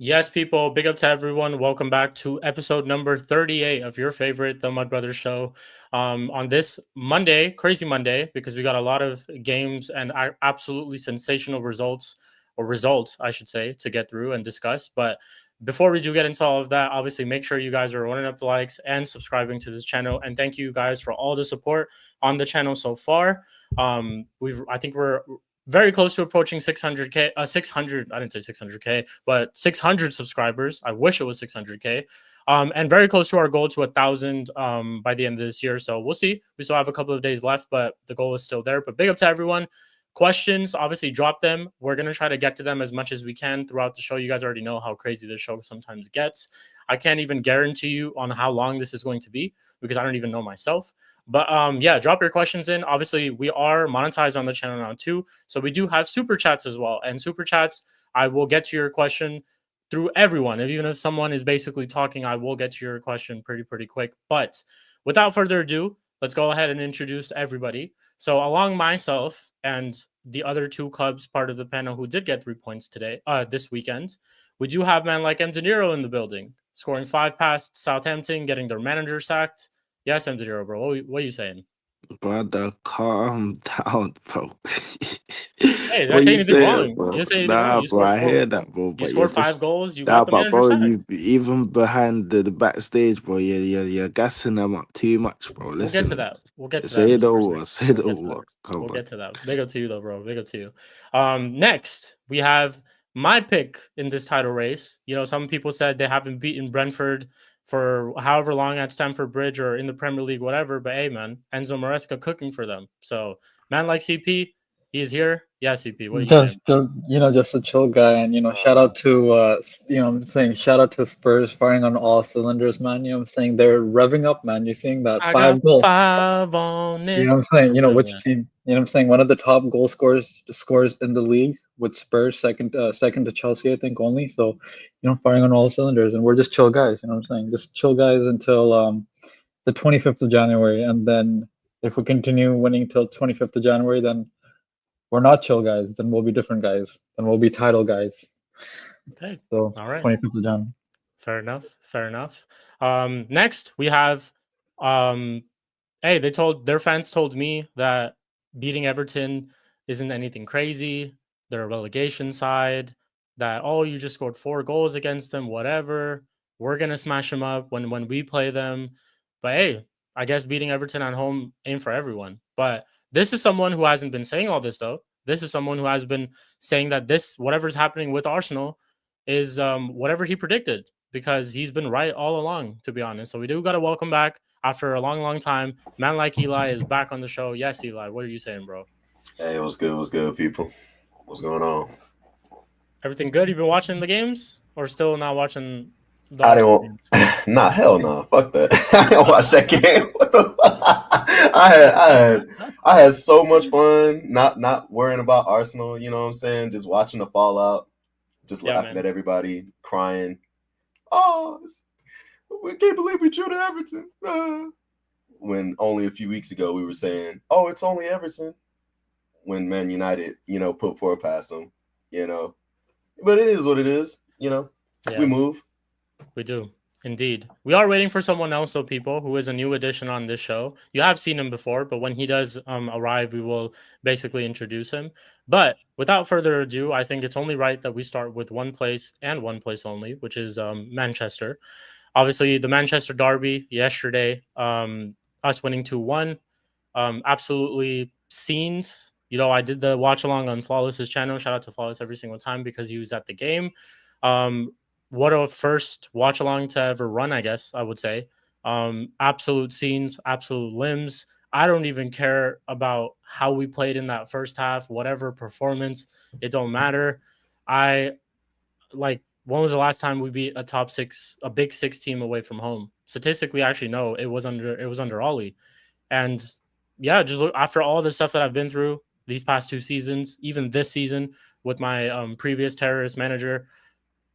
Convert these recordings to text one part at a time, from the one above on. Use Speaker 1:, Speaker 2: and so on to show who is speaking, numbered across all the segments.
Speaker 1: Yes, people, big up to everyone. Welcome back to episode number 38 of your favorite, The Mud Brothers Show. On this Monday, crazy Monday, because we got a lot of games and absolutely sensational results, I should say, to get through and discuss. But before we do get into all of that, obviously make sure you guys are running up the likes and subscribing to this channel. And thank you guys for all the support on the channel so far. I think we're very close to approaching 600k 600, I didn't say 600k, but 600 subscribers. I wish it was 600k. And very close to our goal to 1,000 by the end of this year. So we'll see. We still have a couple of days left, but the goal is still there. But big up to everyone. Questions, obviously, drop them. We're going to try to get to them as much as we can throughout the show. You guys already know how crazy this show sometimes gets. I can't even guarantee you on how long this is going to be because I don't even know myself. But yeah, drop your questions in. Obviously, we are monetized on the channel now too. So we do have super chats as well. And super chats, I will get to your question through everyone. Even if someone is basically talking, I will get to your question pretty quick. But without further ado, let's go ahead and introduce everybody. So along myself and the other two clubs part of the panel who did get 3 points today, this weekend, we do have man like M. De Niro in the building, scoring 5 past Southampton, getting their manager sacked. Yes, M. De Niro, bro. What are you saying?
Speaker 2: Brother, calm down, bro.
Speaker 1: Hey, did I
Speaker 2: What
Speaker 1: say
Speaker 2: you
Speaker 1: anything
Speaker 2: saying,
Speaker 1: wrong? You
Speaker 2: bro?
Speaker 1: didn't say anything wrong.
Speaker 2: Nah,
Speaker 1: You
Speaker 2: bro,
Speaker 1: scored
Speaker 2: I
Speaker 1: four.
Speaker 2: hear that, bro.
Speaker 1: You
Speaker 2: But you're
Speaker 1: scored 5
Speaker 2: just
Speaker 1: goals. You got
Speaker 2: nah,
Speaker 1: the
Speaker 2: but
Speaker 1: manager
Speaker 2: bro, you
Speaker 1: sacked.
Speaker 2: even behind the backstage, bro. You're gassing them up too much, bro.
Speaker 1: We'll get to
Speaker 2: Listen,
Speaker 1: that. We'll get to that
Speaker 2: say
Speaker 1: in
Speaker 2: it
Speaker 1: just for a
Speaker 2: all,
Speaker 1: second.
Speaker 2: say it
Speaker 1: We'll get to that.
Speaker 2: all. Come
Speaker 1: We'll
Speaker 2: on.
Speaker 1: get to that. Big up to you though, bro. Big up to you. Next we have my pick in this title race. You know, some people said they haven't beaten Brentford for however long at Stamford Bridge or in the Premier League, whatever. But hey, man, Enzo Maresca cooking for them. So, man, like CP, he's here. Yeah, CP, what are you saying?
Speaker 3: Just a chill guy, and shout out to I'm saying shout out to Spurs firing on all cylinders, man. I'm saying they're revving up, man. You're seeing that
Speaker 1: I got
Speaker 3: 5 goal.
Speaker 1: 5 on it.
Speaker 3: I'm saying,
Speaker 1: For real,
Speaker 3: which
Speaker 1: man.
Speaker 3: team? I'm saying one of the top goal scores in the league with Spurs, second to Chelsea, I think only. So, firing on all cylinders, and we're just chill guys. I'm saying just chill guys until the 25th of January, and then if we continue winning till 25th of January, then we're not chill guys. Then we'll be different guys. Then we'll be title guys.
Speaker 1: Okay.
Speaker 3: So
Speaker 1: All right.
Speaker 3: 25th of Jan.
Speaker 1: Fair enough. Fair enough. Next we have um hey, their fans told me that beating Everton isn't anything crazy. They're a relegation side. That you just scored 4 goals against them. Whatever. We're gonna smash them up when we play them. But hey, I guess beating Everton at home ain't for everyone. But this is someone who hasn't been saying all this though. This is someone who has been saying that this whatever's happening with Arsenal is whatever he predicted because he's been right all along, to be honest. So we do got to welcome back after a long time. Man like Eli is back on the show. Yes, Eli, what are you saying, bro?
Speaker 4: Hey, what's good? What's good, people? What's going on?
Speaker 1: Everything good? You been watching the games or still not watching the
Speaker 4: I
Speaker 1: Arsenal
Speaker 4: didn't.
Speaker 1: games?
Speaker 4: Nah, hell no. Fuck that. I didn't watch that game. What the fuck? I had so much fun. Not worrying about Arsenal. You know what I'm saying? Just watching the fallout. Just
Speaker 1: Yeah,
Speaker 4: laughing
Speaker 1: man.
Speaker 4: at everybody, crying. Oh, we can't believe we drew to Everton. When only a few weeks ago we were saying, "Oh, it's only Everton." When Man United, put 4 past them, But it is what it is,
Speaker 1: Yeah,
Speaker 4: We move.
Speaker 1: we do. Indeed. We are waiting for someone else, though, people, who is a new addition on this show. You have seen him before, but when he does arrive, we will basically introduce him. But without further ado, I think it's only right that we start with one place and one place only, which is Manchester. Obviously, the Manchester Derby yesterday, us winning 2-1, absolutely scenes. You know, I did the watch along on Flawless's channel. Shout out to Flawless every single time because he was at the game. Um, what a first watch along to ever run, I guess I would say. Absolute scenes, absolute limbs. I don't even care about how we played in that first half, whatever performance, it don't matter. I like when was the last time we beat a big 6 team away from home? Statistically, actually, no, it was under Ollie. And yeah, just look, after all the stuff that I've been through these past 2 seasons, even this season with my previous terrorist manager,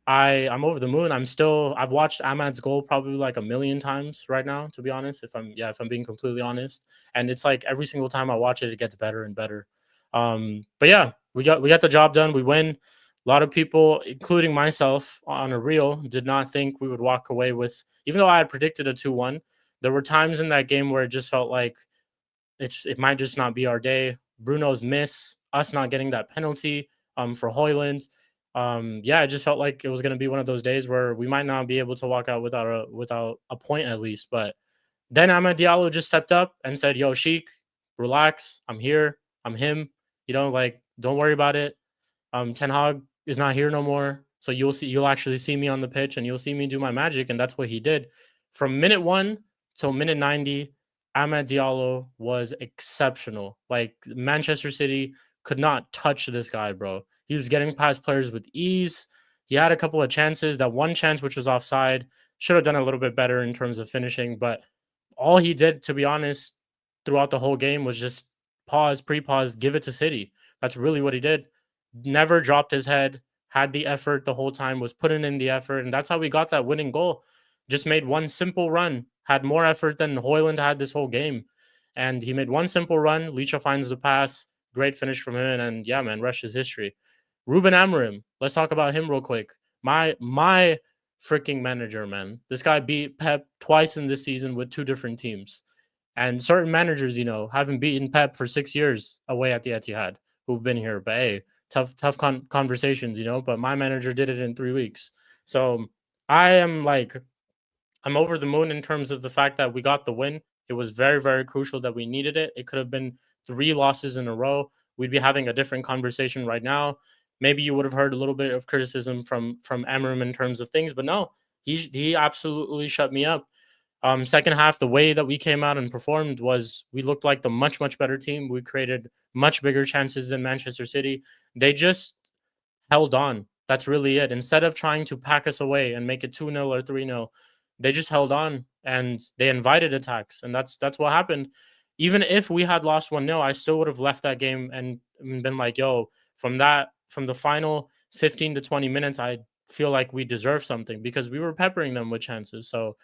Speaker 1: I'm over the moon. I've watched Ahmad's goal probably like a million times right now, to be honest. If I'm being completely honest, and it's like every single time I watch it, it gets better and better. But yeah, we got the job done. We win. A lot of people, including myself on a reel, did not think we would walk away with, even though I had predicted a 2-1, there were times in that game where it just felt like it might just not be our day. Bruno's miss, us not getting that penalty for Hoyland. Yeah, it just felt like it was going to be one of those days where we might not be able to walk out without a point at least. But then Amad Diallo just stepped up and said, "Yo, Sheik, relax. I'm here. I'm him. Like, don't worry about it. Ten Hag is not here no more. So you'll actually see me on the pitch and you'll see me do my magic." And that's what he did. From minute 1 till minute 90, Amad Diallo was exceptional. Like, Manchester City could not touch this guy, bro. He was getting past players with ease. He had a couple of chances. That one chance, which was offside, should have done a little bit better in terms of finishing. But all he did, to be honest, throughout the whole game was just pause, pre-pause, give it to City. That's really what he did. Never dropped his head, had the effort the whole time, was putting in the effort, and that's how we got that winning goal. Just made one simple run, had more effort than Hoyland had this whole game. And he made one simple run. Licha finds the pass. Great finish from him. And yeah, man, rest is history. Ruben Amorim, let's talk about him real quick. My freaking manager, man. This guy beat Pep twice in this season with 2 different teams. And certain managers, haven't beaten Pep for 6 years away at the Etihad who've been here. But hey, tough conversations, but my manager did it in 3 weeks. So I'm over the moon in terms of the fact that we got the win. It was very, very crucial that we needed it. It could have been 3 losses in a row. We'd be having a different conversation right now. Maybe you would have heard a little bit of criticism from Amorim in terms of things, but no, he absolutely shut me up. Second half, the way that we came out and performed was we looked like the much, much better team. We created much bigger chances than Manchester City. They just held on. That's really it. Instead of trying to pack us away and make it 2-0 or 3-0, they just held on and they invited attacks. And that's what happened. Even if we had lost 1-0, I still would have left that game and been like, yo, from the final 15 to 20 minutes, I feel like we deserve something because we were peppering them with chances. So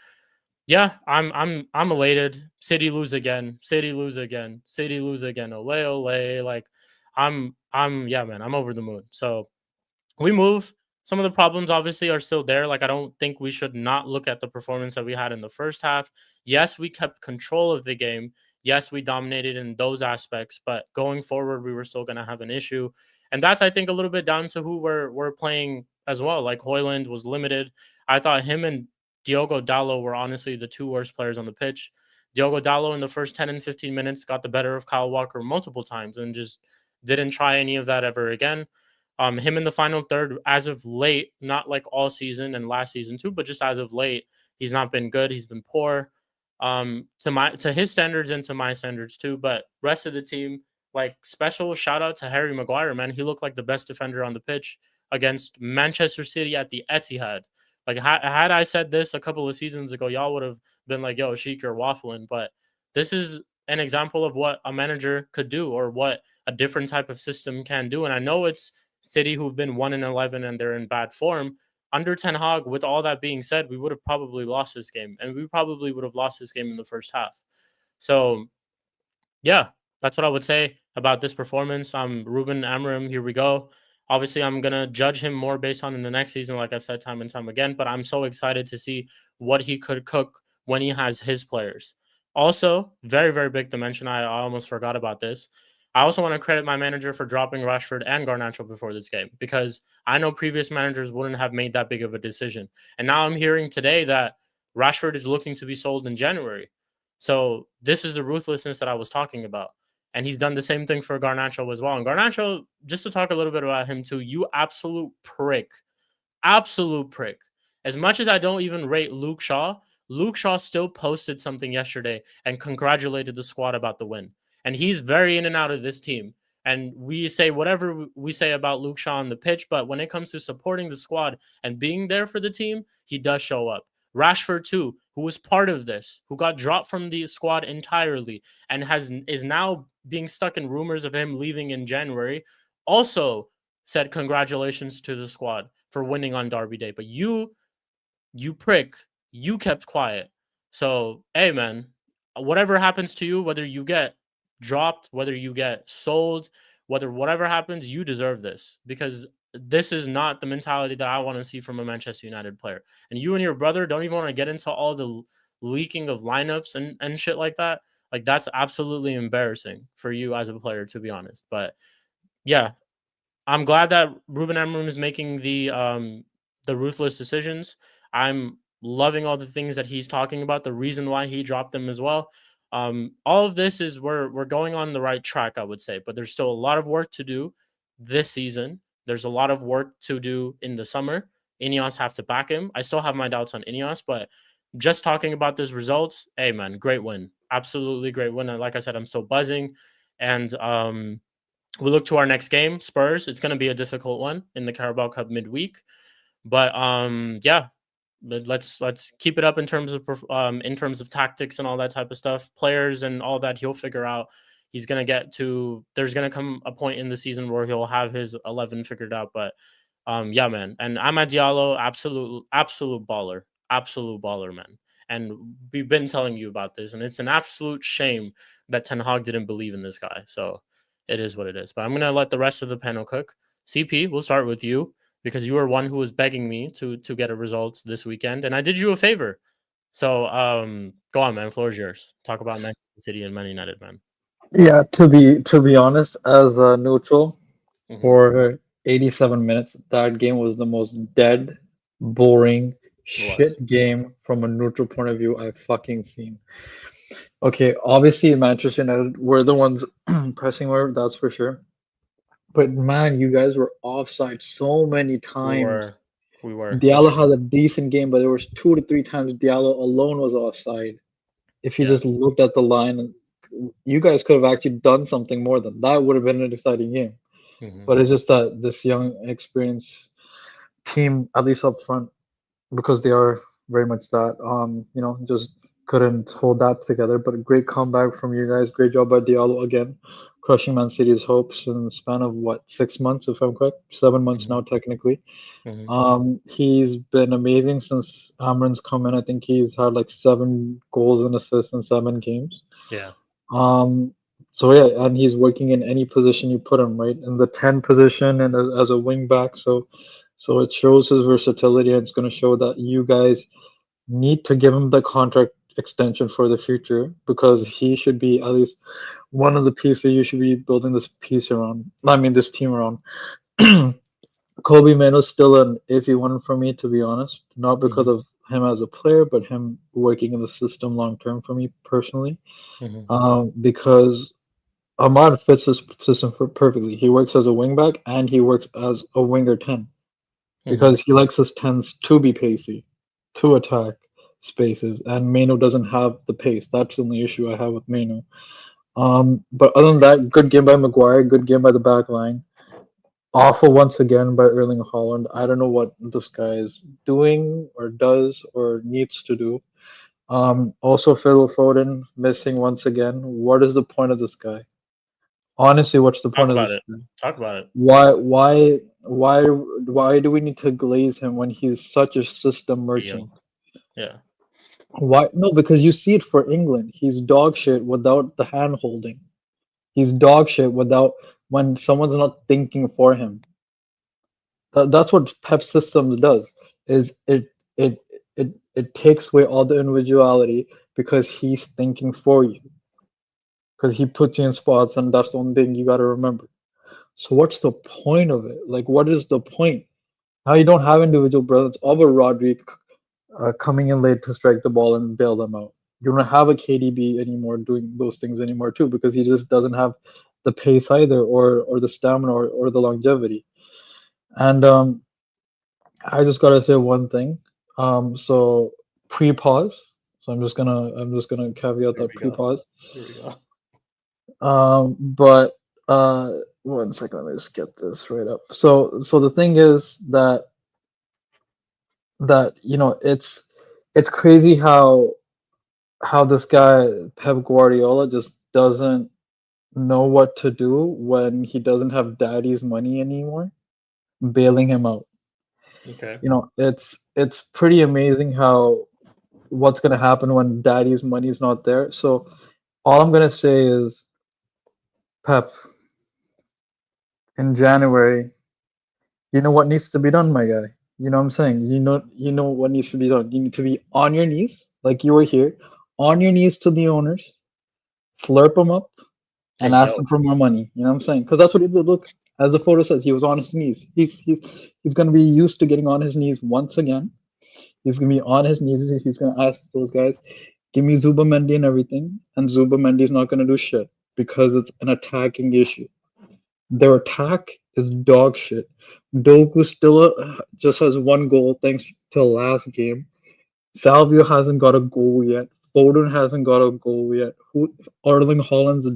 Speaker 1: yeah, I'm elated. City lose again. City lose again. City lose again. Ole ole. Like yeah, man, I'm over the moon. So we move. Some of the problems obviously are still there. Like, I don't think we should not look at the performance that we had in the first half. Yes, we kept control of the game. Yes, we dominated in those aspects, but going forward, we were still going to have an issue. And that's, I think, a little bit down to who we're playing as well. Like, Hoyland was limited. I thought him and Diogo Dalot were honestly the 2 worst players on the pitch. Diogo Dalot in the first 10 and 15 minutes got the better of Kyle Walker multiple times and just didn't try any of that ever again. Him in the final third, as of late, not like all season and last season too, but just as of late, he's not been good. He's been poor, to his standards and to my standards too. But rest of the team, like, special shout out to Harry Maguire, man. He looked like the best defender on the pitch against Manchester City at the Etihad. Like, had I said this a couple of seasons ago, y'all would have been like, yo, Sheik, you're waffling. But this is an example of what a manager could do or what a different type of system can do. And I know it's City, who've been 1-11 and they're in bad form. Under Ten Hag, with all that being said, we would have probably lost this game, and we probably would have lost this game in the first half. So, yeah, that's what I would say about this performance. Ruben Amorim, here we go. Obviously, I'm going to judge him more based on in the next season, like I've said time and time again, but I'm so excited to see what he could cook when he has his players. Also, very, very big dimension. I almost forgot about this. I also want to credit my manager for dropping Rashford and Garnacho before this game, because I know previous managers wouldn't have made that big of a decision. And now I'm hearing today that Rashford is looking to be sold in January. So this is the ruthlessness that I was talking about. And he's done the same thing for Garnacho as well. And Garnacho, just to talk a little bit about him too, you absolute prick. Absolute prick. As much as I don't even rate Luke Shaw still posted something yesterday and congratulated the squad about the win. And he's very in and out of this team. And we say whatever we say about Luke Shaw on the pitch, but when it comes to supporting the squad and being there for the team, he does show up. Rashford too, who was part of this, who got dropped from the squad entirely and is now being stuck in rumors of him leaving in January, also said congratulations to the squad for winning on Derby Day. But you prick, you kept quiet. So, hey, man, whatever happens to you, whether you get dropped, whether you get sold, whatever happens, you deserve this, because this is not the mentality that I want to see from a Manchester United player. And you and your brother don't even want to get into all the leaking of lineups and shit like that. Like, that's absolutely embarrassing for you as a player, to be honest. But yeah, I'm glad that Ruben Amorim is making the ruthless decisions. I'm loving all the things that he's talking about, the reason why he dropped them as well. All of this is we're going on the right track, I would say, but there's still a lot of work to do this season. There's a lot of work to do in the summer. Ineos have to back him. I still have my doubts on Ineos, but just talking about this results, hey man, great win. Absolutely great win. And like I said, I'm still buzzing. And we look to our next game, Spurs. It's going to be a difficult one in the Carabao Cup midweek, but yeah, but let's keep it up in terms of tactics and all that type of stuff, players and all that. He'll figure out. He's going to get to. There's going to come a point in the season where he'll have his 11 figured out. But yeah, man. And Amad Diallo, absolute baller, man. And we've been telling you about this, and it's an absolute shame that Ten Hag didn't believe in this guy. So it is what it is. But I'm going to let the rest of the panel cook. CP, we'll start with you because you were one who was begging me to get a result this weekend, and I did you a favor. So go on, man. Floor is yours. Talk about Manchester City and Man United, man.
Speaker 3: Yeah, to be honest, as a neutral
Speaker 1: Mhm.
Speaker 3: for 87 minutes, that game was the most dead, boring, shit game from a neutral point of view I've fucking seen. Okay, obviously Manchester United were the ones pressing more, that's for sure. But man, you guys were offside so many
Speaker 1: We
Speaker 3: times.
Speaker 1: were. That's
Speaker 3: Diallo
Speaker 1: true.
Speaker 3: had a decent game, but there was 2 to 3 times Diallo alone was offside. If you
Speaker 1: Yeah.
Speaker 3: just looked at the line, you guys could have actually done something more than that. Would have been an exciting game.
Speaker 1: Mhm.
Speaker 3: But it's just that this young, experienced team, at least up front, because they are very much that, just couldn't hold that together. But a great comeback from you guys. Great job by Diallo again, crushing Man City's hopes in the span of what, 6 months, if I'm correct, 7 months now
Speaker 1: Mhm.
Speaker 3: technically.
Speaker 1: Mhm.
Speaker 3: He's been amazing since Amrin's come in. I think he's had like 7 goals and assists in 7 games.
Speaker 1: Yeah.
Speaker 3: Um, so yeah, and he's working in any position you put him, right? In the 10 position and as a wing back. So it shows his versatility, and it's going to show that you guys need to give him the contract extension for the future because he should be at least one of the pieces you should be building this piece around. I mean, this team around. Kobe Mano's still an iffy one for me, to be honest. Not because
Speaker 1: Mhm.
Speaker 3: of him as a player, but him working in the system long term for me personally.
Speaker 1: Mhm.
Speaker 3: Because Ahmad fits this system perfectly. He works as a wingback and he works as a winger 10
Speaker 1: Mhm.
Speaker 3: because he likes his 10s to be pacey, to attack spaces, and Mano doesn't have the pace. That's the only issue I have with Mano. But other than that, good game by Maguire, good game by the back line. Awful once again by Erling Haaland. I don't know what this guy is doing or does or needs to do. Also Phil Foden missing once again. What is the point of this guy? Honestly, what's the
Speaker 1: Talk
Speaker 3: point of
Speaker 1: about
Speaker 3: this
Speaker 1: it.
Speaker 3: guy?
Speaker 1: Talk about it.
Speaker 3: Why do we need to glaze him when he's such a system
Speaker 1: Yeah.
Speaker 3: merchant?
Speaker 1: Yeah.
Speaker 3: Why? No, because you see it for England. He's dog shit without the hand holding. He's dog shit without when someone's not thinking for him. That's what Pep systems does. Is it takes away all the individuality because he's thinking for you. Because he puts you in spots, and that's the only thing you got to remember. So what's the point of it? Like, what is the point? Now you don't have individual brilliance of a Rodri coming in late to strike the ball and bail them out. You don't have a KDB anymore doing those things anymore too because he just doesn't have the pace either or the stamina or the longevity. And I just gotta say one thing. So pre-pause. So I'm just gonna caveat
Speaker 1: Here
Speaker 3: that
Speaker 1: we go.
Speaker 3: pre-pause.
Speaker 1: Here we go.
Speaker 3: But one second, let me just get this right up. So the thing is that it's crazy how this guy Pep Guardiola just doesn't know what to do when he doesn't have daddy's money anymore, bailing him out.
Speaker 1: Okay.
Speaker 3: It's pretty amazing how what's gonna happen when daddy's money is not there. So all I'm gonna say is Pep, in January, You know what needs to be done, my guy. You know what I'm saying? You know what needs to be done. You need to be on your knees, like you were here, on your knees to the owners, slurp them up, and
Speaker 1: Hey,
Speaker 3: ask
Speaker 1: yo.
Speaker 3: them for more money. You know what I'm saying? Because that's what he did. Look, as the photo says, he was on his knees. He's gonna be used to getting on his knees once again. He's gonna be on his knees. He's gonna ask those guys, "Give me Zuba Mendy and everything," and Zuba Mendy's not gonna do shit because it's an attacking issue. Their attack is dog shit. Doku still just has one goal thanks to last game. Salvio hasn't got a goal yet. Foden hasn't got a goal yet. Erling Haaland's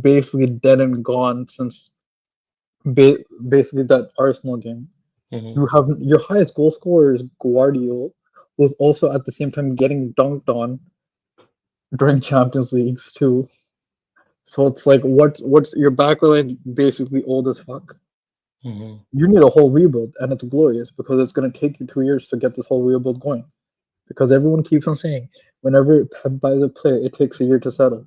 Speaker 3: basically dead and gone since basically that Arsenal game.
Speaker 1: Mhm.
Speaker 3: You have your highest goal scorer is Guardiola, who's also at the same time getting dunked on during Champions Leagues too. So it's like what's your backline basically old as fuck.
Speaker 1: Mhm.
Speaker 3: You need a whole rebuild, and it's glorious because it's going to take you 2 years to get this whole rebuild going. Because everyone keeps on saying whenever Pep buys a player, it takes a year to settle.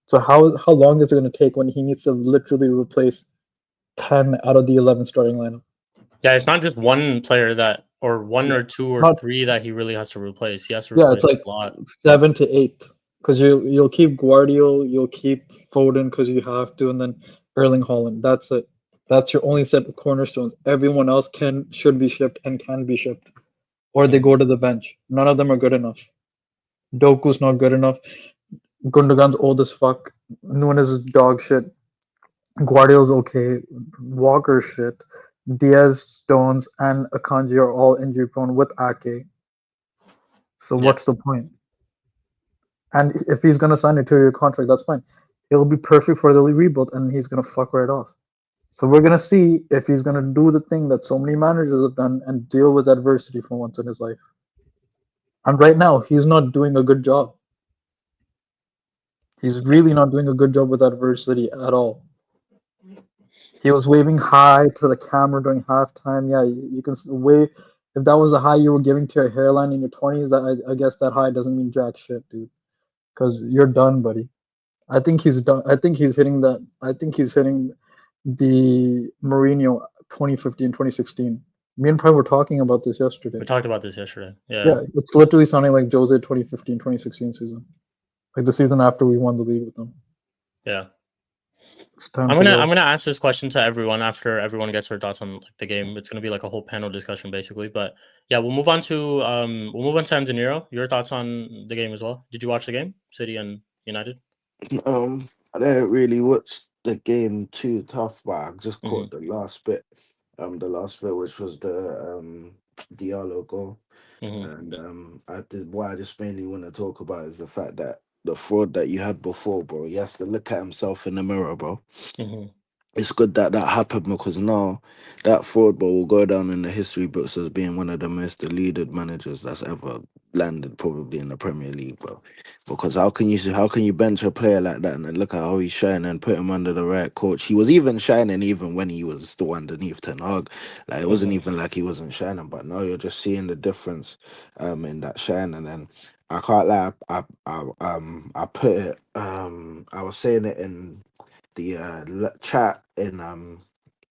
Speaker 3: So how long is it going to take when he needs to literally replace 10 out of the 11 starting lineup?
Speaker 1: Yeah, it's not just one player that, or one
Speaker 3: Yeah,
Speaker 1: or two or
Speaker 3: not
Speaker 1: three that he really has to replace. He has to
Speaker 3: yeah, it's
Speaker 1: replace
Speaker 3: like
Speaker 1: a lot.
Speaker 3: 7 to 8. Because you'll keep Guardiola, you'll keep Foden because you have to, and then Erling Haaland. That's it. That's your only set of cornerstones. Everyone else should be shipped and can be shipped, or they
Speaker 1: Mhm.
Speaker 3: go to the bench. None of them are good enough. Doku's not good enough. Gundogan's old as fuck. Nunes is dog shit. Guardiola's okay. Walker's shit. Diaz, Stones, and Akanji are all injury prone with Ake. So
Speaker 1: Yeah.
Speaker 3: what's the point? And if he's gonna sign a 2 year contract, that's fine. He'll be perfect for the rebuild, and he's gonna fuck right off. So we're gonna see if he's gonna do the thing that so many managers have done and deal with adversity for once in his life. And right now, he's not doing a good job. He's really not doing a good job with adversity at all. He was waving hi to the camera during halftime. Yeah, you can wave. If that was a high you were giving to your hairline in your 20s, I guess that high doesn't mean jack shit, dude. Because you're done, buddy. I think he's done. I think he's hitting that. I think he's hitting the Mourinho 2015, 2016. Me and Prime were talking about this yesterday.
Speaker 1: We talked about this yesterday. Yeah.
Speaker 3: Yeah, it's literally sounding like Jose 2015, 2016 season. Like the season after we won the league with them.
Speaker 1: Yeah.
Speaker 3: It's time
Speaker 1: I'm
Speaker 3: to
Speaker 1: gonna
Speaker 3: go.
Speaker 1: I'm gonna ask this question to everyone after everyone gets their thoughts on like the game. It's gonna be like a whole panel discussion basically. But yeah, we'll move on to San Deniro. Your thoughts on the game as well. Did you watch the game? City and United?
Speaker 2: I didn't really watch the game too tough, but I just
Speaker 1: Mm-hmm.
Speaker 2: caught the last bit, which was the Diallo goal.
Speaker 1: Mm-hmm.
Speaker 2: And I did what I just mainly want to talk about is the fact that the fraud that you had before, bro. He has to look at himself in the mirror, bro.
Speaker 1: Mm-hmm.
Speaker 2: It's good that that happened because now that fraud ball will go down in the history books as being one of the most deluded managers that's ever landed probably in the Premier League, bro. Because how can you bench a player like that and then look at how he's shining and put him under the right coach? He was even shining even when he was still underneath Ten Hag. Like it wasn't
Speaker 1: Mm-hmm.
Speaker 2: even like he wasn't shining, but now you're just seeing the difference in that shine. And then I can't lie, I put it I was saying it in the chat in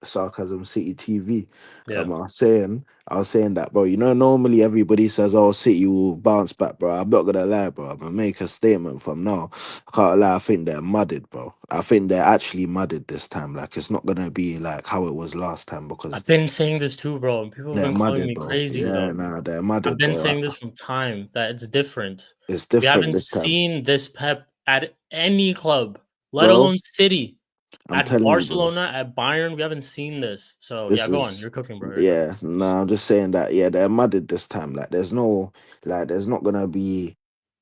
Speaker 2: Sarcasm City TV.
Speaker 1: Yeah.
Speaker 2: I was saying that, bro. You know, normally everybody says, "Oh, City will bounce back," bro. I'm not gonna lie, bro. I'm gonna make a statement from now. I can't lie. I think they're mudded, bro. I think they're actually mudded this time. Like it's not gonna be like how it was last time because
Speaker 1: I've been saying this too, bro. And people have
Speaker 2: they're
Speaker 1: been calling
Speaker 2: mudded,
Speaker 1: me
Speaker 2: bro.
Speaker 1: crazy
Speaker 2: Yeah,
Speaker 1: though.
Speaker 2: nah, they're
Speaker 1: I've
Speaker 2: mudded,
Speaker 1: been
Speaker 2: bro.
Speaker 1: saying this from time that it's different.
Speaker 2: It's
Speaker 1: We
Speaker 2: different
Speaker 1: haven't
Speaker 2: this time,
Speaker 1: seen this Pep at any club, let
Speaker 2: bro.
Speaker 1: alone City.
Speaker 2: I'm
Speaker 1: At
Speaker 2: telling you, bro.
Speaker 1: Barcelona, at Bayern, we haven't seen this. So yeah,
Speaker 2: This
Speaker 1: go on.
Speaker 2: is
Speaker 1: You're cooking, bro. You're cooking.
Speaker 2: yeah, no, I'm just saying that yeah, they're mudded this time. Like there's not gonna be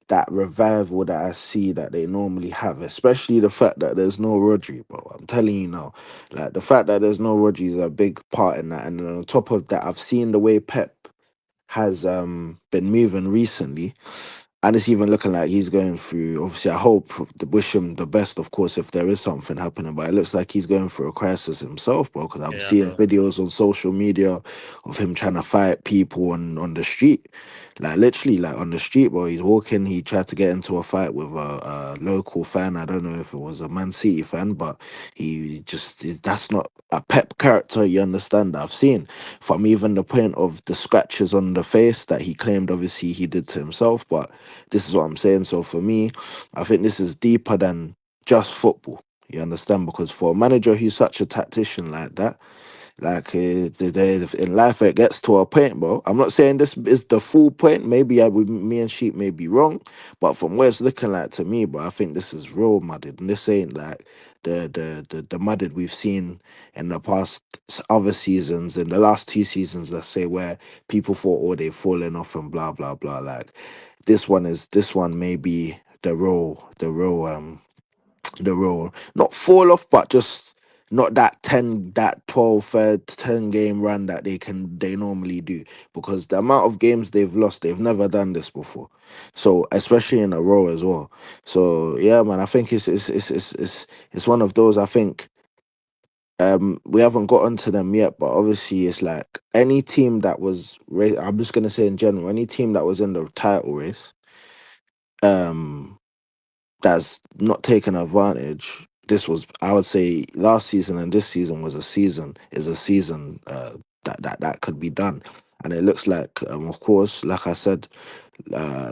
Speaker 2: that revival that I see that they normally have, especially the fact that there's no Rodri, bro. I'm telling you now. Like the fact that there's no Rodri is a big part in that. And then on top of that, I've seen the way Pep has been moving recently. And it's even looking like he's going through. Obviously, I hope wish him the best, of course, if there is something happening. But it looks like he's going through a crisis himself, bro. Because I'm
Speaker 1: Yeah,
Speaker 2: seeing
Speaker 1: bro.
Speaker 2: videos on social media of him trying to fight people on the street. Like literally, like on the street, bro. He's walking. He tried to get into a fight with a local fan. I don't know if it was a Man City fan, but he just that's not a Pep character. You understand? That I've seen from even the point of the scratches on the face that he claimed obviously he did to himself. But this is what I'm saying. So for me, I think this is deeper than just football. You understand? Because for a manager who's such a tactician like that, like in life, it gets to a point, bro. I'm not saying this is the full point. Maybe me and Sheep may be wrong, but from what it's looking like to me, bro, I think this is real mudded, and this ain't like the mudded we've seen in the past other seasons, in the last 2 seasons, let's say, where people thought, oh, they've fallen off and blah blah blah. Like this one may be the real not fall off, but just not that 10 that 12 10 game run that they normally do, because the amount of games they've lost, they've never done this before, so especially in a row as well. So yeah, man, I think it's one of those. I think we haven't gotten to them yet, but obviously it's like any team that was I'm just gonna say in general, any team that was in the title race, um that's not taken advantage. This was, I would say, last season and this season is a season that could be done, and it looks like, of course, like I said,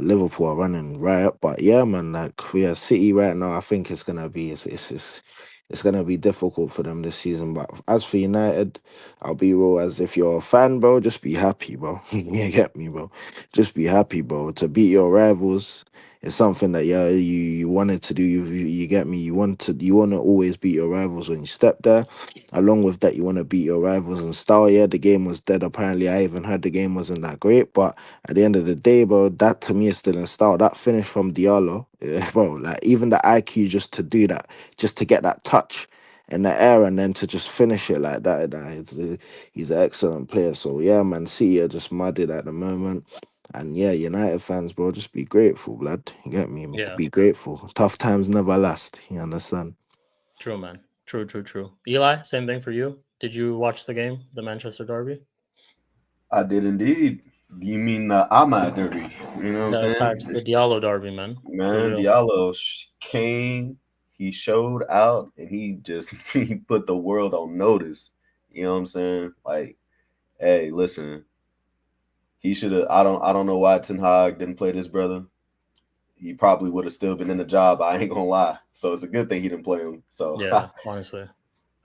Speaker 2: Liverpool are running riot. But yeah, man, like we are City right now. I think it's gonna be difficult for them this season. But as for United, I'll be real. As if you're a fan, bro, just be happy, bro. You get me, bro. Just be happy, bro. To beat your rivals is something that you wanted to do. You get me. You want to always beat your rivals when you step there. Along with that, you want to beat your rivals in style. Yeah, the game was dead. Apparently, I even heard the game wasn't that great, but at the end of the day, bro, that to me is still in style. That finish from Diallo, bro, like even the IQ just to do that, just to get that touch in the air and then to just finish it like that. He's an excellent player. So yeah, man, City are just mudded at the moment. And yeah, United fans, bro, just be grateful, blood. You get me?
Speaker 1: Yeah,
Speaker 2: Be grateful. Tough times never last. You understand?
Speaker 1: true, man. True. Eli, same thing for you. Did you watch the game, the Manchester Derby?
Speaker 4: I did indeed. You mean the Ahmad Derby? You know what I'm
Speaker 1: The
Speaker 4: saying?
Speaker 1: facts, the Diallo Derby, man, for
Speaker 4: Man,
Speaker 1: real.
Speaker 4: Diallo came, he showed out, and he just he put the world on notice. You know what I'm saying? Like, hey, listen, he should have. I don't know why Ten Hag didn't play this brother. He probably would have still been in the job. I ain't gonna lie. So it's a good thing he didn't play him. So,
Speaker 1: Yeah, honestly.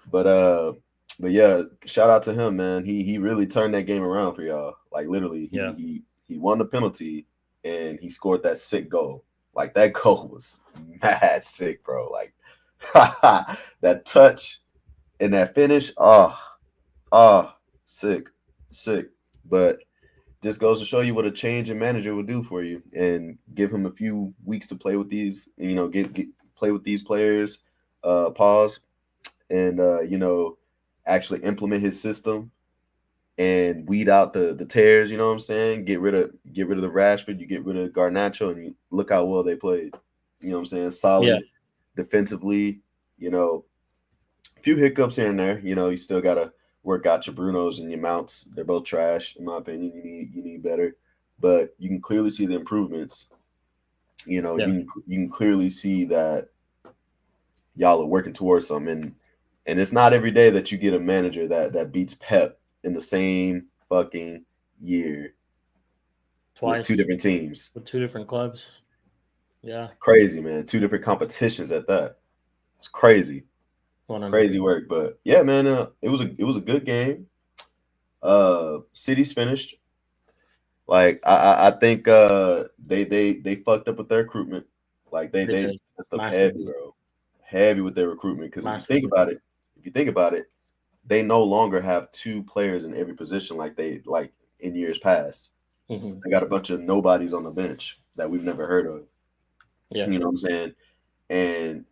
Speaker 4: but uh, but yeah, shout out to him, man. He really turned that game around for y'all. Like literally,
Speaker 1: Yeah.
Speaker 4: he won the penalty and he scored that sick goal. Like that goal was mad sick, bro. Like that touch and that finish, sick, sick. But just goes to show you what a change in manager would do for you, and give him a few weeks to play with these. Get play with these players. Pause and actually implement his system and weed out the tears. You know what I'm saying? Get rid of the Rashford. You get rid of Garnacho, and you look how well they played. You know what I'm saying? Solid defensively. A few hiccups here and there. You still gotta work out your Brunos and your Mounts. They're both trash, in my opinion. You need better, but you can clearly see the improvements. You can clearly see that y'all are working towards something, and it's not every day that you get a manager that beats Pep in the same fucking year with
Speaker 1: Twice
Speaker 4: two different teams.
Speaker 1: with two different clubs. Yeah.
Speaker 4: Crazy, man. Two different competitions at that. It's crazy.
Speaker 1: 100.
Speaker 4: Crazy work. But yeah, man, it was a good game. City's finished. Like I think they fucked up with their recruitment. Like they
Speaker 1: They did.
Speaker 4: messed up heavy,
Speaker 1: Massively.
Speaker 4: bro. Heavy with their recruitment. Because if you think
Speaker 1: Massively.
Speaker 4: about it, they no longer have two players in every position like they like in years past.
Speaker 1: Hmm.
Speaker 4: They got a bunch of nobodies on the bench that we've never heard of.
Speaker 1: Yeah.
Speaker 4: You know what I'm saying? And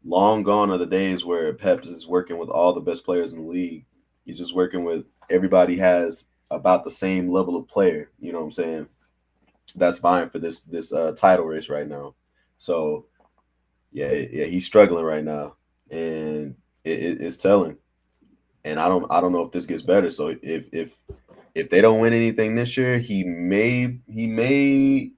Speaker 4: long gone are the days where Pep is working with all the best players in the league. He's just working with everybody has about the same level of player. You know what I'm saying? That's fine for this title race right now. So yeah, he's struggling right now, and it's telling. And I don't know if this gets better. So if if they don't win anything this year, he may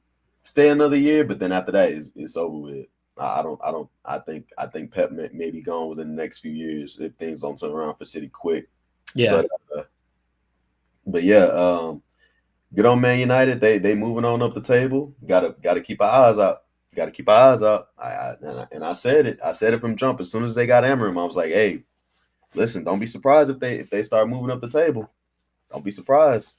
Speaker 4: stay another year, but then after that, it's over with. I think Pep may be gone within the next few years if things don't turn around for City quick.
Speaker 1: Yeah.
Speaker 4: But yeah, good on Man United. They moving on up the table. Gotta keep our eyes out. Got to keep our eyes out. I said it. I said it from jump. As soon as they got Amorim, I was like, hey, listen, don't be surprised if they start moving up the table. Don't be surprised.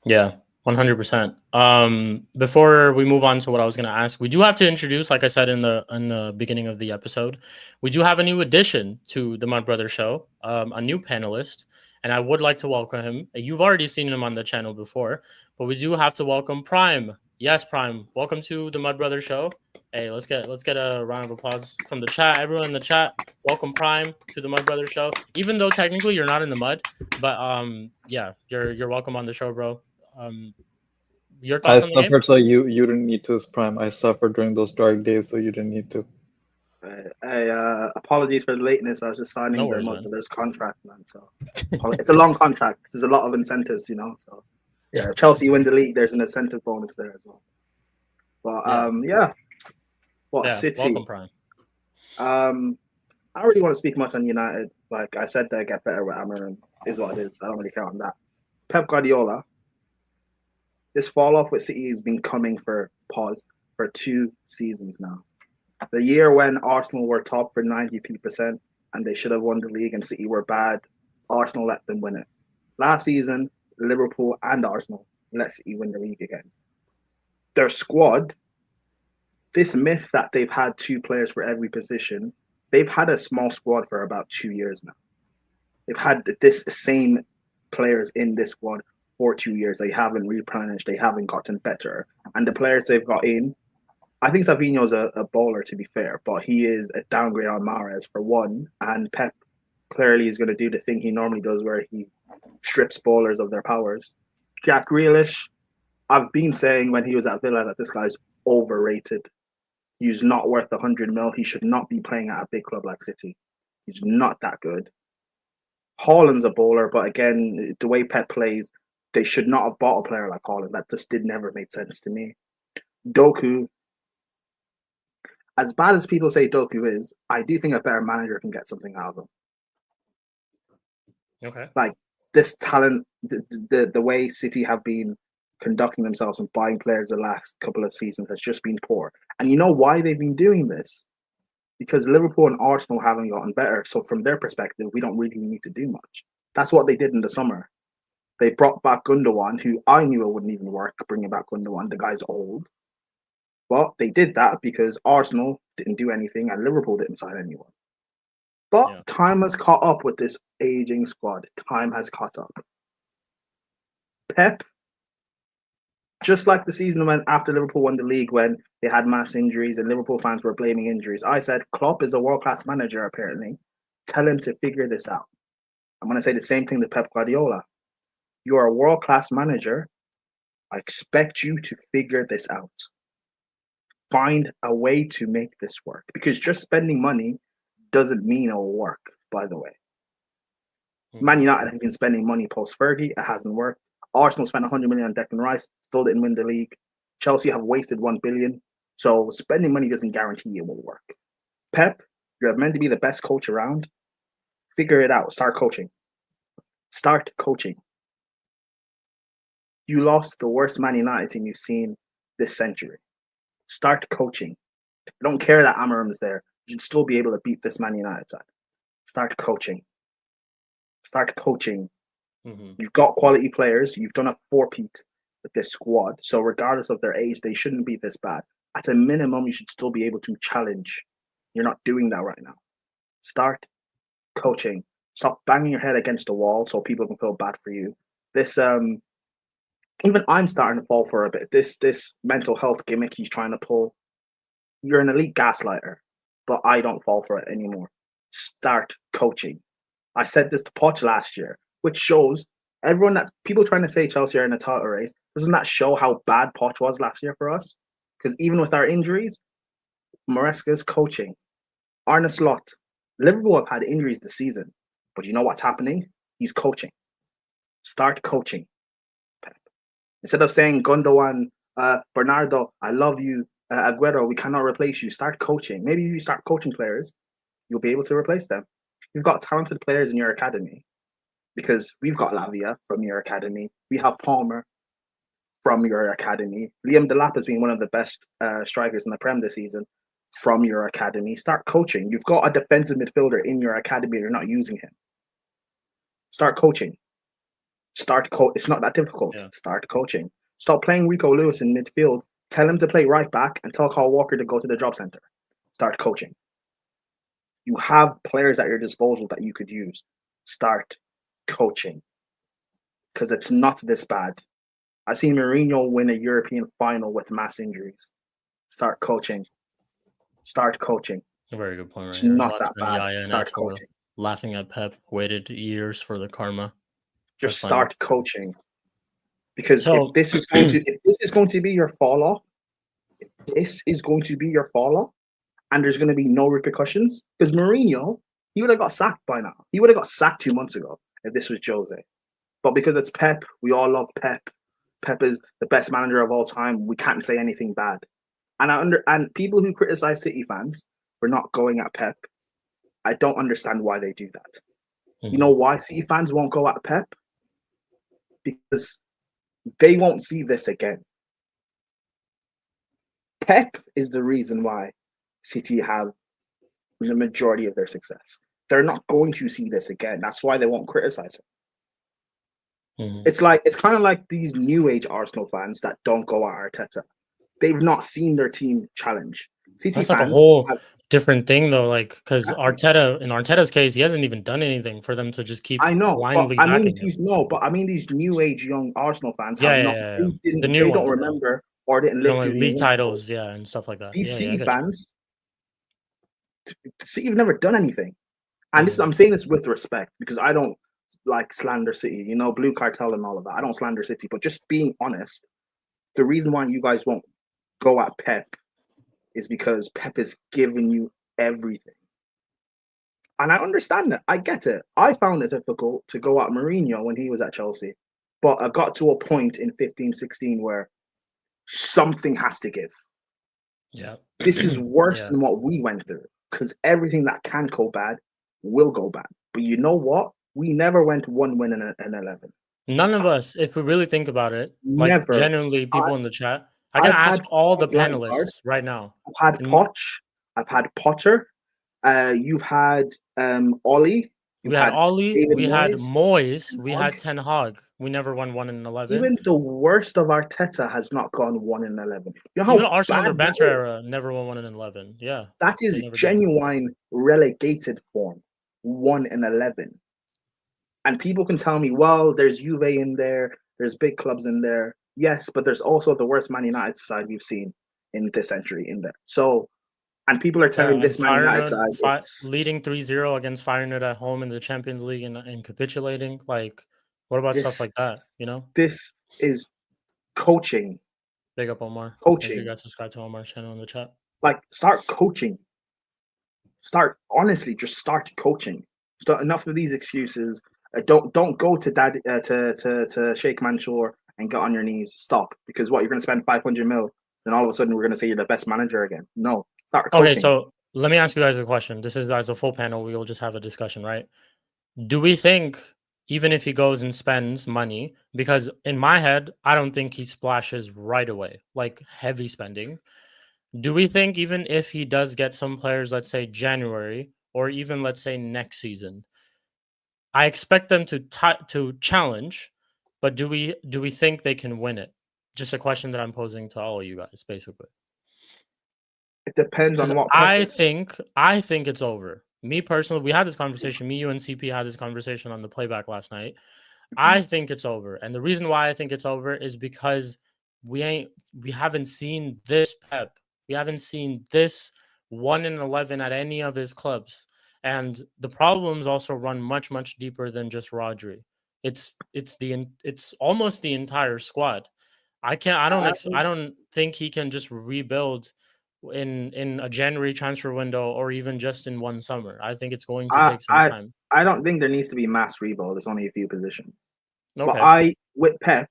Speaker 1: Yeah, 100%. Before we move on to what I was going to ask, we do have to introduce, like I said in the beginning of the episode, we do have a new addition to the Mud Brothers Show, a new panelist, and I would like to welcome him. You've already seen him on the channel before, but we do have to welcome Prime. Yes, Prime. Welcome to the Mud Brothers Show. Hey, let's get a round of applause from the chat. Everyone in the chat, welcome Prime to the Mud Brothers Show. Even though technically you're not in the mud, but yeah, you're welcome on the show, bro. Your thoughts on the game?
Speaker 3: So you didn't need to, Prime. I suffered during those dark days, so you didn't need to.
Speaker 5: Apologies for the lateness. I was just signing
Speaker 1: No worries, man.
Speaker 5: There's contract, man. So it's a long contract. There's a lot of incentives, So yeah, Chelsea win the league. There's an incentive bonus there as well. But yeah. City?
Speaker 1: Welcome, Prime.
Speaker 5: I don't really want to speak much on United. Like I said, they get better with Amorim. Is what it is. I don't really care on that. Pep Guardiola. This fall off with City has been coming for 2 seasons now. The year when Arsenal were top for 93% and they should have won the league and City were bad, Arsenal let them win it. Last season, Liverpool and Arsenal let City win the league again. Their squad, this myth that they've had 2 players for every position, they've had a small squad for about 2 years now. They've had this same players in this squad for 2 years. They haven't replenished. They haven't gotten better. And the players they've got in, I think Savinho's a bowler, to be fair, but he is a downgrade on Mahrez for one. And Pep clearly is going to do the thing he normally does where he strips bowlers of their powers. Jack Grealish, I've been saying when he was at Villa that this guy's overrated. He's not worth 100 mil. He should not be playing at a big club like City. He's not that good. Haaland's a bowler, but again, the way Pep plays, they should not have bought a player like Haaland. That just never made sense to me. Doku, as bad as people say Doku is, I do think a better manager can get something out of him.
Speaker 1: Okay.
Speaker 5: Like this talent, the way City have been conducting themselves and buying players the last couple of seasons has just been poor. And you know why they've been doing this? Because Liverpool and Arsenal haven't gotten better. So from their perspective, we don't really need to do much. That's what they did in the summer. They brought back Gundogan, who I knew it wouldn't even work, bringing back Gundogan. The guy's old. But they did that because Arsenal didn't do anything and Liverpool didn't sign anyone. But time has caught up with this aging squad. Time has caught up. Pep, just like the season when after Liverpool won the league when they had mass injuries and Liverpool fans were blaming injuries, I said, Klopp is a world-class manager, apparently. Tell him to figure this out. I'm going to say the same thing to Pep Guardiola. You are a world-class manager. I expect you to figure this out. Find a way to make this work. Because just spending money doesn't mean it will work, by the way. Man United have been spending money post-Fergie. It hasn't worked. Arsenal spent 100 million on Declan Rice. Still didn't win the league. Chelsea have wasted 1 billion. So spending money doesn't guarantee it will work. Pep, you're meant to be the best coach around. Figure it out. Start coaching. Start coaching. You lost the worst Man United team you've seen this century. Start coaching. I don't care that Amorim is there. You should still be able to beat this Man United side. Start coaching. Start coaching. Mm-hmm. You've got quality players. You've done a 4-peat with this squad. So regardless of their age, they shouldn't be this bad. At a minimum, you should still be able to challenge. You're not doing that right now. Start coaching. Stop banging your head against the wall so people can feel bad for you. This even I'm starting to fall for a bit. This mental health gimmick he's trying to pull. You're an elite gaslighter, but I don't fall for it anymore. Start coaching. I said this to Poch last year, which shows everyone that people trying to say Chelsea are in a title race. Doesn't that show how bad Poch was last year for us? Because even with our injuries, Maresca's coaching. Arne Slot. Liverpool have had injuries this season, but you know what's happening? He's coaching. Start coaching, Pep. Instead of saying Gundogan, Bernardo, I love you, Aguero, we cannot replace you. Start coaching. Maybe you start coaching players, you'll be able to replace them. You've got talented players in your academy because we've got Lavia from your academy. We have Palmer from your academy. Liam Delap has been one of the best strikers in the Prem this season from your academy. Start coaching. You've got a defensive midfielder in your academy. You're not using him. Start coaching. It's not that difficult.
Speaker 1: Yeah.
Speaker 5: Start coaching. Stop playing Rico Lewis in midfield. Tell him to play right back and tell Kyle Walker to go to the job center. Start coaching. You have players at your disposal that you could use. Start coaching. Because it's not this bad. I've seen Mourinho win a European final with mass injuries. Start coaching. Start coaching.
Speaker 1: A very good point right
Speaker 5: It's
Speaker 1: here.
Speaker 5: not
Speaker 1: Lots
Speaker 5: that
Speaker 1: of
Speaker 5: bad.
Speaker 1: Yaya and
Speaker 5: Start
Speaker 1: Attila
Speaker 5: coaching.
Speaker 1: laughing at Pep, waited years for the karma.
Speaker 5: Just
Speaker 1: That's
Speaker 5: start coaching. Because
Speaker 1: So-
Speaker 5: if this is going to be your fall off, and there's going to be no repercussions, because Mourinho, he would have got sacked by now. He would have got sacked 2 months ago if this was Jose. But because it's Pep, we all love Pep. Pep is the best manager of all time. We can't say anything bad. And people who criticize City fans for not going at Pep, I don't understand why they do that. You know why City fans won't go at Pep? Because they won't see this again. Pep is the reason why City have the majority of their success. They're not going to see this again. That's why they won't criticize him. It's kind of like these new age Arsenal fans that don't go at Arteta. They've not seen their team challenge. City
Speaker 1: That's like a
Speaker 5: fans
Speaker 1: whole
Speaker 5: have-
Speaker 1: different thing, though. Like, because
Speaker 5: Exactly.
Speaker 1: in Arteta's case, he hasn't even done anything for them to just keep
Speaker 5: I know,
Speaker 1: blindly
Speaker 5: but
Speaker 1: backing him.
Speaker 5: these new age young Arsenal fans
Speaker 1: Yeah,
Speaker 5: have
Speaker 1: yeah,
Speaker 5: not.
Speaker 1: yeah,
Speaker 5: They,
Speaker 1: yeah.
Speaker 5: didn't,
Speaker 1: The new
Speaker 5: they don't
Speaker 1: ones, though.
Speaker 5: remember or didn't
Speaker 1: You know,
Speaker 5: live
Speaker 1: like
Speaker 5: through the
Speaker 1: league
Speaker 5: Invincibles.
Speaker 1: titles, yeah, and stuff like that.
Speaker 5: These
Speaker 1: Yeah,
Speaker 5: City
Speaker 1: I get you.
Speaker 5: fans, City have never done anything, and I'm saying this with respect because I don't like slander City. You know, Blue Cartel and all of that. I don't slander City, but just being honest, the reason why you guys won't go at Pep is because Pep is giving you everything. And I understand that. I get it. I found it difficult to go at Mourinho when he was at Chelsea. But I got to a point in 15-16 where something has to give.
Speaker 1: Yeah.
Speaker 5: This is worse
Speaker 1: Yeah.
Speaker 5: than what we went through because everything that can go bad will go bad. But you know what? We never went one win in an 11.
Speaker 1: None of us, if we really think about it, like
Speaker 5: Never.
Speaker 1: genuinely, people in the chat, I can
Speaker 5: I've
Speaker 1: ask
Speaker 5: had
Speaker 1: all the
Speaker 5: Lampard.
Speaker 1: panelists right now.
Speaker 5: I've had Poch. I've had Potter. You've had Ollie.
Speaker 1: We had Ollie,
Speaker 5: David
Speaker 1: we had
Speaker 5: Moyes,
Speaker 1: Moyes, we had Ten Hag. We never won 1 in 11.
Speaker 5: Even the worst of Arteta has not gone 1 in 11. You know how
Speaker 1: Even Arsenal under
Speaker 5: bad that
Speaker 1: banter
Speaker 5: is?
Speaker 1: era never won 1 in 11. Yeah.
Speaker 5: That is
Speaker 1: they never did.
Speaker 5: genuine relegated form. 1 in 11. And people can tell me, well, there's Juve in there, there's big clubs in there. Yes, but there's also the worst Man United side we've seen in this century in there. So, and people are telling this Man United side
Speaker 1: leading 3-0 against Feyenoord at home in the Champions League and capitulating. Like, what about stuff like that? You know,
Speaker 5: this is coaching.
Speaker 1: Big up Omar.
Speaker 5: Coaching.
Speaker 1: Make sure you guys subscribe to Omar's channel in the chat.
Speaker 5: Like, start coaching. Just start coaching. Start enough of these excuses. Don't go to Dad to Sheikh Mansour and get on your knees. Stop, because what, you're going to spend 500 mil, then all of a sudden we're going to say you're the best manager again. No, start coaching.
Speaker 1: Okay, so let me ask you guys a question. This is as a full panel. We will just have a discussion, right? Do we think even if he goes and spends money, because in my head, I don't think he splashes right away, like heavy spending. Do we think even if he does get some players, let's say January, or even let's say next season, I expect them to challenge, but do we think they can win it? Just a question that I'm posing to all of you guys, basically.
Speaker 5: It depends on what.
Speaker 1: I think it's over. Me personally, we had this conversation. Me, you, and CP had this conversation on the playback last night. I think it's over, and the reason why I think it's over is because we haven't seen this Pep. We haven't seen this 1 in 11 at any of his clubs. And the problems also run much, much deeper than just Rodri. It's almost the entire squad. I don't think he can just rebuild in a January transfer window or even just in one summer. I think it's going to take some time.
Speaker 5: I don't think there needs to be mass rebuild. There's only a few positions. But with Pep,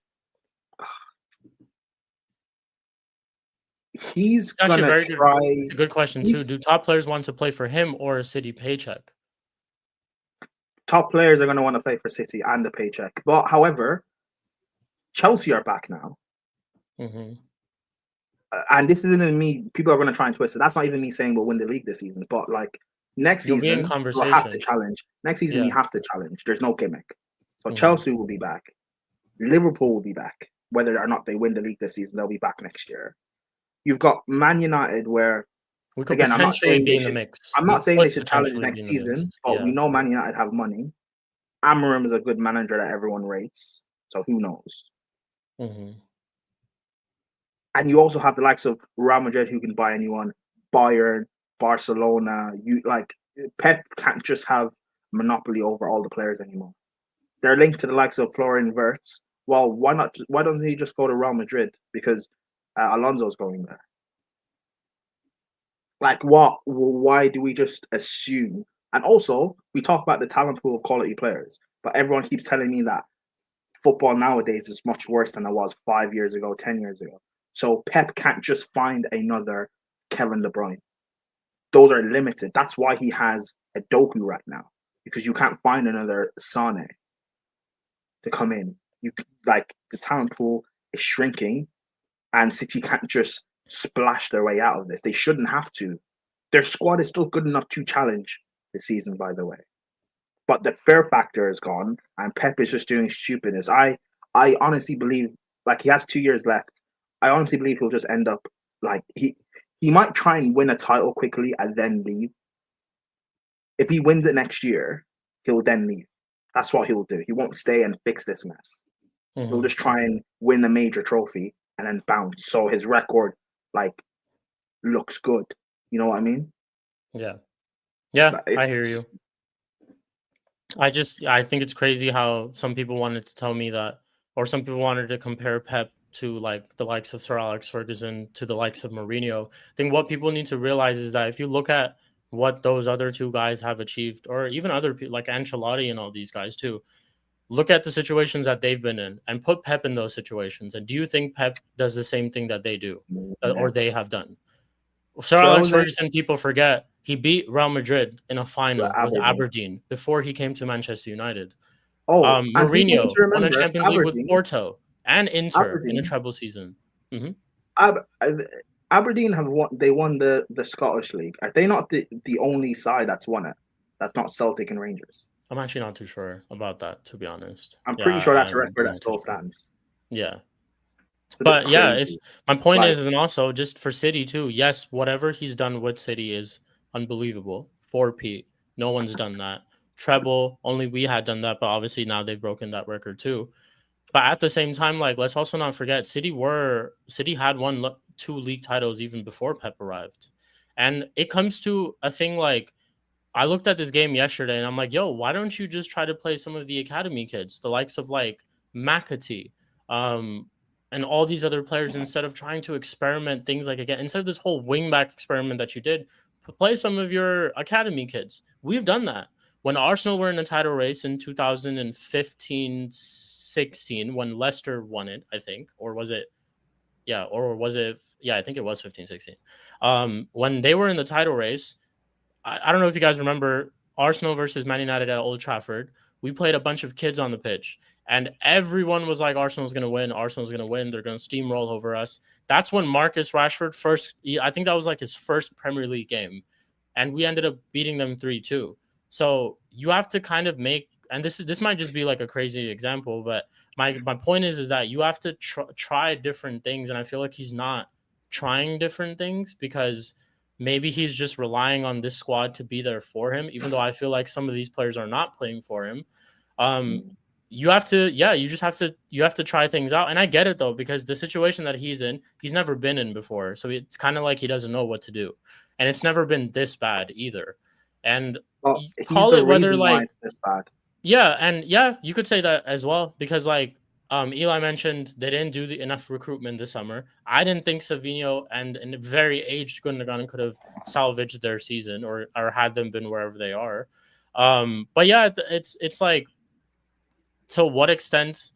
Speaker 5: he's
Speaker 1: Actually,
Speaker 5: gonna
Speaker 1: very
Speaker 5: try.
Speaker 1: good. It's a good question too. Do top players want to play for him or a City paycheck?
Speaker 5: Top players are gonna want to play for City and the paycheck. But however, Chelsea are back now.
Speaker 1: Mm-hmm.
Speaker 5: And this isn't even me. People are going to try and twist it. That's not even me saying we'll win the league this season. But like next
Speaker 1: You'll be in
Speaker 5: season, we'll
Speaker 1: conversation.
Speaker 5: have to challenge. Next season, we
Speaker 1: Yeah.
Speaker 5: have to challenge. There's no gimmick. So
Speaker 1: Mhm.
Speaker 5: Chelsea will be back. Liverpool will be back. Whether or not they win the league this season, they'll be back next year. You've got Man United, where
Speaker 1: We could
Speaker 5: again, I'm not
Speaker 1: potentially
Speaker 5: saying
Speaker 1: be
Speaker 5: they
Speaker 1: in the
Speaker 5: should.
Speaker 1: mix.
Speaker 5: I'm
Speaker 1: We
Speaker 5: not saying they
Speaker 1: could
Speaker 5: should challenge
Speaker 1: potentially
Speaker 5: next
Speaker 1: be in the mix.
Speaker 5: season, but
Speaker 1: Yeah.
Speaker 5: we know Man United have money. Amarim is a good manager that everyone rates. So who knows?
Speaker 1: Mhm.
Speaker 5: And you also have the likes of Real Madrid who can buy anyone, Bayern, Barcelona. You like Pep can't just have monopoly over all the players anymore. They're linked to the likes of Florian Wirtz. Well, why not? Why doesn't he just go to Real Madrid? Because Alonso's going there. Like what? Why do we just assume? And also, we talk about the talent pool of quality players, but everyone keeps telling me that football nowadays is much worse than it was 5 years ago, 10 years ago. So Pep can't just find another Kevin De Bruyne. Those are limited. That's why he has a Doku right now, because you can't find another Sane to come in. You like the talent pool is shrinking, and City can't just splash their way out of this. They shouldn't have to. Their squad is still good enough to challenge this season, by the way. But the fear factor is gone, and Pep is just doing stupidness. I honestly believe, like, he has 2 years left. I honestly believe he'll just end up like he might try and win a title quickly and then leave. If he wins it next year, he'll then leave. That's what he'll do. He won't stay and fix this mess. He'll
Speaker 1: Mhm.
Speaker 5: just try and win a major trophy and then bounce. So his record like looks good. You know what I mean?
Speaker 1: Yeah. Yeah,
Speaker 5: Like,
Speaker 1: I hear you. I think it's crazy how some people wanted to tell me that, or some people wanted to compare Pep to like the likes of Sir Alex Ferguson to the likes of Mourinho. I think what people need to realize is that if you look at what those other two guys have achieved, or even other people like Ancelotti and all these guys too, look at the situations that they've been in and put Pep in those situations. And do you think Pep does the same thing that they do, or they have done? Sir Alex
Speaker 5: Jose
Speaker 1: Ferguson, people forget, he beat Real Madrid in a final with
Speaker 5: Aberdeen.
Speaker 1: Aberdeen before he came to Manchester United.
Speaker 5: Oh, and people need
Speaker 1: Mourinho
Speaker 5: to
Speaker 1: won a
Speaker 5: remember
Speaker 1: Champions League with
Speaker 5: Aberdeen.
Speaker 1: Porto and Inter in a
Speaker 5: Aberdeen.
Speaker 1: treble season.
Speaker 5: Aberdeen have won. They won the Scottish League. Are they not the only side that's won it? That's not Celtic and Rangers.
Speaker 1: I'm actually not too sure about that, to be honest.
Speaker 5: I'm pretty sure that's a record that
Speaker 1: not too
Speaker 5: still
Speaker 1: sure.
Speaker 5: stands.
Speaker 1: Yeah.
Speaker 5: It's a bit
Speaker 1: But yeah,
Speaker 5: crazy.
Speaker 1: it's my point
Speaker 5: Like-
Speaker 1: is, and also just for City too. Yes, whatever he's done with City is unbelievable. 4P, no one's done that. Treble, only we had done that, but obviously now they've broken that record too. But at the same time, like let's also not forget, City had won 2 league titles even before Pep arrived, and it comes to a thing like I looked at this game yesterday and I'm like, yo, why don't you just try to play some of the academy kids, the likes of like McAtee, and all these other players, instead of trying to experiment things like again, instead of this whole wingback experiment that you did, play some of your academy kids. We've done that. When Arsenal were in the title race in 2015-16, when Leicester won it, I think, or was it? Yeah, or was it? Yeah, I think it was 15-16. When they were in the title race, I don't know if you guys remember Arsenal versus Man United at Old Trafford. We played a bunch of kids on the pitch, and everyone was like, Arsenal's going to win. Arsenal's going to win. They're going to steamroll over us. That's when Marcus Rashford I think that was like his first Premier League game, and we ended up beating them 3-2. So you have to kind of make, and this might just be like a crazy example, but my point is that you have to try different things, and I feel like he's not trying different things because maybe he's just relying on this squad to be there for him, even though I feel like some of these players are not playing for him. You have to, you have to try things out. And I get it though, because the situation that he's in, he's never been in before. So it's kind of like he doesn't know what to do. And it's never been this bad either. And call it whether like
Speaker 5: it's this bad.
Speaker 1: Yeah, and yeah, you could say that as well, because like Eli mentioned they didn't do enough recruitment this summer. I didn't think Savinho and a very aged Gundogan could have salvaged their season or had them been wherever they are. But yeah, it's like to what extent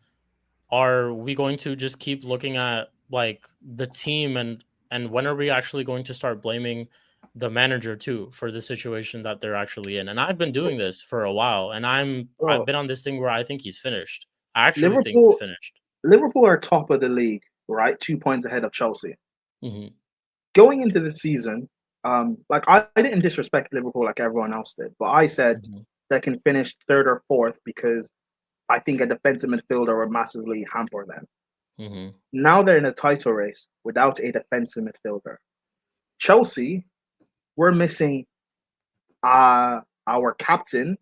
Speaker 1: are we going to just keep looking at like the team and when are we actually going to start blaming the manager too for the situation that they're actually in? And I've been doing this for a while, and I've been on this thing where I think he's finished. I actually think he's finished.
Speaker 5: Liverpool are top of the league, right? 2 points ahead of Chelsea.
Speaker 1: Mm-hmm.
Speaker 5: Going into the season, like I didn't disrespect Liverpool like everyone else did, but I said they can finish third or fourth because I think a defensive midfielder would massively hamper them.
Speaker 1: Mm-hmm.
Speaker 5: Now they're in a title race without a defensive midfielder. Chelsea, we're missing our captain,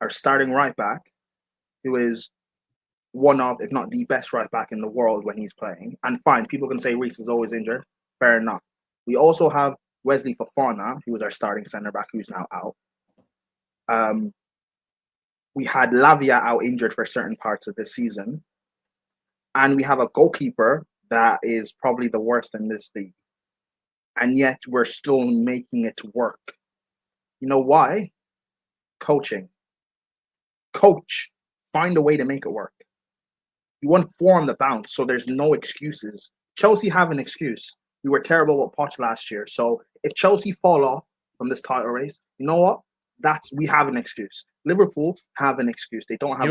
Speaker 5: our starting right back, who is one of, if not the best right back in the world when he's playing. And fine, people can say Reece is always injured. Fair enough. We also have Wesley Fofana, who was our starting centre back, who's now out. We had Lavia out injured for certain parts of the season. And we have a goalkeeper that is probably the worst in this league. And yet we're still making it work. You know why? Coaching. Coach. Find a way to make it work. You want four on the bounce, so there's no excuses. Chelsea have an excuse. We were terrible with Poch last year. So if Chelsea fall off from this title race, you know what? We have an excuse. Liverpool have an excuse. They don't have.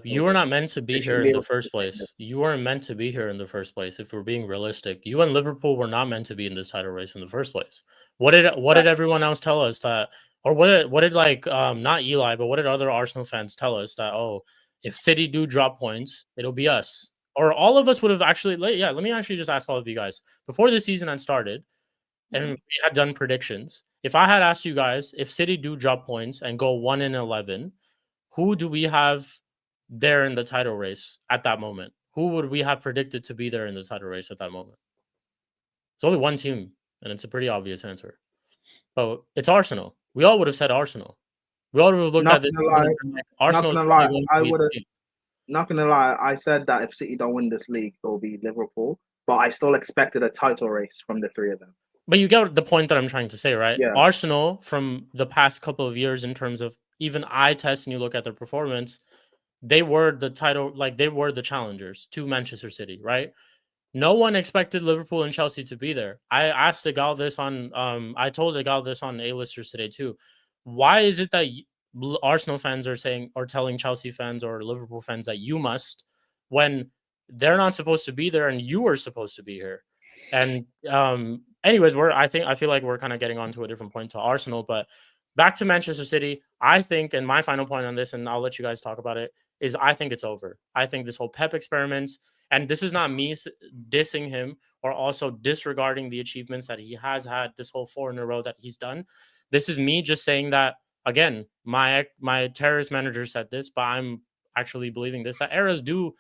Speaker 1: You were not meant to be here in the first place. You weren't meant to be here in the first place. If we're being realistic, you and Liverpool were not meant to be in this title race in the first place. What did everyone else tell us that, or what did like not Eli, but what did other Arsenal fans tell us that if City do drop points, it'll be us, or all of us would have actually. Let me actually just ask all of you guys before the season had started, and we had done predictions. If I had asked you guys, if City do drop points and go 1-11, who do we have there in the title race at that moment? Who would we have predicted to be there in the title race at that moment? It's only one team, and it's a pretty obvious answer. But it's Arsenal. We all would have said Arsenal. We all would have looked at this.
Speaker 5: Arsenal. Not gonna lie, I said that if City don't win this league, it'll be Liverpool. But I still expected a title race from the three of them.
Speaker 1: But you get the point that I'm trying to say, right?
Speaker 5: Yeah.
Speaker 1: Arsenal, from the past couple of years, in terms of even eye test, and you look at their performance, they were the title, like they were the challengers to Manchester City, right? No one expected Liverpool and Chelsea to be there. I asked Igal this on, I told Igal this on A-listers today too. Why is it that Arsenal fans are saying or telling Chelsea fans or Liverpool fans that you must, when they're not supposed to be there and you were supposed to be here? And anyways, I feel like we're kind of getting on to a different point to Arsenal, but back to Manchester City. I think, and my final point on this, and I'll let you guys talk about it, is I think it's over. I think this whole Pep experiment, and this is not me dissing him or also disregarding the achievements that he has had this whole 4 in a row that he's done. This is me just saying that, again, my terrorist manager said this, but I'm actually believing this, that eras do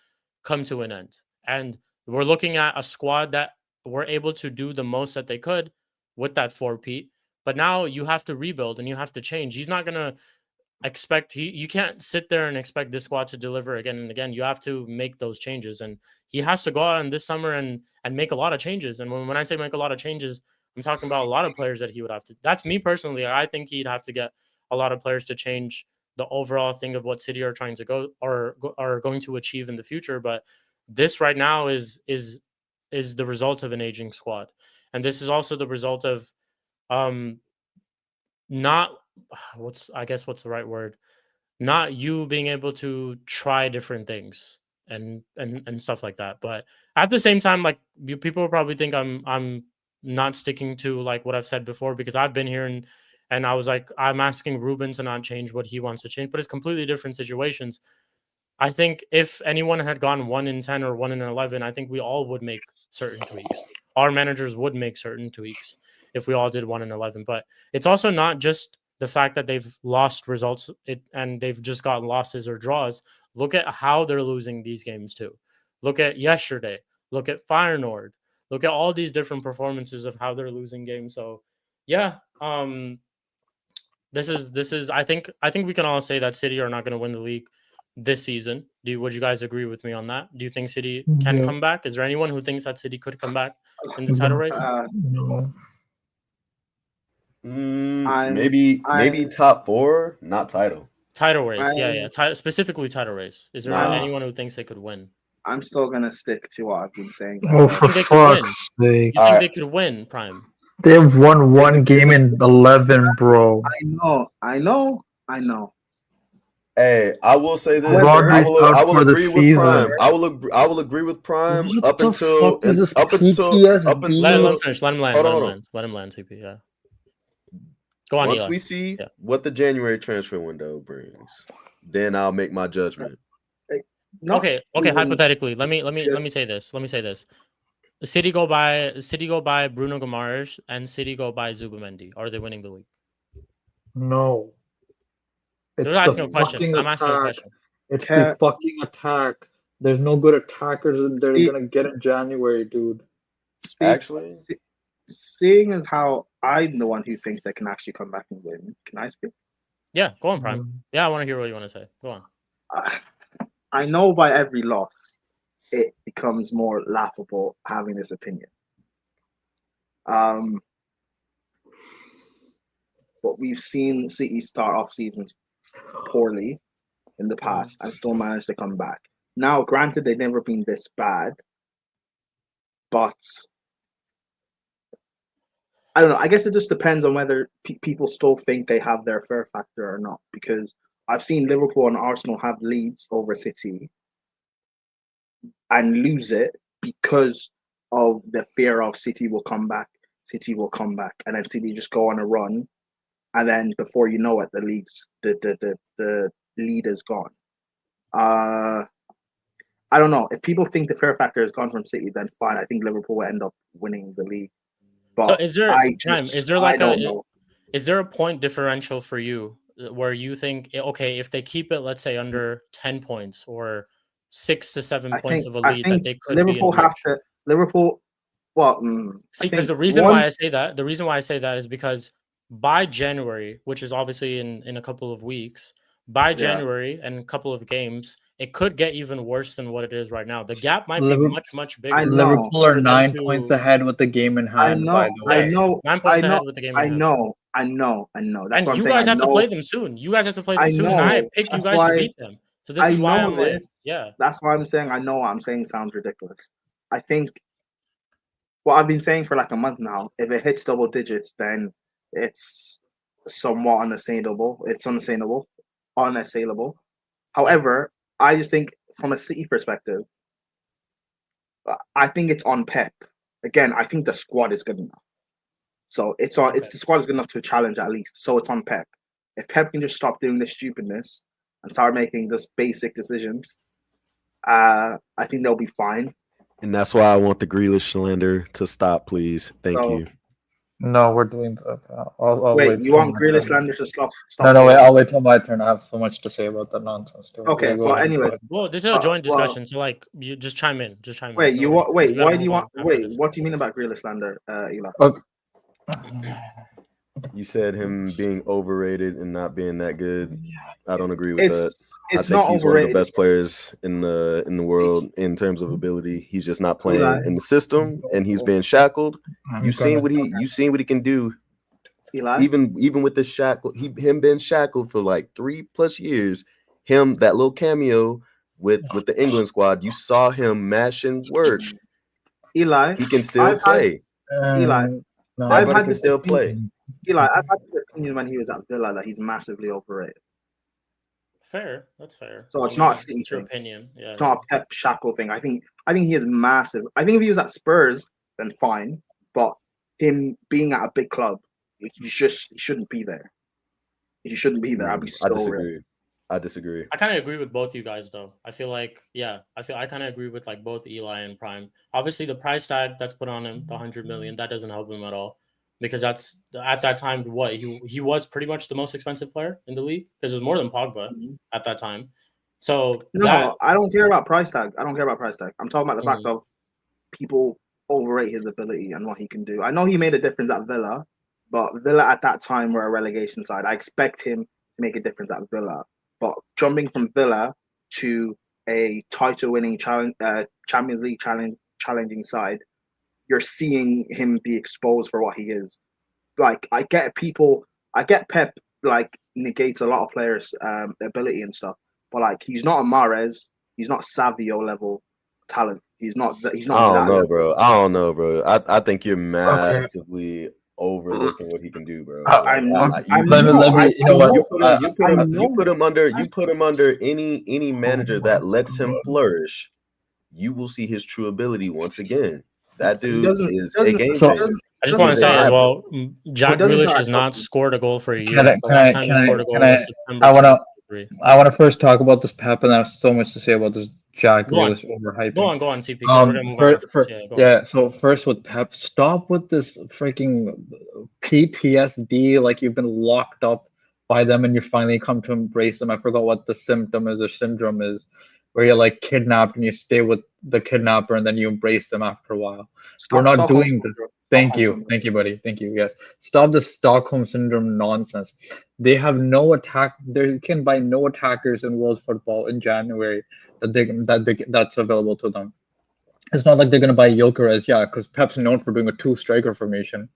Speaker 1: come to an end. And we're looking at a squad that were able to do the most that they could with that 4-peat. But now you have to rebuild and you have to change. He's not going to expect, you can't sit there and expect this squad to deliver again and again. You have to make those changes. And he has to go out in this summer and make a lot of changes. And when I say make a lot of changes, I'm talking about a lot of players that he would have to. That's me personally. I think he'd have to get a lot of players to change the overall thing of what City are trying to go or are going to achieve in the future. But this right now is the result of an aging squad. And this is also the result of not what's the right word? Not you being able to try different things and stuff like that. But at the same time, like people will probably think I'm not sticking to like what I've said before, because I've been here and I was like, I'm asking Ruben to not change what he wants to change, but it's completely different situations. I think if anyone had gone 1-10 or 1-11, I think we all would make certain tweaks. Our managers would make certain tweaks if we all did 1-11. But it's also not just the fact that they've lost results and they've just gotten losses or draws. Look at how they're losing these games too. Look at yesterday. Look at Feyenoord. Look at all these different performances of how they're losing games. So yeah, this is I think we can all say that City are not going to win the league this season. Would you guys agree with me on that? Do you think City can come back? Is there anyone who thinks that City could come back in the title race?
Speaker 3: No.
Speaker 4: Maybe top 4, not title.
Speaker 1: Title race, yeah. Specifically title race. Is there
Speaker 5: Nah.
Speaker 1: anyone who thinks they could win?
Speaker 5: I'm still gonna stick to what I've been saying.
Speaker 3: Oh, for
Speaker 1: think they could win?
Speaker 3: fuck's sake!
Speaker 1: You think they could win, Prime?
Speaker 3: They've won one game in 11, bro.
Speaker 5: I know.
Speaker 4: Hey, I will say this.
Speaker 3: Rodri's
Speaker 4: I
Speaker 3: out
Speaker 4: will
Speaker 3: for the
Speaker 4: agree with
Speaker 3: season.
Speaker 4: Prime. I will agree with Prime
Speaker 3: What
Speaker 4: up
Speaker 3: the
Speaker 4: until
Speaker 3: fuck is this
Speaker 4: up until
Speaker 3: PTSD?
Speaker 1: Let him finish. Let him land.
Speaker 4: Hold
Speaker 1: Let
Speaker 4: on,
Speaker 1: him
Speaker 4: hold
Speaker 1: land. Let him land. TP. Yeah. Go on,
Speaker 4: once
Speaker 1: Eli.
Speaker 4: we see
Speaker 1: Yeah.
Speaker 4: what the January transfer window brings, then I'll make my judgment.
Speaker 1: Okay. Hypothetically, let me say this. City go by Bruno Guimaraes and City go by Zubamendi. Are they winning the league?
Speaker 3: No. It's
Speaker 1: You're asking
Speaker 3: the
Speaker 1: a question.
Speaker 3: fucking
Speaker 1: I'm asking a
Speaker 3: attack.
Speaker 1: question.
Speaker 3: It's the fucking attack. There's no good attackers that are gonna get in January, dude.
Speaker 4: Actually,
Speaker 5: seeing as how I'm the one who thinks they can actually come back and win, can I speak?
Speaker 1: Yeah, go on, Prime. Yeah, I want to hear what you want to say. Go on.
Speaker 5: I know by every loss, it becomes more laughable having this opinion. But we've seen City start off seasons poorly in the past and still manage to come back. Now, granted, they've never been this bad, but I don't know. I guess it just depends on whether people still think they have their fear factor or not. Because I've seen Liverpool and Arsenal have leads over City and lose it because of the fear of City will come back, and then City just go on a run, and then before you know it, the lead is gone. I don't know. If people think the fear factor has gone from City, then fine. I think Liverpool will end up winning the league. But
Speaker 1: so is there a point differential for you where you think, okay, if they keep it, let's say under 10 points or 6 to 7 points of a lead, that they could
Speaker 5: Liverpool
Speaker 1: be in
Speaker 5: Liverpool. Well,
Speaker 1: see, because the reason why I say that is because by January, which is obviously in a couple of weeks, by January and a couple of games, it could get even worse than what it is right now. The gap might be much bigger.
Speaker 3: Liverpool are 9 points ahead with the game in hand.
Speaker 5: I know.
Speaker 1: 9 points ahead with the game in hand.
Speaker 5: I know. That's
Speaker 1: and
Speaker 5: what I'm saying.
Speaker 1: You guys have to play them soon. And I picked you guys to beat them. So this is why I'm like, yeah.
Speaker 5: That's why I'm saying I know what I'm saying sounds ridiculous. I think what I've been saying for like a month now, if it hits double digits, then it's somewhat unassailable. It's unassailable. However, I just think from a City perspective, I think it's on Pep. Again, I think the squad is good enough. So it's the squad is good enough to challenge at least. So it's on Pep. If Pep can just stop doing this stupidness and start making just basic decisions, I think they'll be fine.
Speaker 4: And that's why I want the Grealish slander to stop, please. Thank you.
Speaker 3: No, we're doing that. I'll
Speaker 5: wait, you want Grealish slander to stop?
Speaker 3: No, wait. I'll wait till my turn. I have so much to say about that nonsense. Too.
Speaker 5: Okay, well, anyways.
Speaker 1: Well, this is a joint discussion, so like, you just chime in.
Speaker 5: Wait, why do you want? Wait, what do you mean about Grealish slander, Eli?
Speaker 3: Okay.
Speaker 4: You said him being overrated and not being that good. I don't agree with that.
Speaker 5: It's
Speaker 4: I think
Speaker 5: not
Speaker 4: he's
Speaker 5: overrated.
Speaker 4: one of the best players in the world in terms of ability. He's just not playing in the system, and he's been shackled. You've seen what he can do.
Speaker 5: Eli?
Speaker 4: Even with the shackle, him being shackled for like 3+ years. Him, that little cameo with the England squad, you saw him mashing work.
Speaker 5: Eli,
Speaker 4: he can still play.
Speaker 5: Eli,
Speaker 4: I've had this opinion.
Speaker 5: Eli, I've had this opinion when he was at Villa that he's massively overrated.
Speaker 1: Fair, that's fair.
Speaker 5: So it's not a City
Speaker 1: your
Speaker 5: thing.
Speaker 1: Opinion. Yeah,
Speaker 5: it's not a Pep shackle thing. I think he is massive. I think if he was at Spurs, then fine. But him being at a big club, he shouldn't be there. He shouldn't be there. I'd be so
Speaker 4: I disagree.
Speaker 1: I kind of agree with both you guys, though. I feel like, I kind of agree with like both Eli and Prime. Obviously, the price tag that's put on him, the 100 million, that doesn't help him at all, because that's at that time what he was pretty much the most expensive player in the league, because it was more than Pogba at that time. So
Speaker 5: I don't care about price tag. I'm talking about the fact of people overrate his ability and what he can do. I know he made a difference at Villa, but Villa at that time were a relegation side. I expect him to make a difference at Villa. But jumping from Villa to a title-winning Champions League challenging side, you're seeing him be exposed for what he is. Like, I get Pep like negates a lot of players' ability and stuff. But like, he's not a Mahrez. He's not Savio level talent. He's not. He's not.
Speaker 4: I don't
Speaker 5: that
Speaker 4: know,
Speaker 5: level.
Speaker 4: bro. I don't know, bro. I think you're massively overlooking what he can do, bro.
Speaker 3: Let me. You know what?
Speaker 4: You put him under any manager that lets him flourish. You will see his true ability once again. That dude is a game changer.
Speaker 1: I just want to say as well, Jack Grealish has not scored a goal for a year. The last time he scored a goal was September 2023.
Speaker 3: I want to first talk about this Pep, and I have so much to say about this Jack Grealish overhyping.
Speaker 1: Go on, TP.
Speaker 3: So first with Pep, stop with this freaking PTSD, like you've been locked up by them and you finally come to embrace them. I forgot what the symptom is or syndrome is, where you're like kidnapped and you stay with the kidnapper and then you embrace them after a while. We're not doing this. Thank you, buddy. Thank you. Yes, stop the Stockholm syndrome nonsense. They have no attack. They can buy no attackers in world football in January that's available to them. It's not like they're gonna buy Gyökeres, because Pep's known for doing a 2-striker formation.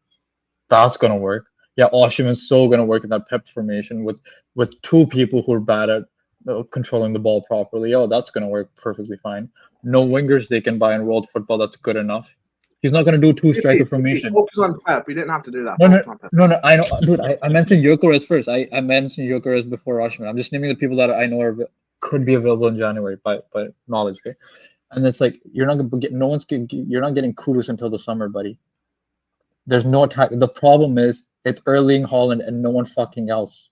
Speaker 3: That's gonna work. Yeah, Osimhen's so gonna work in that Pep formation with 2 people who are bad at controlling the ball properly. That's gonna work perfectly fine. No wingers they can buy in world football. That's good enough. He's not going to do 2-striker formation.
Speaker 5: Focus on Pep. We didn't have to do that.
Speaker 3: No. I know, dude. I mentioned Gyökeres first. I mentioned Gyökeres before Osimhen. I'm just naming the people that I know could be available in January by knowledge, right? And it's like you're not going to get you're not getting Kudus until the summer, buddy. There's no attack. The problem is it's Erling Haaland and no one fucking else.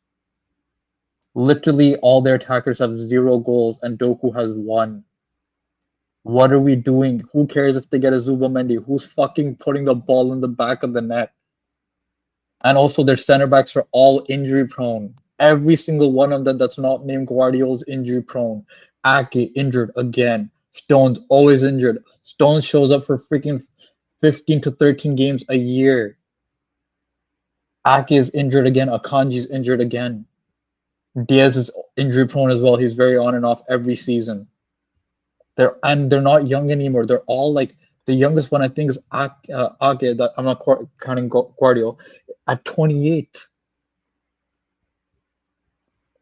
Speaker 3: Literally, all their attackers have 0 goals, and Doku has 1. What are we doing? Who cares if they get a Zubamendi? Who's fucking putting the ball in the back of the net? And also their center backs are all injury prone. Every single one of them that's not named Guardiola's injury prone. Ake injured again. Stones always injured. Stones shows up for freaking 15 to 13 games a year. Ake is injured again. Akanji's injured again. Diaz is injury prone as well. He's very on and off every season. They're not young anymore. They're all like the youngest one I think is Ake. That I'm not counting Guardiola at 28.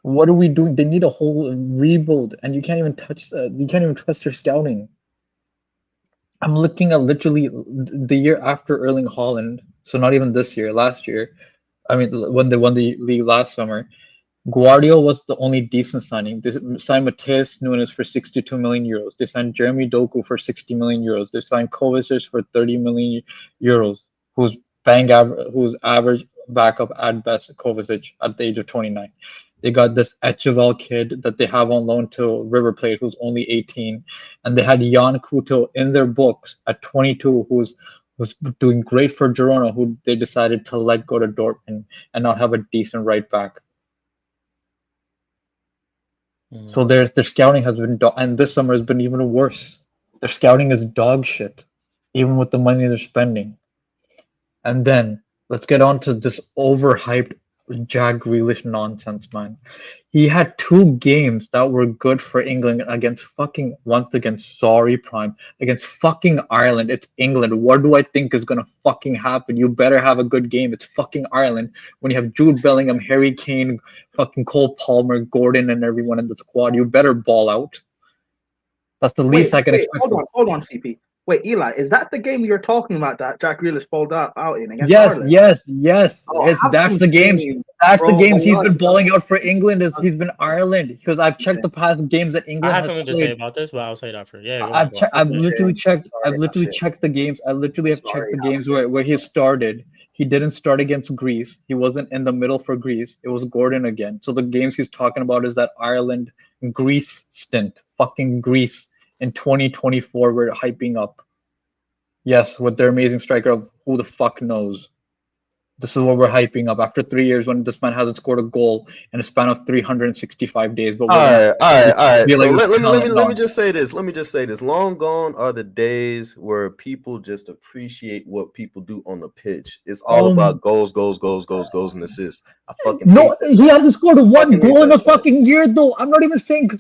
Speaker 3: What are we doing? They need a whole rebuild, and you can't even you can't even trust their scouting. I'm looking at literally the year after Erling Haaland, so not even this year, last year. I mean, when they won the league last summer. Guardiola was the only decent signing. They signed Matheus Nunes for 62 million euros. They signed Jeremy Doku for 60 million euros. They signed Kovacic for 30 million euros, who's average backup at best, Kovacic, at the age of 29. They got this Echeval kid that they have on loan to River Plate, who's only 18. And they had Jan Couto in their books at 22, who's doing great for Girona, who they decided to let go to Dortmund and not have a decent right back. So their scouting has been, and this summer has been even worse. Their scouting is dog shit, even with the money they're spending. And then let's get on to this overhyped Jack Grealish nonsense, man. He had 2 games that were good for England against fucking fucking Ireland. It's England. What do I think is gonna fucking happen? You better have a good game. It's fucking Ireland. When you have Jude Bellingham, Harry Kane, fucking Cole Palmer, Gordon, and everyone in the squad, you better ball out. That's the least I can expect.
Speaker 5: Hold on, CP. Wait, Eli, is that the game you're talking about that Jack Grealish balled out in against Ireland?
Speaker 3: Yes. That's the game. That's the games he's been balling out for England. He's been Ireland, because I've checked the past games that England.
Speaker 1: I have something to say about this, but I'll say it after. Yeah,
Speaker 3: I've literally checked the games. I literally have checked the games where he started. He didn't start against Greece. He wasn't in the middle for Greece. It was Gordon again. So the games he's talking about is that Ireland Greece stint. Fucking Greece. In 2024, we're hyping up. Yes, with their amazing striker of who the fuck knows. This is what we're hyping up after 3 years when this man hasn't scored a goal in a span of 365 days. But
Speaker 4: all right. So let me just say this. Long gone are the days where people just appreciate what people do on the pitch. It's all about goals, and assists.
Speaker 3: He hasn't scored 1 goal in a fucking year, though. I'm not even saying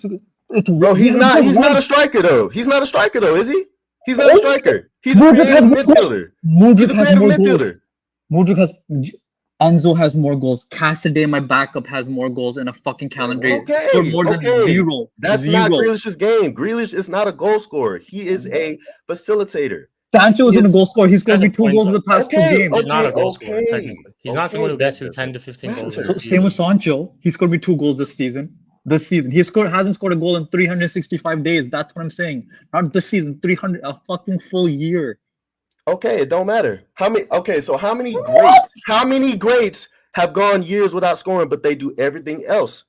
Speaker 4: bro. He's not a striker though. He's not a striker though, is he? He's not a striker. He's a creative midfielder. He's a creative midfielder.
Speaker 3: Mudryk has. Enzo has more goals. Cassidy, my backup, has more goals in a fucking calendar year.
Speaker 4: Okay,
Speaker 3: Scored more than zero.
Speaker 4: That's
Speaker 3: Zero.
Speaker 4: not Grealish's game. Grealish is not a goal scorer. He is a facilitator.
Speaker 3: Sancho isn't a goal scorer. He scored
Speaker 1: Has
Speaker 3: me
Speaker 1: a
Speaker 3: 2
Speaker 1: point
Speaker 3: goals in the
Speaker 1: guard.
Speaker 3: past 2 games.
Speaker 1: He's not a goal scorer, technically. He's not someone who gets you 10 to 15 goals in a
Speaker 3: So
Speaker 1: season.
Speaker 3: same with Sancho. He scored me 2 goals this season. He hasn't scored a goal in 365 days. That's what I'm saying. Not this season. 300 a fucking full year.
Speaker 4: Okay, it don't matter. How many greats have gone years without scoring, but they do everything else?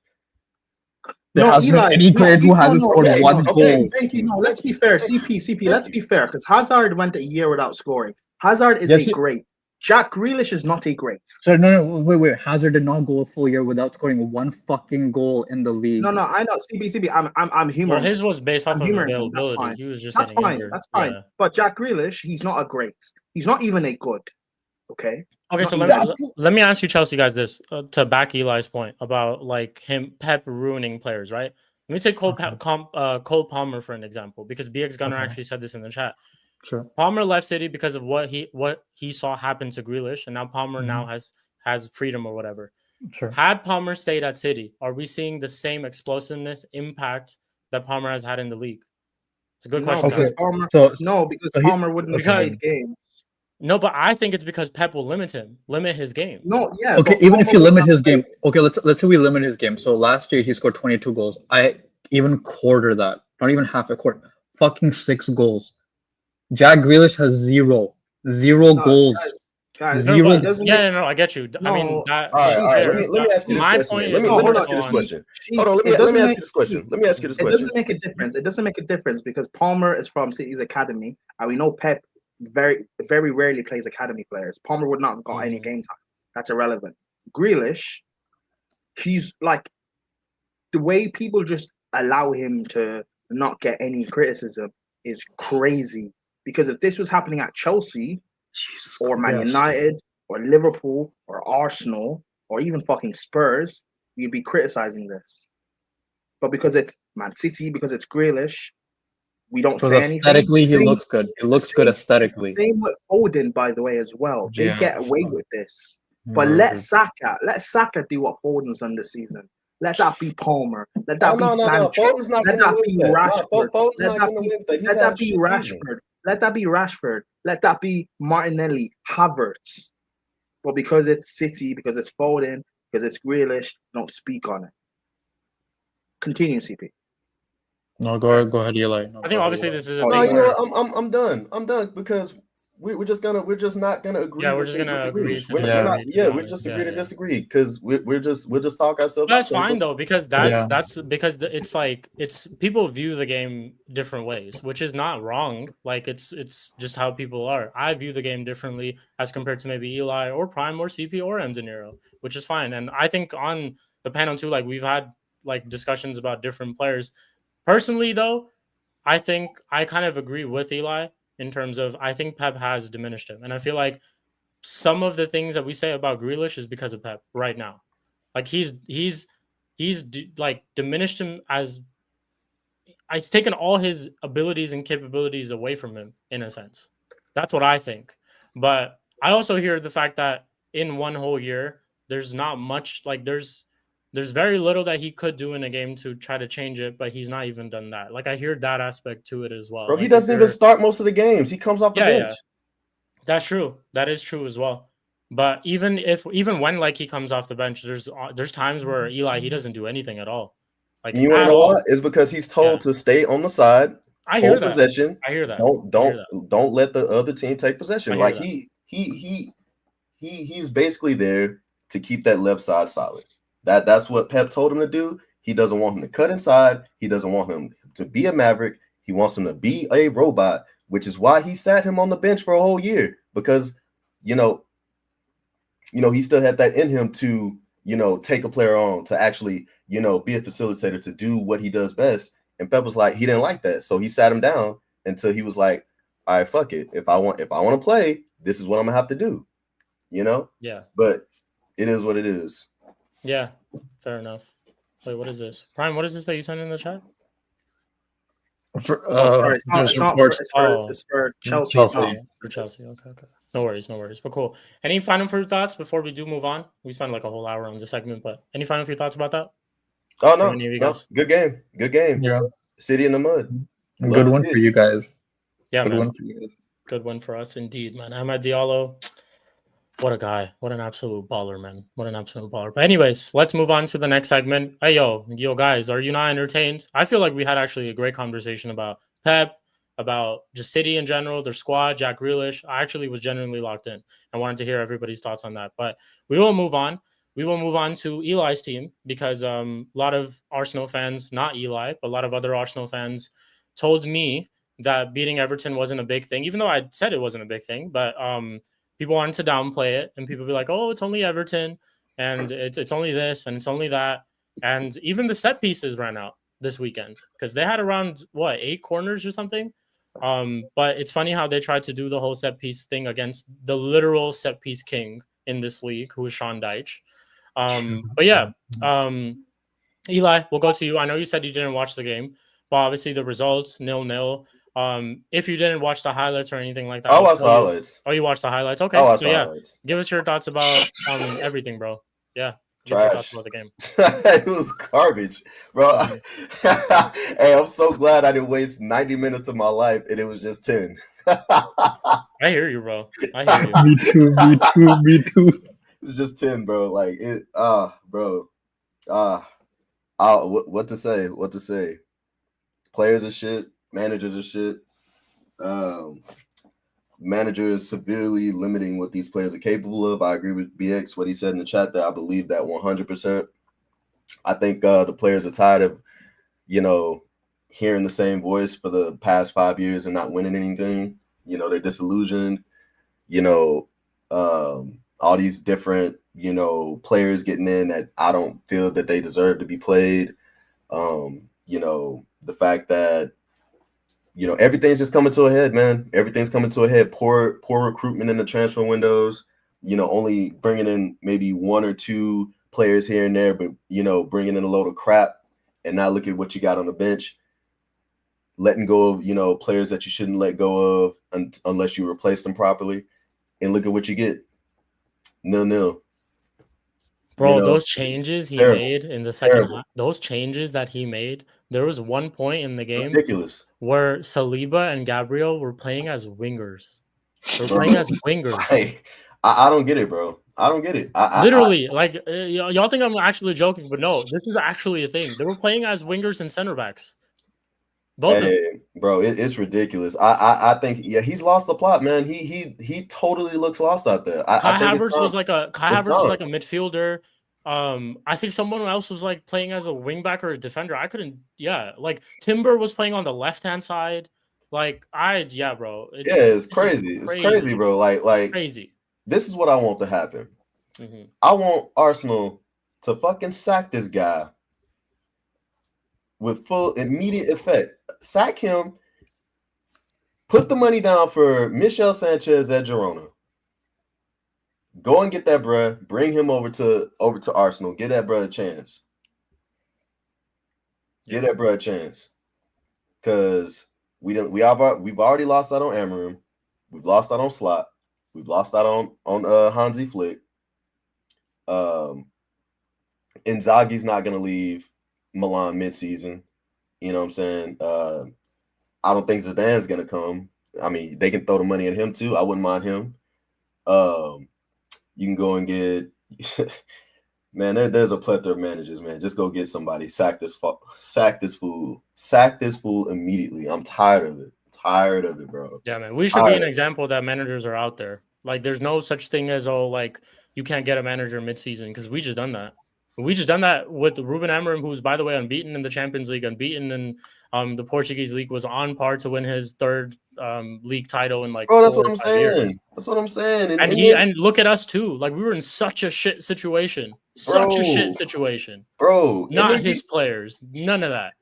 Speaker 3: There hasn't been any great who hasn't scored one goal.
Speaker 5: No, let's be fair. CP, let's be fair, because Hazard went a year without scoring. Hazard is a great. Jack Grealish is not a great.
Speaker 3: So no, wait. Hazard did not go a full year without scoring one fucking goal in the league.
Speaker 5: No, I know. CP, I'm humoring.
Speaker 1: Well, his was based off of availability.
Speaker 5: That's fine.
Speaker 1: He was just
Speaker 5: That's fine.
Speaker 1: injured.
Speaker 5: That's fine.
Speaker 1: Yeah.
Speaker 5: But Jack Grealish, he's not a great. He's not even a good. Okay.
Speaker 1: Okay, so let me ask you, Chelsea guys, this to back Eli's point about like Pep ruining players, right? Let me take Cole Palmer for an example, because BX Gunner actually said this in the chat.
Speaker 3: Sure.
Speaker 1: Palmer left City because of what he saw happen to Grealish, and now Palmer now has freedom or whatever.
Speaker 3: Sure.
Speaker 1: Had Palmer stayed at City, are we seeing the same explosiveness impact that Palmer has had in the league? It's a good question.
Speaker 5: Because Palmer wouldn't have played games.
Speaker 1: No, but I think it's because Pep will limit his game.
Speaker 5: No, yeah.
Speaker 3: Okay, even if you limit his game, let's say we limit his game. So last year he scored 22 goals. I even quarter that, not even half a quarter. Fucking 6 goals. Jack Grealish has zero goals.
Speaker 5: Guys,
Speaker 3: zero.
Speaker 1: I get you.
Speaker 5: No.
Speaker 1: I mean,
Speaker 4: all right. Let me ask you this question. Let me ask you this question. Hold on. Let me ask you this question.
Speaker 5: It doesn't make a difference. It doesn't make a difference because Palmer is from City's academy, and we know Pep very, very rarely plays academy players. Palmer would not have got any game time. That's irrelevant. Grealish, he's like the way people just allow him to not get any criticism is crazy. Because if this was happening at Chelsea or Man United or Liverpool or Arsenal or even fucking Spurs, you'd be criticizing this. But because it's Man City, because it's Grealish, we don't say anything.
Speaker 3: Aesthetically, he looks good. He looks good aesthetically.
Speaker 5: Same with Foden, by the way, as well. They get away with this. But let Saka do what Foden's done this season. Let that be Palmer. Let that be Sancho. Let that be Rashford. Let that be Rashford. Let that be Rashford. Let that be Martinelli, Havertz. But because it's City, because it's Foden, because it's Grealish, don't speak on it. Continue, CP.
Speaker 3: No, go ahead, Eli.
Speaker 1: I think obviously this is a
Speaker 4: big you know what? I'm done. I'm done because we're just not gonna agree.
Speaker 1: Yeah, we're just gonna agree.
Speaker 4: We're just agree to disagree because we'll just talk ourselves.
Speaker 1: That's fine though, because that's because it's like people view the game different ways, which is not wrong. Like it's just how people are. I view the game differently as compared to maybe Eli or Prime or CP or Enzeniro, which is fine. And I think on the panel too, like we've had like discussions about different players. Personally, though, I think I kind of agree with Eli in terms of I think Pep has diminished him. And I feel like some of the things that we say about Grealish is because of Pep right now. Like he's like diminished him as he's taken all his abilities and capabilities away from him in a sense. That's what I think. But I also hear the fact that in one whole year, there's not much, like there's very little that he could do in a game to try to change it, but he's not even done that. Like I hear that aspect to it as well.
Speaker 4: Bro,
Speaker 1: like,
Speaker 4: he doesn't even start most of the games. He comes off the bench.
Speaker 1: Yeah. That's true. That is true as well. But even when like he comes off the bench, there's times where Eli he doesn't do anything at all. Like
Speaker 4: you know what? It's because he's told to stay on the side.
Speaker 1: I hear that.
Speaker 4: Possession.
Speaker 1: I hear that.
Speaker 4: Don't let the other team take possession. Like he's basically there to keep that left side solid. That's what Pep told him to do. He doesn't want him to cut inside. He doesn't want him to be a maverick. He wants him to be a robot, which is why he sat him on the bench for a whole year because, you know, he still had that in him to, take a player on to actually, be a facilitator to do what he does best. And Pep was like, he didn't like that. So he sat him down until he was like, all right, fuck it. If I want to play, this is what I'm gonna have to do,
Speaker 1: Yeah.
Speaker 4: But it is what it is.
Speaker 1: Yeah, fair enough. Wait, what is this? Prime, what is this that you sent in the chat?
Speaker 5: Sorry, it's for Chelsea.
Speaker 1: For Chelsea. Okay. No worries. But cool. Any final few thoughts before we do move on? We spent like a whole hour on this segment, but any final few thoughts about that?
Speaker 4: Oh
Speaker 1: From any of you
Speaker 4: no,
Speaker 1: guys?
Speaker 4: good game.
Speaker 3: Yeah,
Speaker 4: City in the mud.
Speaker 3: good one for you guys.
Speaker 1: Yeah,
Speaker 3: Good
Speaker 1: man.
Speaker 3: one for you guys.
Speaker 1: Good one for us indeed, man. Amad Diallo, what a guy. What an absolute baller, man. What an absolute baller. But anyways, let's move on to the next segment. Hey, yo, guys, are you not entertained? I feel like we had actually a great conversation about Pep, about just City in general, their squad, Jack Grealish. I actually was genuinely locked in. I wanted to hear everybody's thoughts on that. But we will move on. We will move on to Eli's team because a lot of Arsenal fans, not Eli, but a lot of other Arsenal fans told me that beating Everton wasn't a big thing, even though I said it wasn't a big thing. But people wanted to downplay it, and people be like, "Oh, it's only Everton, and it's only this, and it's only that." And even the set pieces ran out this weekend because they had around 8 corners or something. But it's funny how they tried to do the whole set piece thing against the literal set piece king in this league, who is Sean Dyche. But yeah, Eli, we'll go to you. I know you said you didn't watch the game, but obviously the results 0-0. If you didn't watch the highlights or anything like that,
Speaker 4: I watched the highlights.
Speaker 1: Oh, you watched the highlights? Okay.
Speaker 4: I watched
Speaker 1: so
Speaker 4: the
Speaker 1: yeah,
Speaker 4: highlights.
Speaker 1: give us your thoughts about everything, bro. Yeah. Give us your thoughts
Speaker 4: Trash.
Speaker 1: about the game.
Speaker 4: It was garbage, bro. Hey, I'm so glad I didn't waste 90 minutes of my life and it was just 10.
Speaker 1: I hear you, bro. I hear you.
Speaker 3: Me too.
Speaker 4: It's just 10, bro. Like it bro. What to say? What to say? Players are shit, managers are shit. Manager is severely limiting what these players are capable of. I agree with BX, what he said in the chat there. I believe that 100%. I think the players are tired of, hearing the same voice for the past 5 years and not winning anything. They're disillusioned. All these different, players getting in that I don't feel that they deserve to be played. The fact that, everything's just coming to a head, man. Everything's coming to a head. Poor recruitment in the transfer windows. Only bringing in maybe 1 or 2 players here and there, but bringing in a load of crap, and now look at what you got on the bench. Letting go of players that you shouldn't let go of unless you replace them properly, and look at what you get. 0-0.
Speaker 1: Bro, those changes he
Speaker 4: terrible.
Speaker 1: made in the second half, those changes that he made, there was one point in the game
Speaker 4: Ridiculous.
Speaker 1: where Saliba and Gabriel were playing as wingers. They were playing as wingers.
Speaker 4: I don't get it, bro. I don't get it.
Speaker 1: Literally, y'all think I'm actually joking, but no, this is actually a thing. They were playing as wingers and center backs. Both of them.
Speaker 4: Bro, it's ridiculous. I think he's lost the plot, man. He totally looks lost out there.
Speaker 1: Kai Havertz was like a midfielder. I think someone else was like playing as a wingback or a defender. I couldn't. Yeah, like Timber was playing on the left hand side. Bro.
Speaker 4: It's crazy. It's crazy, bro. Like
Speaker 1: crazy.
Speaker 4: This is what I want to happen. Mm-hmm. I want Arsenal to fucking sack this guy with full immediate effect. Sack him. Put the money down for Michel Sanchez at Girona. Go and get that bruh. Bring him over to Arsenal. Give that bruh a chance. Give that bruh a chance. Because we've already lost out on Amarim. We've lost out on Slot. We've lost out on Hansi Flick. Inzaghi's not gonna leave Milan mid-season. You know what I'm saying? I don't think Zidane's gonna come. I mean, they can throw the money at him too. I wouldn't mind him. You can go and get man. There's a plethora of managers, man. Just go get somebody. Sack this fool. Sack this fool immediately. I'm tired of it. Tired of it, bro.
Speaker 1: Yeah, man. We should be an example that managers are out there. Like, there's no such thing as you can't get a manager mid-season, because we just done that. We just done that with Ruben Amorim, who's, by the way, unbeaten in the Champions League, unbeaten in the Portuguese league, was on par to win his 3rd league title in 4 or 5 years.
Speaker 4: That's what I'm saying.
Speaker 1: And look at us too. Like, we were in such a shit situation. Such a shit situation.
Speaker 4: Bro.
Speaker 1: Not his players. None of that.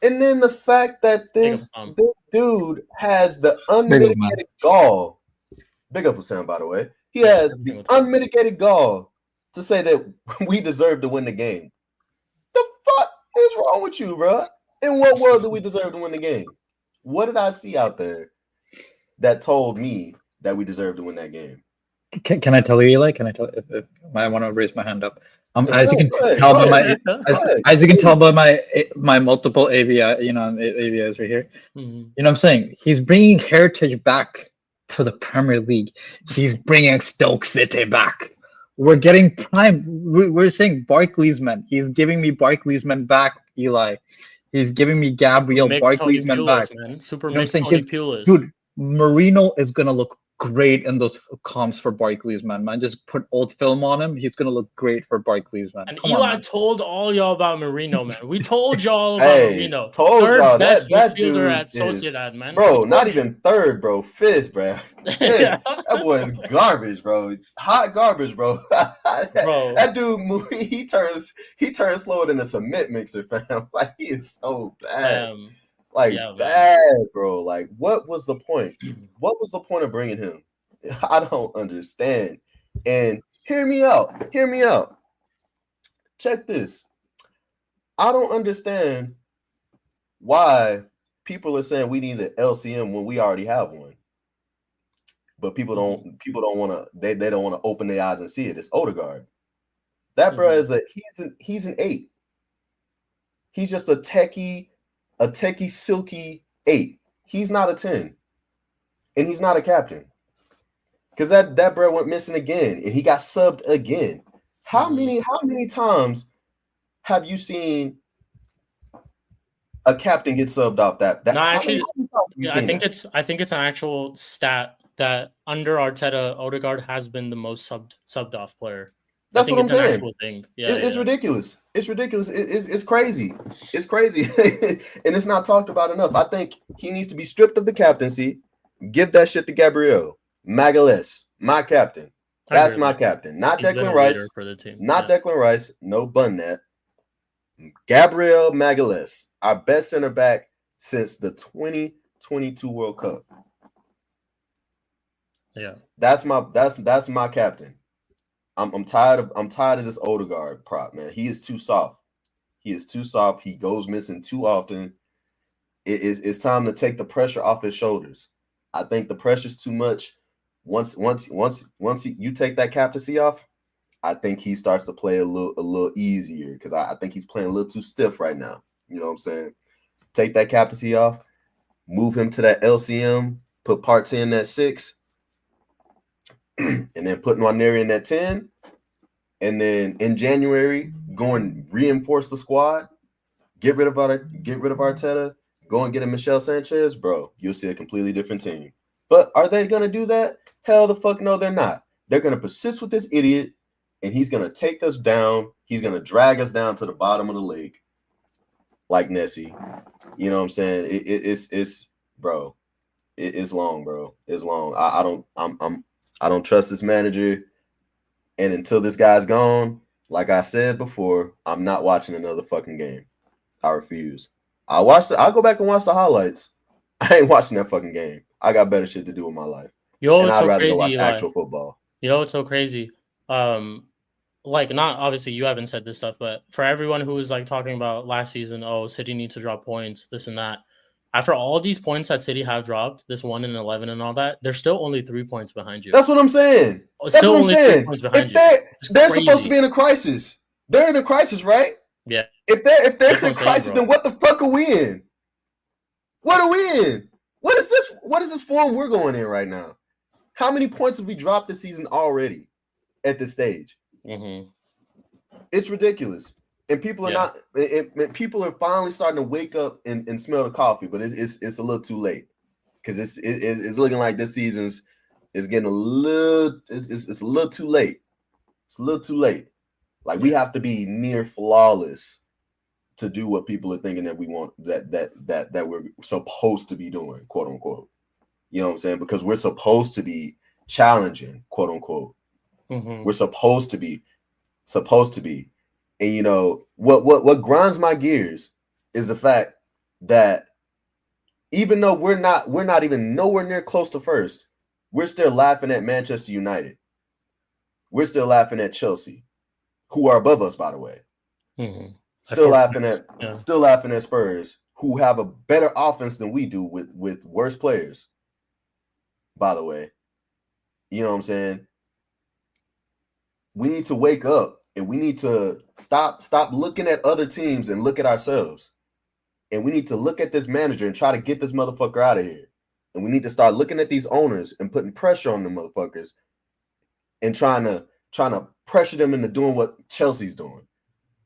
Speaker 4: And then the fact that this dude has the unmitigated gall. Big up Sam, by the way. He has the unmitigated gall to say that we deserve to win the game. The fuck is wrong with you, bro? In what world do we deserve to win the game? What did I see out there that told me that we deserve to win that game.
Speaker 3: Can I tell you, Eli? Can I tell if I want to raise my hand up?
Speaker 4: Yeah,
Speaker 3: As you can
Speaker 4: go ahead,
Speaker 3: tell
Speaker 4: go
Speaker 3: by
Speaker 4: ahead,
Speaker 3: my as you can tell by my multiple AVI, AVIs right here.
Speaker 1: Mhm.
Speaker 3: You know what I'm saying? He's bringing heritage back to the Premier League. He's bringing Stoke City back. We're getting prime. We're saying Barkley's men. He's giving me Barkley's men back, Eli. He's giving me Gabriel
Speaker 1: Mick Tony
Speaker 3: Barkley's men
Speaker 1: Pulis,
Speaker 3: back.
Speaker 1: man. Super
Speaker 3: You know what I'm
Speaker 1: Mick
Speaker 3: saying?
Speaker 1: Tony Pulis.
Speaker 3: Dude, Marino is gonna look great in those comps for Barkley's man. Just put old film on him. He's gonna look great for Barkley's man.
Speaker 1: And
Speaker 3: Come
Speaker 1: Eli
Speaker 3: on, man.
Speaker 1: told all y'all about Marino, man. We told y'all about
Speaker 4: Hey,
Speaker 1: Marino.
Speaker 4: told
Speaker 1: Third
Speaker 4: y'all
Speaker 1: best
Speaker 4: that
Speaker 1: midfielder
Speaker 4: dude
Speaker 1: at
Speaker 4: is,
Speaker 1: Sociedad, man.
Speaker 4: bro.
Speaker 1: We
Speaker 4: Not
Speaker 1: told
Speaker 4: even third, bro. Fifth, bro.
Speaker 1: Yeah.
Speaker 4: That boy is garbage, bro. Hot garbage, bro.
Speaker 1: Bro.
Speaker 4: That dude, he turns slower than a cement mixer, fam. Like he is so bad. Like
Speaker 1: yeah, man.
Speaker 4: bad, bro. Like what was the point? What was the point of bringing him? I don't understand. And hear me out. Hear me out. Check this. I don't understand why people are saying we need an LCM when we already have one. But people don't want to they don't want to open their eyes and see it. It's Odegaard. That bro is he's an 8. He's just a techie silky 8. He's not a 10. And he's not a captain. Because that bro went missing again and he got subbed again. How many times have you seen a captain get subbed off that?
Speaker 1: No, actually, I think it's an actual stat that under Arteta, Odegaard has been the most subbed off player.
Speaker 4: That's what I'm saying.
Speaker 1: An actual thing. Yeah,
Speaker 4: it's ridiculous. It's ridiculous. It's crazy. It's crazy, and it's not talked about enough. I think he needs to be stripped of the captaincy. Give that shit to Gabriel Magalhaes, my captain. That's my captain, not Declan Rice.
Speaker 1: For the team.
Speaker 4: Not Declan Rice. No bun that. Gabriel Magalhaes, our best center back since the 2022 World Cup.
Speaker 1: Yeah,
Speaker 4: that's my captain. I'm tired of this Odegaard prop, man. He is too soft. He goes missing too often. It's time to take the pressure off his shoulders. I think the pressure's too much. Once you take that captaincy off, I think he starts to play a little easier because I think he's playing a little too stiff right now. You know what I'm saying? Take that captaincy off, move him to that LCM, put Partey in that 6, and then put Nwaneri in that 10. And then in January, go and reinforce the squad, get rid of Arteta, go and get a Michel Sanchez, bro. You'll see a completely different team. But are they gonna do that? Hell the fuck no, they're not. They're gonna persist with this idiot, and he's gonna take us down. He's gonna drag us down to the bottom of the league, like Nessie. You know what I'm saying? It's bro. It's long, bro. It's long. I don't trust this manager. And until this guy's gone, like I said before, I'm not watching another fucking game. I refuse. I'll go back and watch the highlights. I ain't watching that fucking game. I got better shit to do in my life. And I'd rather go watch actual football.
Speaker 1: You know what's so crazy? Like, not obviously you haven't said this stuff, but for everyone who was like talking about last season, oh, City needs to drop points, this and that. After all these points that City have dropped, this 1 and 11 and all that, they're still only 3 points behind you.
Speaker 4: That's what I'm saying. That's what I'm saying. They're supposed to be in a crisis. They're in a crisis, right?
Speaker 1: Yeah.
Speaker 4: If they're in a crisis, then what the fuck are we in? What are we in? What is this? What is this form we're going in right now? How many points have we dropped this season already at this stage?
Speaker 1: Mm-hmm.
Speaker 4: It's ridiculous. And people are people are finally starting to wake up and smell the coffee, but it's a little too late because it's looking like this season's is getting a little it's a little too late. It's a little too late. Like we have to be near flawless to do what people are thinking that we want that we're supposed to be doing, quote unquote. You know what I'm saying? Because we're supposed to be challenging, quote unquote.
Speaker 1: Mm-hmm.
Speaker 4: We're supposed to be. And you know what grinds my gears is the fact that even though we're not even nowhere near close to first, we're still laughing at Manchester United. We're still laughing at Chelsea, who are above us, by the way.
Speaker 1: Mm-hmm.
Speaker 4: Still laughing at Spurs, who have a better offense than we do with worse players. By the way, You know what I'm saying? We need to wake up and we need to stop looking at other teams and look at ourselves. And we need to look at this manager and try to get this motherfucker out of here. And we need to start looking at these owners and putting pressure on the motherfuckers and trying to pressure them into doing what Chelsea's doing.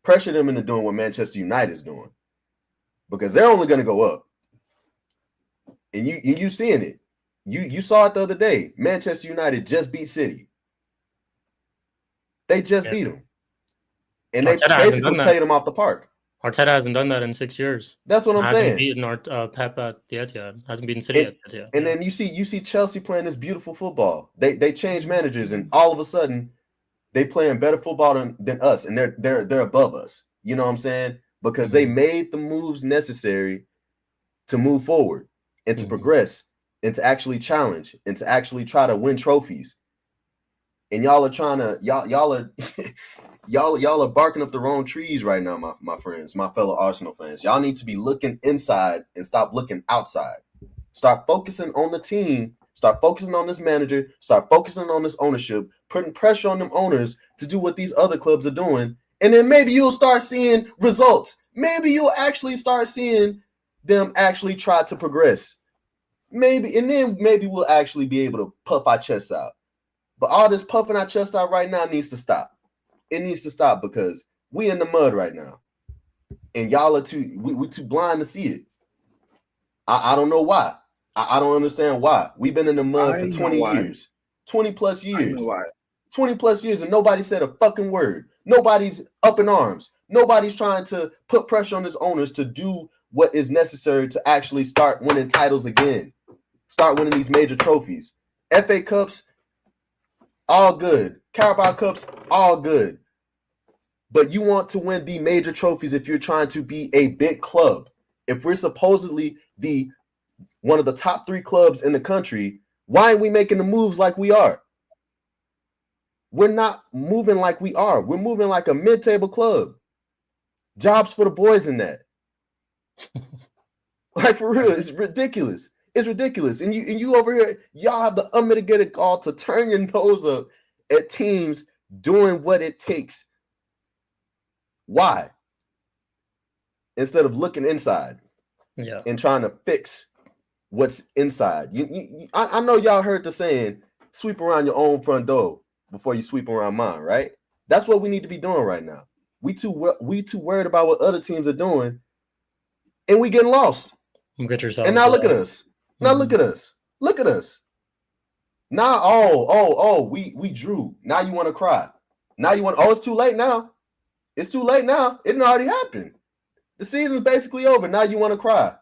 Speaker 4: Pressure them into doing what Manchester United's doing. Because they're only going to go up. And you seeing it. You saw it the other day. Manchester United just beat City. They just beat them. And they basically played them off the park.
Speaker 1: Arteta hasn't done that in 6 years.
Speaker 4: That's what I'm saying.
Speaker 1: Hasn't beaten Pep at the Etihad. Hasn't beaten City at the Etihad.
Speaker 4: And then you see Chelsea playing this beautiful football. They change managers, and all of a sudden they playing better football than us, and they're above us. You know what I'm saying? Because they made the moves necessary to move forward and to progress and to actually challenge and to actually try to win trophies. And y'all are trying to y'all are barking up the wrong trees right now, my friends, my fellow Arsenal fans. Y'all need to be looking inside and stop looking outside. Start focusing on the team. Start focusing on this manager. Start focusing on this ownership, putting pressure on them owners to do what these other clubs are doing. And then maybe you'll start seeing results. Maybe you'll actually start seeing them actually try to progress. Maybe, and then maybe we'll actually be able to puff our chests out. But all this puffing our chests out right now needs to stop. It needs to stop because we in the mud right now. And y'all are we're too blind to see it. I don't know why. I don't understand why. We've been in the mud for 20 years. 20 plus years. 20 plus years and nobody said a fucking word. Nobody's up in arms. Nobody's trying to put pressure on his owners to do what is necessary to actually start winning titles again. Start winning these major trophies. FA Cups, all good. Carabao Cups, all good. But you want to win the major trophies if you're trying to be a big club. If we're supposedly one of the top 3 clubs in the country, why aren't we making the moves like we are? We're not moving like we are. We're moving like a mid-table club. Jobs for the boys in that. Like, for real, it's ridiculous. It's ridiculous. And you over here, y'all have the unmitigated gall to turn your nose up at teams doing what it takes. Why? Instead of looking inside and trying to fix what's inside. I know y'all heard the saying, sweep around your own front door before you sweep around mine, right? That's what we need to be doing right now. We too worried about what other teams are doing, and we getting lost.
Speaker 1: Get yourself.
Speaker 4: And now look at us. Now look at us. Look at us. Now, we drew. Now you want to cry. Now you want. It's too late now. It's too late now. It already happened. The season's basically over. Now you want to cry.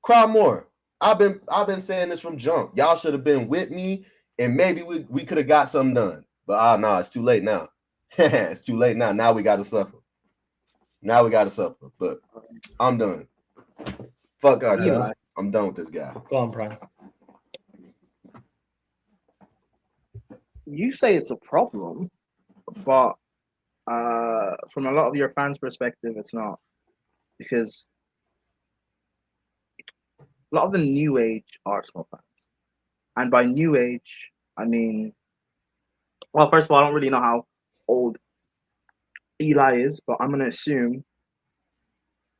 Speaker 4: Cry more. I've been saying this from jump. Y'all should have been with me, and maybe we could have got something done. But no, it's too late now. It's too late now. Now we got to suffer. But I'm done. Fuck Arteta. I'm done with this guy.
Speaker 1: Go on, Brian.
Speaker 5: You say it's a problem, but from a lot of your fans' perspective, it's not. Because a lot of the new age Arsenal fans, and by new age, I mean, well, first of all, I don't really know how old Eli is, but I'm going to assume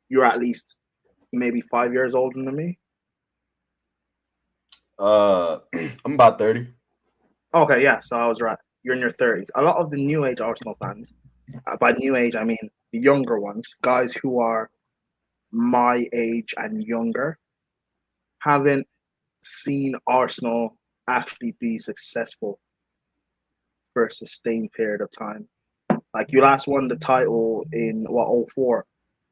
Speaker 5: you're at least maybe 5 years older than me.
Speaker 4: I'm about 30.
Speaker 5: Okay, yeah, so I was right. You're in your 30s. A lot of the new age Arsenal fans, by new age, I mean the younger ones, guys who are my age and younger, haven't seen Arsenal actually be successful for a sustained period of time. Like, you last won the title in, 04?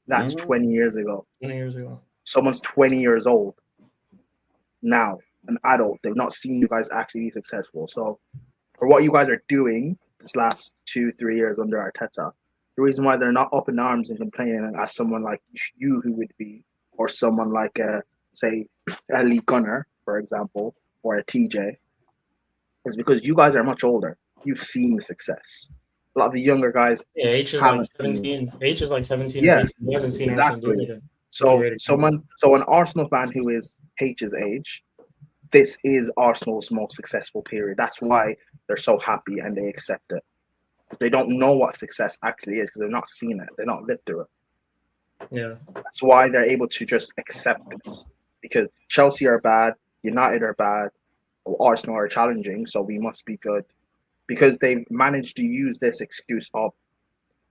Speaker 5: That's 20 years ago.
Speaker 1: 20 years ago.
Speaker 5: Someone's 20 years old now, an adult. They've not seen you guys actually be successful. So for what you guys are doing this last 2-3 years under Arteta, the reason why they're not up in arms and complaining as someone like you who would be, or someone like, say, a Lee Gunner, for example, or a TJ, is because you guys are much older. You've seen the success. A lot of the younger guys
Speaker 1: H is like 17. H is like 17.
Speaker 5: Yeah,
Speaker 1: 18. He hasn't seen
Speaker 5: exactly.
Speaker 1: anything.
Speaker 5: So an Arsenal fan who is H's age this is Arsenal's most successful period. That's why they're so happy and they accept it. They don't know what success actually is because they've not seen it. They're not lived through it.
Speaker 1: Yeah.
Speaker 5: That's why they're able to just accept this. Because Chelsea are bad, United are bad, Arsenal are challenging, so we must be good. Because they've managed to use this excuse of,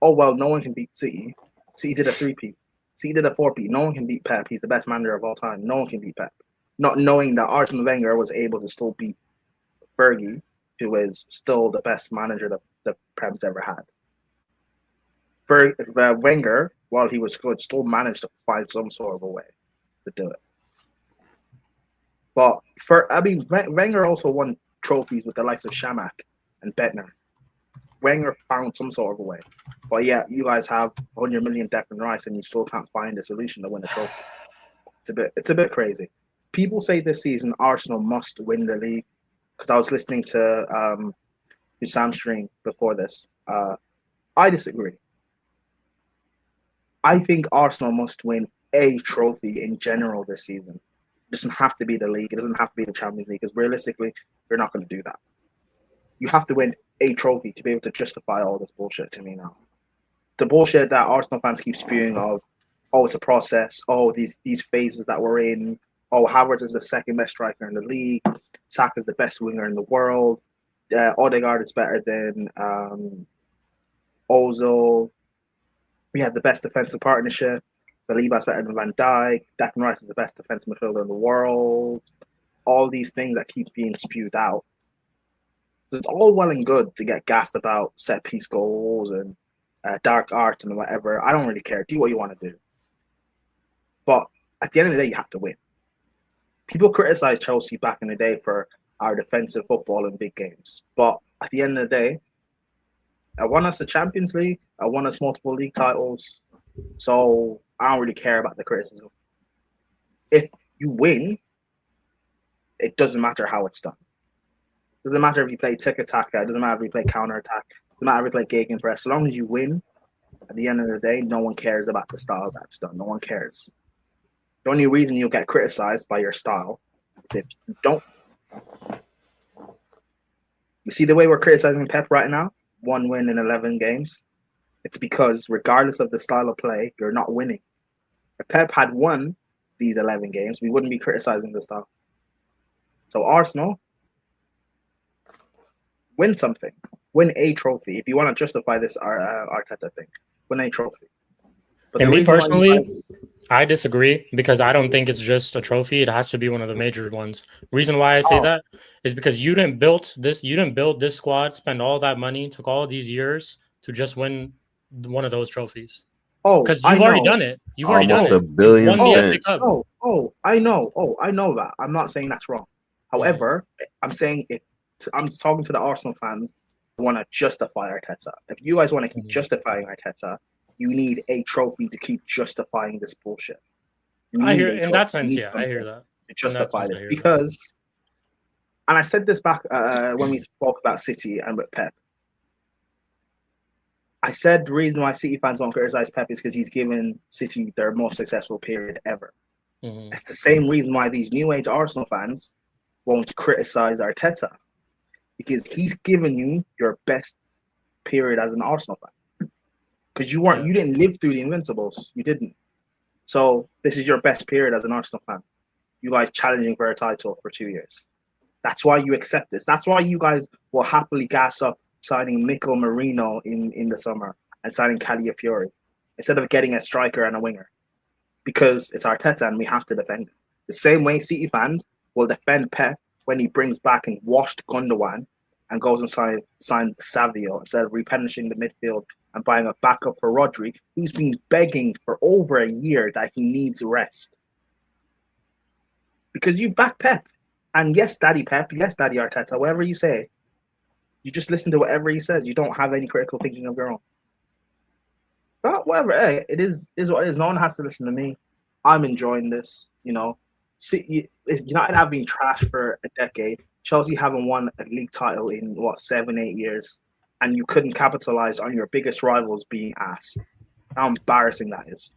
Speaker 5: oh, well, no one can beat City. City did a 3-peat. City did a 4-peat. No one can beat Pep. He's the best manager of all time. No one can beat Pep. Not knowing that Arsene Wenger was able to still beat Fergie, who is still the best manager that the Prem's ever had. Wenger, while he was good, still managed to find some sort of a way to do it. But Wenger also won trophies with the likes of Shamak and Bettner. Wenger found some sort of a way. But yeah, you guys have 100 million Declan Rice and you still can't find a solution to win a trophy. It's a bit crazy. People say this season Arsenal must win the league. Because I was listening to Sam's stream before this. I disagree. I think Arsenal must win a trophy in general this season. It doesn't have to be the league. It doesn't have to be the Champions League because realistically, you're not going to do that. You have to win a trophy to be able to justify all this bullshit to me now. The bullshit that Arsenal fans keep spewing of, oh, it's a process. Oh, these phases that we're in. Oh, Havertz is the second best striker in the league. Saka is the best winger in the world. Odegaard is better than Ozil. We have the best defensive partnership. Saliba's better than Van Dijk. Declan Rice is the best defensive midfielder in the world. All these things that keep being spewed out. It's all well and good to get gassed about set piece goals and dark arts and whatever. I don't really care. Do what you want to do. But at the end of the day, you have to win. People criticize Chelsea back in the day for our defensive football in big games. But at the end of the day, I won us the Champions League. I won us multiple league titles. So I don't really care about the criticism. If you win, it doesn't matter how it's done. It doesn't matter if you play tiki-taka. It doesn't matter if you play counter-attack. It doesn't matter if you play gegenpress. So long as you win, at the end of the day, no one cares about the style that's done. No one cares. The only reason you'll get criticized by your style is if you don't. You see the way we're criticizing Pep right now? 1 win in 11 games. It's because regardless of the style of play, you're not winning. If Pep had won these 11 games, we wouldn't be criticizing the style. So Arsenal, win something. Win a trophy. If you want to justify this Arteta thing, win a trophy. But
Speaker 1: and me personally, I disagree because I don't think it's just a trophy. It has to be one of the major ones. Reason why I say that is because you didn't build this squad, spend all that money, took all these years to just win one of those trophies.
Speaker 5: Oh,
Speaker 1: because you've already done it. You've already done it.
Speaker 4: Almost $1 billion.
Speaker 5: I know that. I'm not saying that's wrong. However, I'm saying I'm talking to the Arsenal fans who want to justify Arteta. If you guys want to keep justifying Arteta, you need a trophy to keep justifying this bullshit.
Speaker 1: I hear in that sense, yeah, I hear that.
Speaker 5: To justify this because, and I said this back when we spoke about City and with Pep. I said the reason why City fans won't criticize Pep is because he's given City their most successful period ever. Mm-hmm. It's the same reason why these new age Arsenal fans won't criticize Arteta because he's given you your best period as an Arsenal fan. Because you didn't live through the Invincibles. You didn't. So this is your best period as an Arsenal fan. You guys challenging for a title for 2 years. That's why you accept this. That's why you guys will happily gas up signing Mikel Merino in the summer and signing Calafiori instead of getting a striker and a winger. Because it's Arteta and we have to defend him. The same way City fans will defend Pep when he brings back and washed Gundogan and goes and signs Savio instead of replenishing the midfield and buying a backup for Rodri, who's been begging for over a year that he needs rest. Because you back Pep. And yes, Daddy Pep, yes, Daddy Arteta, whatever you say, you just listen to whatever he says. You don't have any critical thinking of your own. But whatever, hey, it is what it is. No one has to listen to me. I'm enjoying this, United have been trashed for a decade. Chelsea haven't won a league title in, 7-8 years. And you couldn't capitalize on your biggest rivals being ass. How embarrassing that is.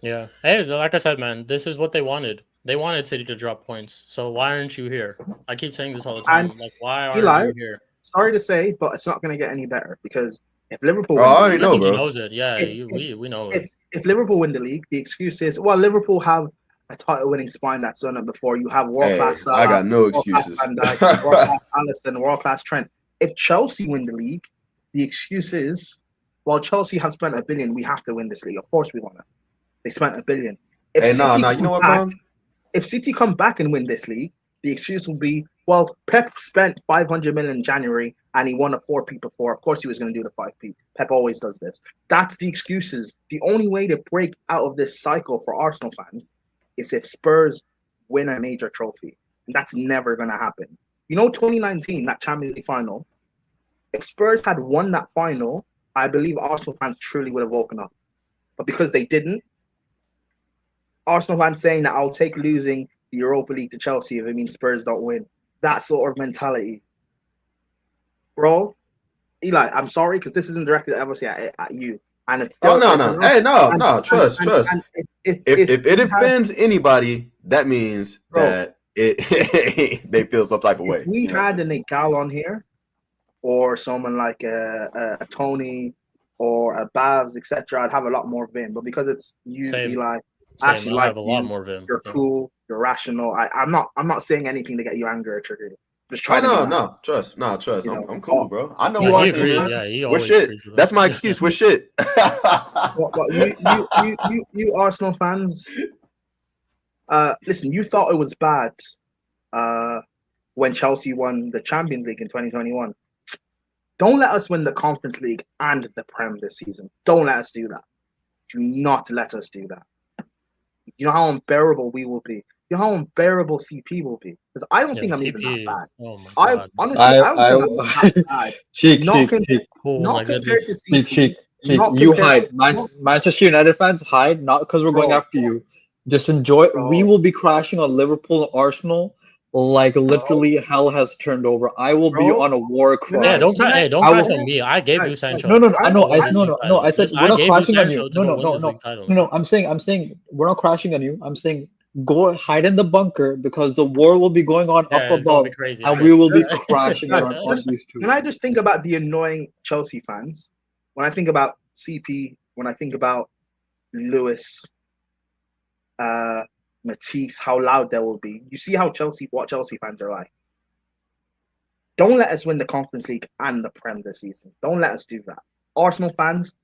Speaker 1: Yeah. Hey, like I said, man, this is what they wanted. They wanted City to drop points, so why aren't you here? I keep saying this all the time.
Speaker 5: And
Speaker 1: Like, why aren't
Speaker 5: Eli,
Speaker 1: you here?
Speaker 5: sorry to say, but it's not going to get any better because if Liverpool
Speaker 4: Oh,
Speaker 5: win
Speaker 4: I
Speaker 5: the
Speaker 4: already
Speaker 5: league,
Speaker 1: I
Speaker 4: know,
Speaker 1: think he
Speaker 4: bro.
Speaker 1: knows it. Yeah,
Speaker 5: if,
Speaker 1: we know it.
Speaker 5: if Liverpool win the league, the excuse is, well, Liverpool have a title-winning spine that's done it before. You have world-class
Speaker 4: Hey,
Speaker 5: Salah,
Speaker 4: I got no
Speaker 5: world-class
Speaker 4: excuses.
Speaker 5: Van Dijk, world-class Alisson, world-class Trent. If Chelsea win the league, the excuse is, well, Chelsea have spent $1 billion. We have to win this league. Of course, we want it. They spent $1 billion. If
Speaker 4: Hey,
Speaker 5: City
Speaker 4: nah, you know
Speaker 5: come
Speaker 4: what,
Speaker 5: back,
Speaker 4: bro?
Speaker 5: if City come back and win this league, the excuse will be, well, Pep spent 500 million in January and he won a 4P before. Of course, he was going to do the 5P. Pep always does this. That's the excuses. The only way to break out of this cycle for Arsenal fans is if Spurs win a major trophy. And that's never going to happen. You know, 2019, that Champions League final, if Spurs had won that final, I believe Arsenal fans truly would have woken up. But because they didn't, Arsenal fans saying that I'll take losing the Europa League to Chelsea if it means Spurs don't win. That sort of mentality. Bro, Eli, I'm sorry because this isn't directed obviously at you. And if
Speaker 4: Oh, no. Hey, no. Trust.
Speaker 5: and
Speaker 4: If it offends anybody, that means that they feel some type of way.
Speaker 5: If we had a Gal on here, or someone like a Tony or a Babs, etc., I'd have a lot more vim. But because it's you,
Speaker 1: Same.
Speaker 5: Eli,
Speaker 1: I
Speaker 5: actually
Speaker 1: have
Speaker 5: like
Speaker 1: a lot more vim.
Speaker 5: You're cool. You're rational. I'm not saying anything to get you angry or triggered. Just
Speaker 4: Oh,
Speaker 5: trying to be nice.
Speaker 4: Trust.
Speaker 5: You know,
Speaker 4: I'm cool, bro. I know
Speaker 1: Yeah,
Speaker 4: what
Speaker 1: he
Speaker 4: I'm
Speaker 1: agrees.
Speaker 4: saying.
Speaker 1: Yeah, he
Speaker 4: We're
Speaker 1: always
Speaker 4: shit.
Speaker 1: agrees with
Speaker 4: That's
Speaker 1: us.
Speaker 4: my excuse. We're shit.
Speaker 5: But you Arsenal fans, listen. You thought it was bad when Chelsea won the Champions League in 2021. Don't let us win the Conference League and the Prem this season. Don't let us do that. Do not let us do that. You know how unbearable we will be. You know how unbearable CP will be. Because I don't think I'm even that bad.
Speaker 1: Oh my god.
Speaker 5: Honestly, I don't think I'm that bad.
Speaker 3: Cheek.
Speaker 1: Oh my
Speaker 5: compared
Speaker 1: goodness.
Speaker 5: to CP.
Speaker 3: Cheek. You hide. Manchester United fans hide, not because we're going after you. Just enjoy. We will be crashing on Liverpool and Arsenal like literally hell has turned over. I will be on a war cry.
Speaker 1: Yeah, don't crash on me. I gave you Sancho.
Speaker 3: No. I said we're not crashing on you. No. I'm saying we're not crashing on you. I'm saying go hide in the bunker because the war will be going on up above, and we will be crashing on these two.
Speaker 5: When I just think about the annoying Chelsea fans, when I think about CP, when I think about Lewis, Matisse, how loud they will be. You see what Chelsea fans are like. Don't let us win the Conference League and the Prem this season. Don't let us do that. Arsenal fans,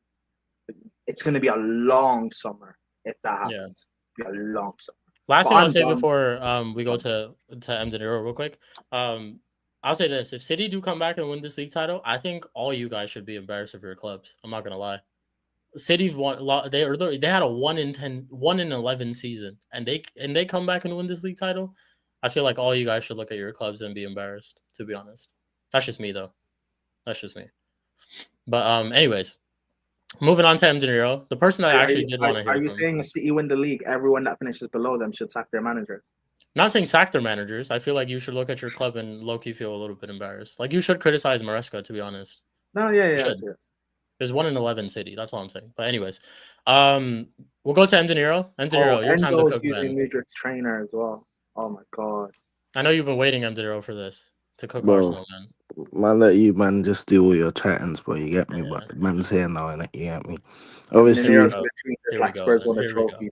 Speaker 5: it's going to be a long summer if that happens. It'll be a long summer.
Speaker 1: Last thing I'll say before we go to M De Niro real quick. I'll say this: if City do come back and win this league title, I think all you guys should be embarrassed of your clubs. I'm not gonna lie. City's won. They had a 1 in 10, 1 in 11 season, and they come back and win this league title. I feel like all you guys should look at your clubs and be embarrassed. To be honest, that's just me though. That's just me. But anyways, moving on to M De Niro, the person that I actually did want to hear.
Speaker 5: Are you saying if City win the league, everyone that finishes below them should sack their managers?
Speaker 1: I'm not saying sack their managers. I feel like you should look at your club and low-key feel a little bit embarrassed. Like you should criticize Maresca, to be honest.
Speaker 5: No, yeah.
Speaker 1: There's 1 in 11 City. That's all I'm saying. But anyways, we'll go to M De Niro. M De Niro, your time to cook,
Speaker 5: using Mudrik's trainer as well. Oh my god!
Speaker 1: I know you've been waiting, M De Niro, for this to cook Arsenal, man.
Speaker 2: Man, let you just do all your chattings, but you get me. Yeah. But man's here now, and you get me. Obviously,
Speaker 5: Spurs won a trophy.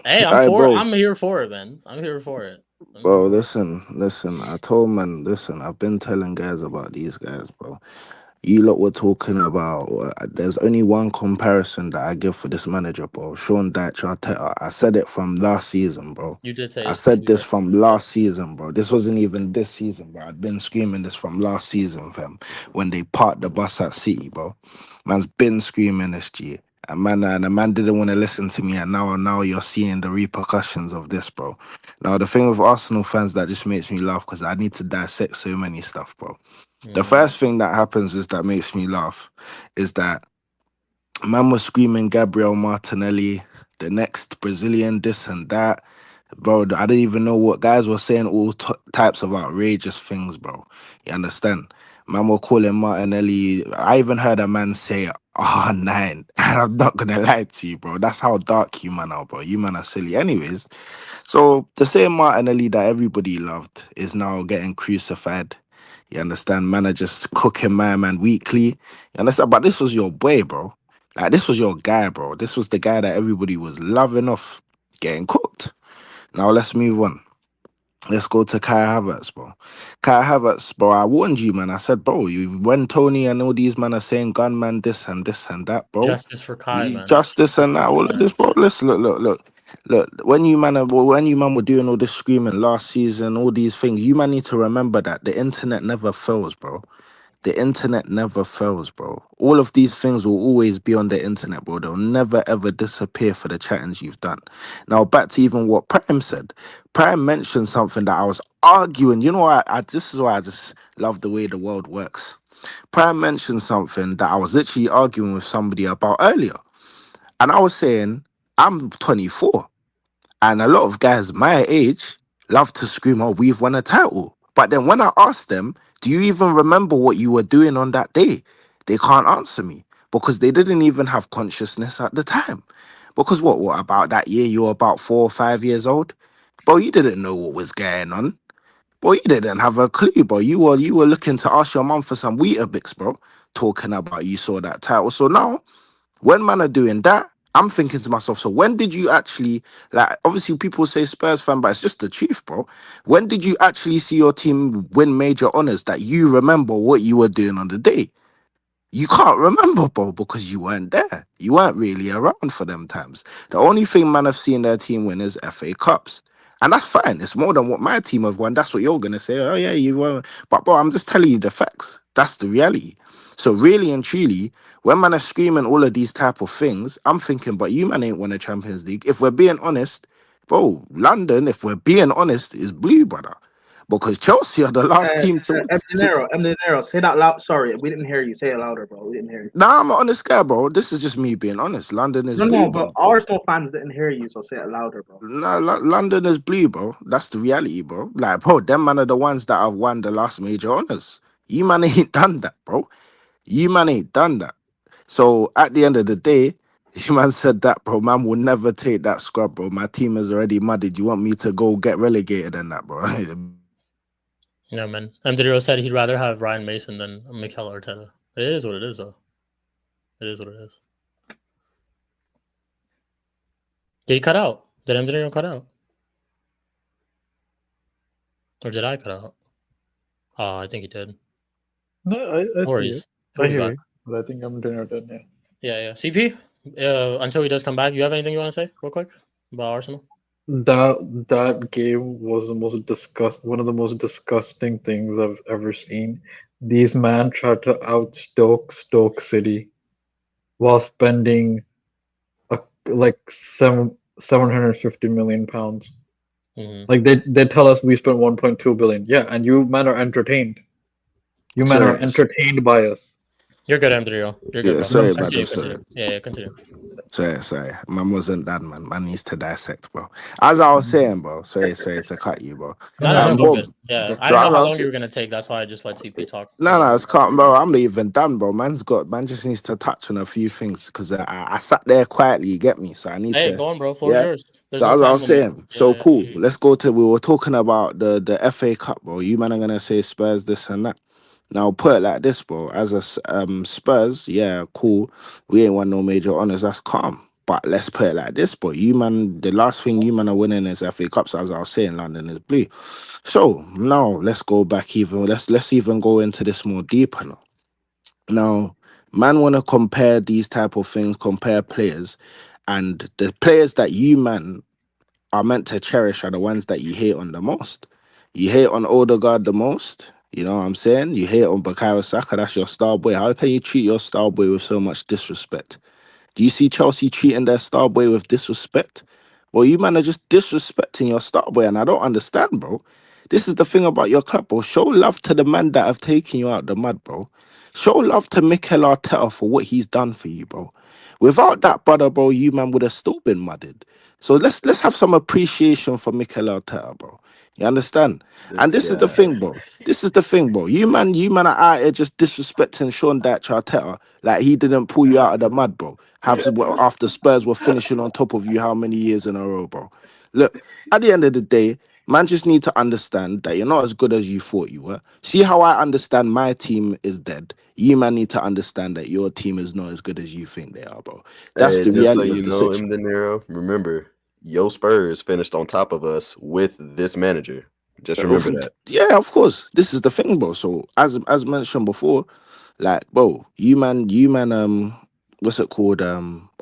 Speaker 1: Hey, I'm here for it, man. I'm here for it.
Speaker 2: Bro, listen. I told man, I've been telling guys about these guys, bro. You lot were talking about, there's only one comparison that I give for this manager, bro. Sean Dyche Arteta. I said it from last season, bro.
Speaker 1: You did say
Speaker 2: I said this from last season, bro. This wasn't even this season, bro. I'd been screaming this from last season, fam. When they parked the bus at City, bro. Man's been screaming this, G. And the man didn't want to listen to me, and now you're seeing the repercussions of this, bro. Now, the thing with Arsenal fans that just makes me laugh, because I need to dissect so many stuff, bro. The first thing that happens is that makes me laugh is that man was screaming Gabriel Martinelli, the next Brazilian, this and that. Bro, I didn't even know what guys were saying, all types of outrageous things, bro. You understand? Man were calling Martinelli. I even heard a man say Oh, nine. And I'm not gonna lie to you, bro. That's how dark you man are, bro. You man are silly. Anyways, so the same Martinelli that everybody loved is now getting crucified. You understand? Man are just cooking my man weekly. You understand? But this was your boy, bro. Like this was your guy, bro. This was the guy that everybody was loving off getting cooked. Now let's move on. Let's go to Kai Havertz, bro. Kai Havertz, bro. I warned you, man. I said, bro, you when Tony and all these men are saying gunman this and that, bro.
Speaker 1: Justice for Kai, man.
Speaker 2: Justice and that,
Speaker 1: Justice for
Speaker 2: all of this, bro. Listen, look. When you man were doing all this screaming last season, all these things, you man need to remember that the internet never fails, bro. The internet never fails, bro. All of these things will always be on the internet, bro. They'll never ever disappear for the chattings you've done. Now, back to even what Prime said. Prime mentioned something that I was arguing. You know what? This is why I just love the way the world works. Prime mentioned something that I was literally arguing with somebody about earlier. And I was saying, I'm 24. And a lot of guys my age love to scream, oh, we've won a title. But then when I ask them, do you even remember what you were doing on that day? They can't answer me because they didn't even have consciousness at the time. Because what about that year? You were about 4 or 5 years old. Bro, you didn't know what was going on. Bro, you didn't have a clue, bro. You were looking to ask your mum for some Weetabix, bro, talking about you saw that title. So now when man are doing that, I'm thinking to myself, so when did you actually, like, obviously people say Spurs fan, but it's just the truth, bro. When did you actually see your team win major honours that you remember what you were doing on the day? You can't remember, bro, because you weren't there. You weren't really around for them times. The only thing man have seen their team win is FA Cups. And that's fine. It's more than what my team have won. That's what you're going to say. Oh, yeah, you won. But, bro, I'm just telling you the facts. That's the reality. So, really and truly, when man are screaming all of these type of things, I'm thinking, but you man ain't won a Champions League. If we're being honest, bro, London, if we're being honest, is blue, brother. Because Chelsea are the last team to
Speaker 5: M. Dinero, say that loud. Sorry, we didn't hear you. Say it louder, bro. We didn't hear you.
Speaker 2: Nah, I'm an honest guy, bro. This is just me being honest. London is blue,
Speaker 5: No,
Speaker 2: bro.
Speaker 5: but Arsenal fans didn't hear you, so say it louder, bro.
Speaker 2: Nah, London is blue, bro. That's the reality, bro. Like, bro, them man are the ones that have won the last major honours. You man ain't done that, bro. You man ain't done that. So at the end of the day, you man said that, bro. Man will never take that scrub, bro. My team is already mudded. You want me to go get relegated than that, bro?
Speaker 1: Yeah, man. MDRO said he'd rather have Ryan Mason than Mikel Arteta. It is what it is, though. It is what it is. Did he cut out? Did MDRO cut out? Or did I cut out? Oh, I think he did.
Speaker 3: No, I see it.
Speaker 1: He'll
Speaker 3: I
Speaker 1: be
Speaker 3: hear
Speaker 1: back.
Speaker 3: you, but I think I'm doing it then, yeah.
Speaker 1: Yeah. CP, until he does come back, you have anything you want to say real quick about Arsenal?
Speaker 3: That game was one of the most disgusting things I've ever seen. These man tried to outstoke Stoke City while spending like 750 million pounds.
Speaker 1: Mm-hmm.
Speaker 3: Like they tell us we spent 1.2 billion. Yeah, and you men are entertained. You men are entertained by us.
Speaker 1: You're good, M3O. You're good,
Speaker 2: Yeah,
Speaker 1: bro.
Speaker 2: sorry,
Speaker 1: Continue.
Speaker 2: brother.
Speaker 1: Yeah, continue.
Speaker 2: Sorry. Man wasn't done, man. Man needs to dissect, bro. As I was saying, bro. Sorry to cut you, bro.
Speaker 1: No, it's all
Speaker 2: Bro,
Speaker 1: good. Yeah, I
Speaker 2: so
Speaker 1: didn't know
Speaker 2: as
Speaker 1: how
Speaker 2: I
Speaker 1: long
Speaker 2: was,
Speaker 1: you were gonna take. That's why I just let CP talk.
Speaker 2: no, it's calm, bro. I'm not even done, bro. Man just needs to touch on a few things because I sat there quietly. You get me? So I need
Speaker 1: Hey,
Speaker 2: to.
Speaker 1: go on, bro. Floor's yours. There's
Speaker 2: So
Speaker 1: no
Speaker 2: as I
Speaker 1: time
Speaker 2: was
Speaker 1: limit.
Speaker 2: saying, so cool. Let's go to. We were talking about the FA Cup, bro. You man are gonna say Spurs this and that. Now put it like this, bro. As a Spurs, yeah, cool. We ain't won no major honors. That's calm. But let's put it like this, bro. You man, the last thing you man are winning is FA Cups. As I was saying, London is blue. So now let's go back even. Let's even go into this more deeper now. Now, man, want to compare these type of things, compare players, and the players that you man are meant to cherish are the ones that you hate on the most. You hate on Odegaard the most. You know what I'm saying? You hate on Bukayo Saka. That's your star boy. How can you treat your star boy with so much disrespect? Do you see Chelsea treating their star boy with disrespect? Well, you man are just disrespecting your star boy, and I don't understand, bro. This is the thing about your club, bro. Show love to the man that have taken you out the mud, bro. Show love to Mikel Arteta for what he's done for you, bro. Without that, brother, bro, you man would have still been mudded. So let's have some appreciation for Mikel Arteta, bro. You understand? And
Speaker 4: This
Speaker 2: this is the
Speaker 4: guy.
Speaker 2: thing, bro. This is the thing, bro. You man are out here just disrespecting Sean Dyche Arteta like he didn't pull you out of the mud, bro. After Spurs were finishing on top of you how many years in a row, bro? Look, at the end of the day, man just need to understand that you're not as good as you thought you were. See how I understand my team is dead. You man need to understand that your team is not as good as you think they are, bro. That's
Speaker 4: Hey,
Speaker 2: the
Speaker 4: just so
Speaker 2: reality of
Speaker 4: you
Speaker 2: the
Speaker 4: know,
Speaker 2: situation.
Speaker 4: M. De Niro, remember, your Spurs finished on top of us with this manager. Just remember that.
Speaker 2: Yeah, of course. This is the thing, bro. So as mentioned before, like, bro, you man, what's it called?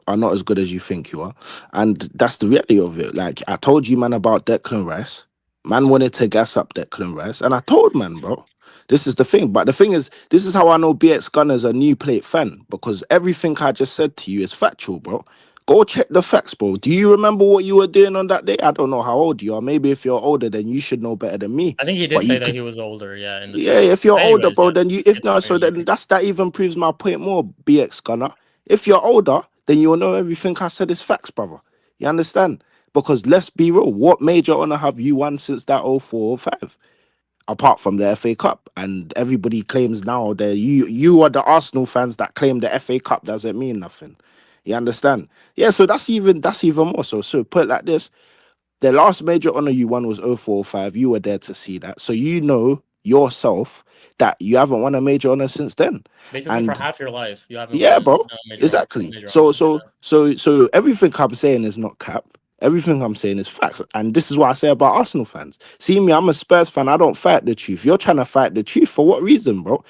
Speaker 2: Are not as good as you think you are. And that's the reality of it. Like, I told you, man, about Declan Rice. Man wanted to gas up Declan Rice. And I told man, bro. This is the thing. But the thing is, this is how I know BX Gunner's a new plate fan. Because everything I just said to you is factual, bro. Go check the facts, bro. Do you remember what you were doing on that day? I don't know how old you are. Maybe if you're older, then you should know better than me.
Speaker 1: I think he did
Speaker 2: But
Speaker 1: say
Speaker 2: you
Speaker 1: that
Speaker 2: could,
Speaker 1: he was older, yeah, in the
Speaker 2: yeah,
Speaker 1: tweet.
Speaker 2: if you're older,
Speaker 1: Anyways,
Speaker 2: bro,
Speaker 1: yeah,
Speaker 2: then you
Speaker 1: get
Speaker 2: if
Speaker 1: to
Speaker 2: not, so
Speaker 1: Premier League.
Speaker 2: then that even proves my point more, BX Gunner. If you're older, then you'll know everything I said is facts, brother. You understand? Because let's be real, what major honor have you won since that 04-05? Apart from the FA Cup, and everybody claims now that you are the Arsenal fans that claim the FA Cup doesn't mean nothing. You understand? Yeah, so that's even more so put it like this. The last major honor you won was 04-05. You were there to see that. So you know yourself that you haven't won a major honor since then.
Speaker 1: Basically, for
Speaker 2: And
Speaker 1: half your life, you haven't
Speaker 2: yeah,
Speaker 1: won
Speaker 2: bro.
Speaker 1: a
Speaker 2: Exactly.
Speaker 1: major
Speaker 2: So
Speaker 1: honor.
Speaker 2: so so so everything I'm saying is not cap. Everything I'm saying is facts. And this is what I say about Arsenal fans. See me, I'm a Spurs fan. I don't fight the truth. You're trying to fight the truth. For what reason, bro?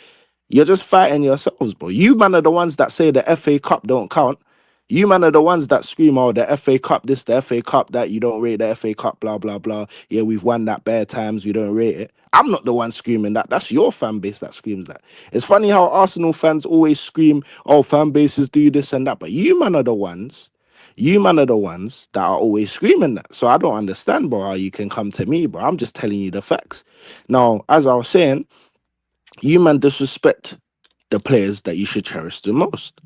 Speaker 2: You're just fighting yourselves, bro. You man are the ones that say the FA Cup don't count. You man are the ones that scream, oh, the FA Cup this, the FA Cup that, you don't rate the FA Cup, blah, blah, blah. Yeah, we've won that bare times, we don't rate it. I'm not the one screaming that. That's your fan base that screams that. It's funny how Arsenal fans always scream, oh, fan bases do this and that. But you man are the ones that are always screaming that. So I don't understand, bro, how you can come to me, bro. I'm just telling you the facts. Now, as I was saying, you man disrespect the players that you should cherish the most.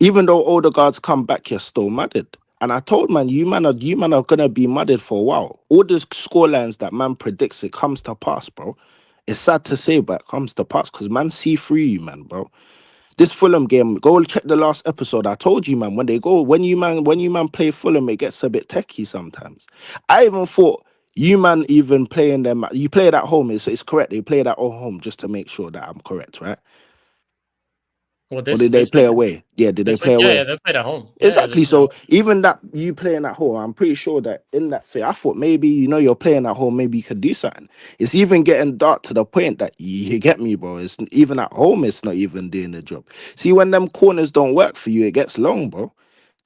Speaker 2: Even though older guards come back, you're still mudded. And I told man, you man are gonna be mudded for a while. All the scorelines that man predicts, it comes to pass, bro. It's sad to say, but it comes to pass because man see through you, man, bro. This Fulham game, go and check the last episode. I told you, man, when you man play Fulham, it gets a bit techie sometimes. I even thought you man even playing them. You play it at home. It's correct. They play it at home just to make sure that I'm correct, right?
Speaker 1: Well,
Speaker 2: Or
Speaker 1: this
Speaker 2: did they
Speaker 1: this
Speaker 2: play
Speaker 1: week,
Speaker 2: away? Yeah, did they
Speaker 1: this
Speaker 2: play
Speaker 1: week, yeah,
Speaker 2: away?
Speaker 1: they played at home. Yeah, they
Speaker 2: Exactly.
Speaker 1: played at
Speaker 2: So
Speaker 1: home.
Speaker 2: even that you playing at home, I'm pretty sure that in that thing, I thought maybe you're playing at home, maybe you could do something. It's even getting dark to the point that you get me, bro. It's even at home, it's not even doing the job. See, when them corners don't work for you, it gets long, bro.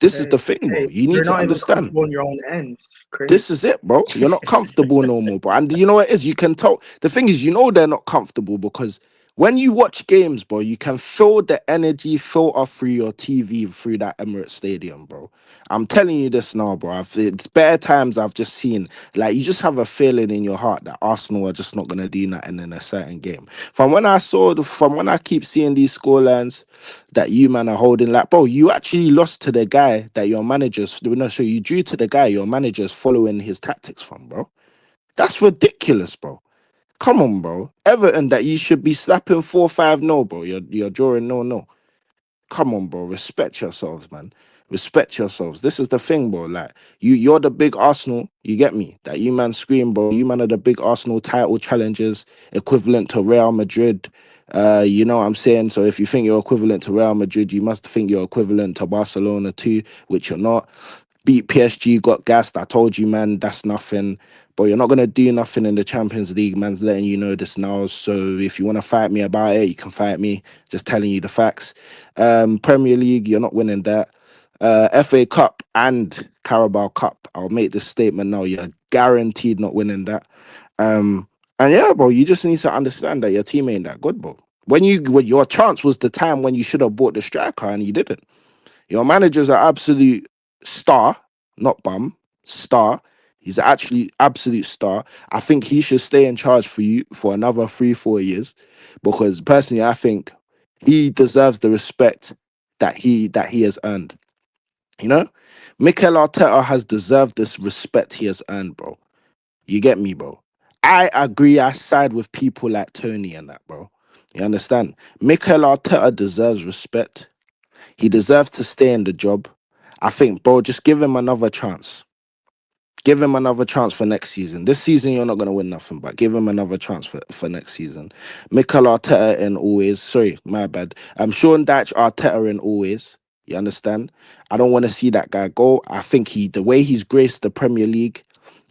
Speaker 2: This is the thing, bro. You need
Speaker 5: You're
Speaker 2: to
Speaker 5: not even
Speaker 2: understand.
Speaker 5: comfortable on your own ends.
Speaker 2: This
Speaker 5: Crazy.
Speaker 2: is it, bro. You're not comfortable no more, bro. And you know what it is? You can tell. The thing is, they're not comfortable because when you watch games, bro, you can feel the energy filter through your TV through that Emirates Stadium, bro. I'm telling you this now, bro. It's bare times I've just seen, like, you just have a feeling in your heart that Arsenal are just not gonna do nothing in a certain game. From when I keep seeing these scorelines that you man are holding, like, bro, you actually lost to the guy that your managers, no, so you drew to the guy your managers following his tactics from, bro. That's ridiculous, bro. Come on, bro. Everton that you should be slapping 4-5, no, bro. You're drawing no. Come on, bro. Respect yourselves, man. Respect yourselves. This is the thing, bro. Like, you're the big Arsenal. You get me? That you man scream, bro. You man are the big Arsenal title challengers, equivalent to Real Madrid. You know what I'm saying? So if you think you're equivalent to Real Madrid, you must think you're equivalent to Barcelona too, which you're not. Beat PSG, got gassed. I told you, man, that's nothing. But you're not gonna do nothing in the Champions League, man's letting you know this now. So if you want to fight me about it, you can fight me. Just telling you the facts. Premier League, you're not winning that. FA Cup and Carabao Cup. I'll make this statement now. You're guaranteed not winning that. And yeah, bro, you just need to understand that your team ain't that good, bro. When your chance was the time when you should have bought the striker and you didn't. Your manager's an absolute star, not bum, star. He's actually absolute star. I think he should stay in charge for you for another 3-4 years, because personally, I think he deserves the respect that he has earned. You know, Mikel Arteta has deserved this respect he has earned, bro. You get me, bro? I agree. I side with people like Tony and that, bro. You understand? Mikel Arteta deserves respect. He deserves to stay in the job. I think, bro, just give him another chance. Give him another chance for next season. This season, you're not going to win nothing, but give him another chance for next season. Mikel Arteta in always. Sorry, my bad. Sean Dyche Arteta in always. You understand? I don't want to see that guy go. I think the way he's graced the Premier League,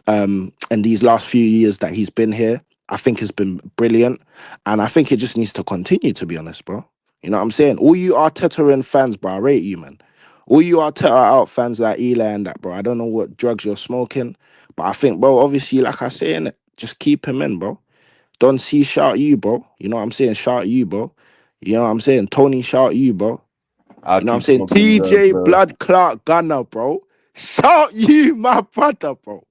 Speaker 2: in these last few years that he's been here, I think has been brilliant. And I think it just needs to continue, to be honest, bro. You know what I'm saying? All you Arteta in fans, bro, I rate you, man. All you Arteta out fans like Eli and that, bro. I don't know what drugs you're smoking, but I think, bro, obviously, like I say, innit, just keep him in, bro. Don C, shout you, bro. You know what I'm saying? Shout you, bro. You know what I'm saying? Tony, shout you, bro.
Speaker 4: I'll
Speaker 2: You know what I'm
Speaker 4: keep
Speaker 2: saying?
Speaker 4: smoking drugs,
Speaker 2: TJ
Speaker 4: bro.
Speaker 2: Blood Clark Gunner, bro. Shout you, my brother, bro.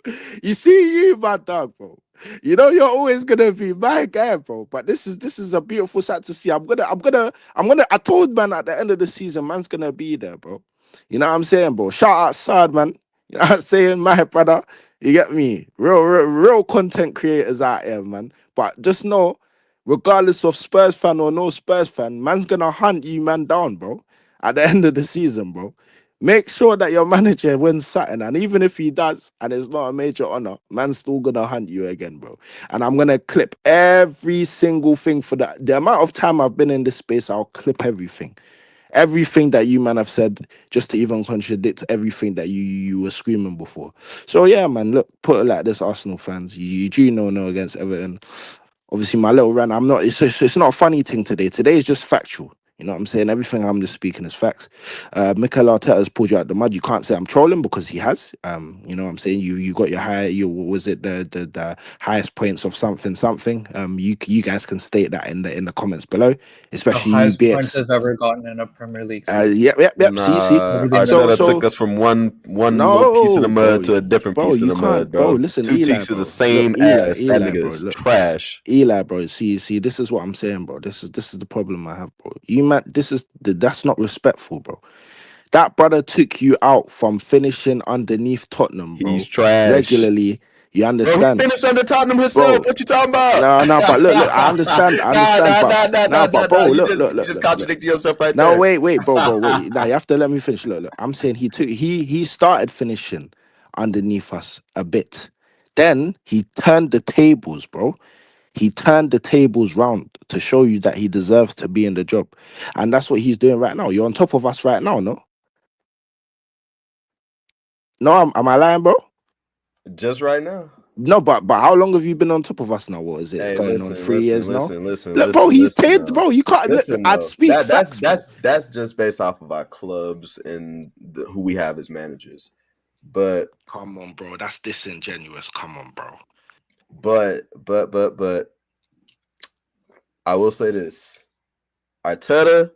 Speaker 2: You see you, my dog, bro. You know you're always gonna be my guy, bro. But this is a beautiful sight to see. I told man at the end of the season, man's gonna be there, bro. You know what I'm saying, bro? Shout out Sad, man. You know what I'm saying, my brother. You get me? Real content creators out here, man. But just know, regardless of Spurs fan or no Spurs fan, man's gonna hunt you, man, down, bro. At the end of the season, bro. Make sure that your manager wins something, and even if he does, and it's not a major honor, man's still gonna hunt you again, bro. And I'm gonna clip every single thing for that. The amount of time I've been in this space, I'll clip everything that you man have said, just to even contradict everything that you were screaming before. So yeah, man, look, put it like this, Arsenal fans, you do no against Everton. Obviously, my little rant, I'm not. It's not a funny thing today. Today is just factual. You know what I'm saying? Everything I'm just speaking is facts. Mikel Arteta has pulled you out the mud. You can't say I'm trolling because he has. You know what I'm saying? You got was it the highest points of something. You guys can state that in the comments below,
Speaker 3: The
Speaker 2: especially you
Speaker 3: highest points
Speaker 2: BX.
Speaker 3: I've ever gotten in a Premier League season.
Speaker 2: Yep. See.
Speaker 4: Nah,
Speaker 3: Everything
Speaker 2: So
Speaker 4: Arteta
Speaker 3: that
Speaker 4: took us from one little piece of the
Speaker 2: no,
Speaker 4: mud to a different
Speaker 2: bro,
Speaker 4: piece of
Speaker 2: you
Speaker 4: the mud,
Speaker 2: can't, bro.
Speaker 4: bro.
Speaker 2: Listen,
Speaker 4: 2
Speaker 2: Eli,
Speaker 4: cheeks of the
Speaker 2: bro. Look,
Speaker 4: same ass. That
Speaker 2: Eli,
Speaker 4: nigga
Speaker 2: bro.
Speaker 4: is
Speaker 2: Look,
Speaker 4: trash.
Speaker 2: Eli, bro. See, this is what I'm saying, bro. This is the problem I have, bro. You man, that's not respectful, bro. That brother took you out from finishing underneath Tottenham,
Speaker 4: He's
Speaker 2: bro.
Speaker 4: trash.
Speaker 2: Regularly, you
Speaker 4: Bro, he
Speaker 2: understand,
Speaker 4: finished under Tottenham himself.
Speaker 2: bro.
Speaker 4: What you talking about?
Speaker 2: No, but look, I understand, but bro,
Speaker 4: You
Speaker 2: look,
Speaker 4: just contradicted yourself right
Speaker 2: No,
Speaker 4: there.
Speaker 2: wait, bro, wait. Now you have to let me finish. Look. I'm saying he started finishing underneath us a bit. Then he turned the tables, bro. He turned the tables round to show you that he deserves to be in the job. And that's what he's doing right now. You're on top of us right now, no? No, am I lying, bro?
Speaker 4: Just right now.
Speaker 2: No, but how long have you been on top of us now? What is it
Speaker 4: Hey,
Speaker 2: going on?
Speaker 4: listen,
Speaker 2: 3 years now?
Speaker 4: listen,
Speaker 2: Look, bro, he's
Speaker 4: listen,
Speaker 2: tamed,
Speaker 4: though.
Speaker 2: bro. You can't look.
Speaker 4: Listen,
Speaker 2: I'd
Speaker 4: though.
Speaker 2: speak facts, bro.
Speaker 4: That's just based off of our clubs and who we have as managers. But
Speaker 2: Come on, bro. That's disingenuous. Come on, bro.
Speaker 4: but I will say this. Arteta,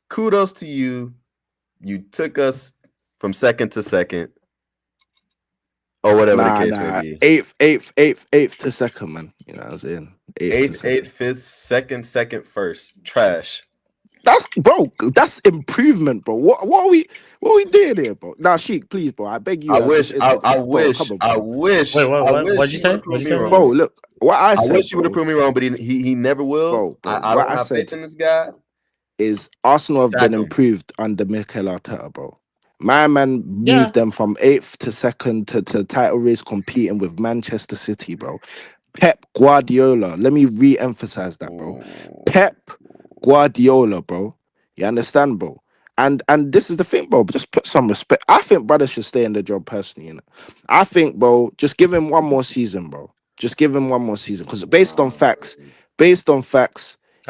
Speaker 4: kudos to you. You took us from second to second. Or whatever the case may be.
Speaker 2: Eighth to second, man. You know what I'm saying?
Speaker 4: Eighth, fifth, second, first. Trash.
Speaker 2: That's improvement, bro. What are we doing here, bro? Now, Sheik, please, bro. I beg you.
Speaker 4: I wish.
Speaker 2: Come on, bro.
Speaker 1: Wait, what'd you say?
Speaker 4: What'd you say?
Speaker 2: Bro, look, what I said,
Speaker 4: wish you would have proved me wrong, but he never will.
Speaker 2: Bro,
Speaker 4: I don't have faith in this guy.
Speaker 2: Is Arsenal have been improved under Mikel Arteta, bro. My man moved them from 8th to 2nd to title race competing with Manchester City, bro. Pep Guardiola. Let me re-emphasize that, bro. Pep Guardiola, bro. You understand, bro? And this is the thing, bro. Just put some respect. I think brother should stay in the job personally, you know. I think, bro, just give him one more season, bro. Just give him one more season. Because based on facts,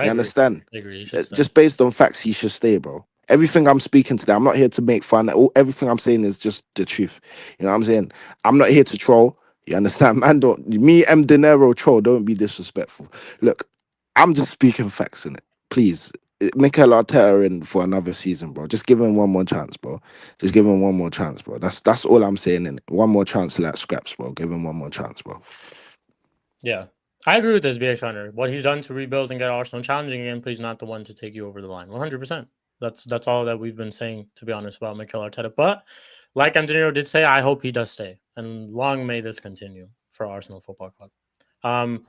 Speaker 2: you understand?
Speaker 1: I agree.
Speaker 2: Just based on facts, he should stay, bro. Everything I'm speaking today, I'm not here to make fun. Everything I'm saying is just the truth. You know what I'm saying? I'm not here to troll. You understand? Man, me, M. Dinero troll, don't be disrespectful. Look, I'm just speaking facts in it. Please. Mikel Arteta in for another season, bro. Just give him one more chance, bro. Just give him one more chance, bro. That's all I'm saying in it. One more chance to like scraps, bro. Give him one more chance, bro.
Speaker 1: Yeah. I agree with this, BX Hunter. What he's done to rebuild and get Arsenal challenging again, but he's not the one to take you over the line. 100%. That's all that we've been saying, to be honest, about Mikel Arteta. But like Antonio did say, I hope he does stay, and long may this continue for Arsenal Football Club.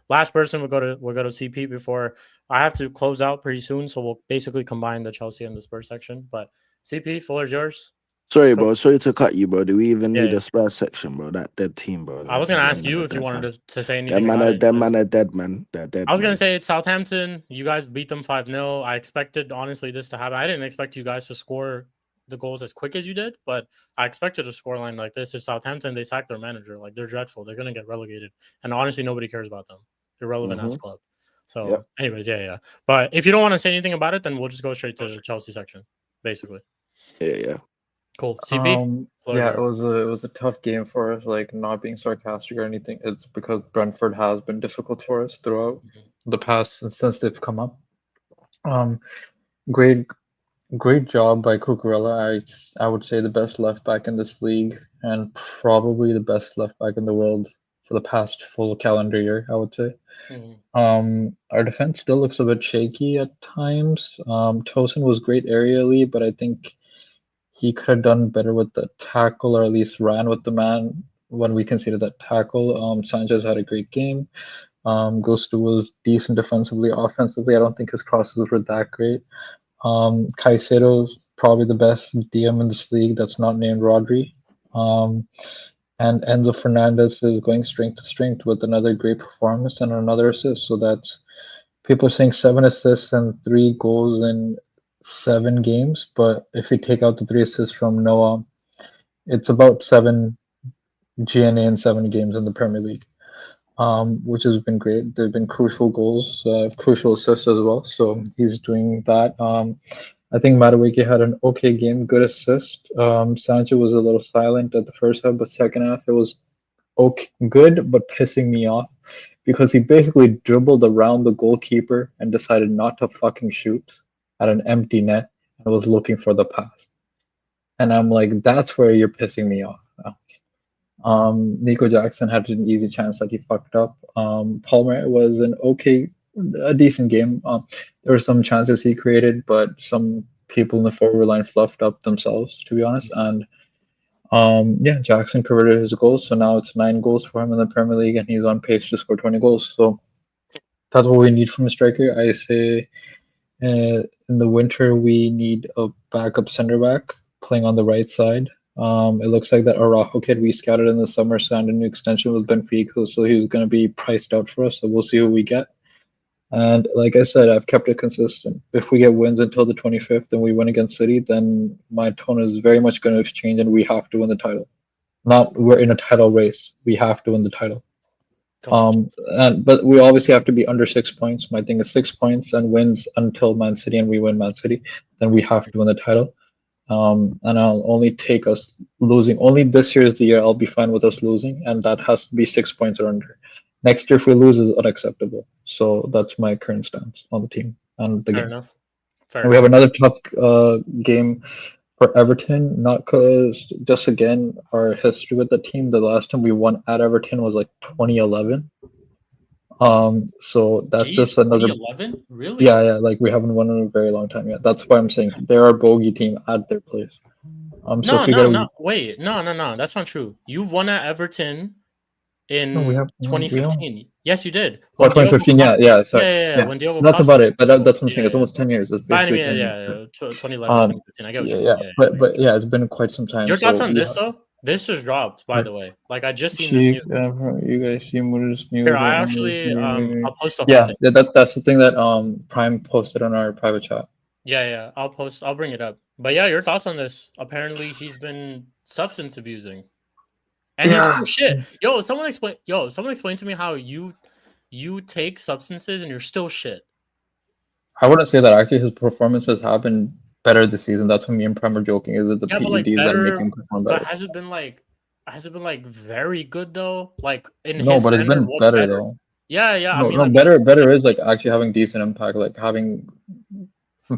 Speaker 1: Last person, we'll go to CP before I have to close out pretty soon. So we'll basically combine the Chelsea and the Spurs section. But CP, floor is yours.
Speaker 2: Sorry, bro. Sorry to cut you, bro. Do we even need
Speaker 1: Yeah.
Speaker 2: a Spurs section, bro? That dead team, bro.
Speaker 1: I was gonna ask you if you wanted to say anything about it.
Speaker 2: Them man are dead, man. They're dead.
Speaker 1: I was gonna say it's Southampton. You guys beat them 5-0. I expected honestly this to happen. I didn't expect you guys to score the goals as quick as you did, but I expected a scoreline like this. If Southampton, they sacked their manager, like they're dreadful. They're gonna get relegated, and honestly, nobody cares about them. They're irrelevant as club. So, anyways, yeah. But if you don't want to say anything about it, then we'll just go straight to the Chelsea section, basically.
Speaker 2: Yeah.
Speaker 1: Cool. CB?
Speaker 3: Yeah, it was a tough game for us, like not being sarcastic or anything. It's because Brentford has been difficult for us throughout the past since they've come up. Great job by Cucurella. I would say the best left back in this league and probably the best left back in the world for the past full calendar year, I would say. Our defense still looks a bit shaky at times. Tosin was great aerially, but I think he could have done better with the tackle, or at least ran with the man when we conceded that tackle. Sanchez had a great game. Gusto was decent defensively. Offensively, I don't think his crosses were that great. Caicedo's probably the best DM in this league that's not named Rodri. And Enzo Fernandez is going strength to strength with another great performance and another assist. So that's, people are saying 7 assists and 3 goals in 7 games. But if you take out the 3 assists from Noah, it's about 7 GNA in 7 games in the Premier League, which has been great. There have been crucial goals, crucial assists as well. So he's doing that. I think Madueke had an okay game, good assist. Sancho was a little silent at the first half, but second half it was okay, good, but pissing me off because he basically dribbled around the goalkeeper and decided not to fucking shoot at an empty net and was looking for the pass. And I'm like, that's where you're pissing me off. Nico Jackson had an easy chance that he fucked up. Palmer was a decent game. There were some chances he created, but some people in the forward line fluffed up themselves, to be honest. And Jackson converted his goals, so now it's 9 goals for him in the Premier League, and he's on pace to score 20 goals. So that's what we need from a striker. I say in the winter we need a backup center back playing on the right side. It looks like that Araujo kid we scouted in the summer signed a new extension with Benfica, so he's going to be priced out for us. So we'll see who we get. And like I said, I've kept it consistent. If we get wins until the 25th and we win against City, then my tone is very much going to exchange, and we have to win the title. Not we're in a title race. We have to win the title. But we obviously have to be under 6 points. My thing is 6 points and wins until Man City, and we win Man City. Then we have to win the title. And I'll only take us losing. Only this year is the year I'll be fine with us losing, and that has to be 6 points or under. Next year, if we lose, is unacceptable. So that's my current stance on the team and the game.
Speaker 1: Enough.
Speaker 3: We have another tough game for Everton, not because just again our history with the team. The last time we won at Everton was like 2011. So that's just another
Speaker 1: 2011? Really?
Speaker 3: Yeah, like we haven't won in a very long time yet. That's why I'm saying they're our bogey team at their place.
Speaker 1: No. Wait, no. That's not true. You've won at Everton in 2015. Yes, you did.
Speaker 3: 2015. Sorry.
Speaker 1: When Diogo
Speaker 3: that's
Speaker 1: Costa,
Speaker 3: about it. But that's what I'm saying. It's almost 10 years. It's basically 10 years.
Speaker 1: 2011, 2015. I get what you mean.
Speaker 3: But it's been quite some time.
Speaker 1: Your thoughts on this though? This just dropped, by the way. Like I just seen this news.
Speaker 3: You guys see what is new?
Speaker 1: Here, I actually I'll post the
Speaker 3: whole thing. That's the thing that Prime posted on our private chat.
Speaker 1: Yeah. I'll bring it up. But yeah, your thoughts on this? Apparently, he's been substance abusing, and he's still shit. Someone explain to me how you take substances and you're still shit.
Speaker 3: I wouldn't say that. Actually, his performances have been better this season. That's what me and Prem are joking. Is it the PEDs that make him perform better?
Speaker 1: But has it been like very good though? Like in
Speaker 3: no, but it's been better though.
Speaker 1: Yeah.
Speaker 3: No, better is like actually having decent impact, like having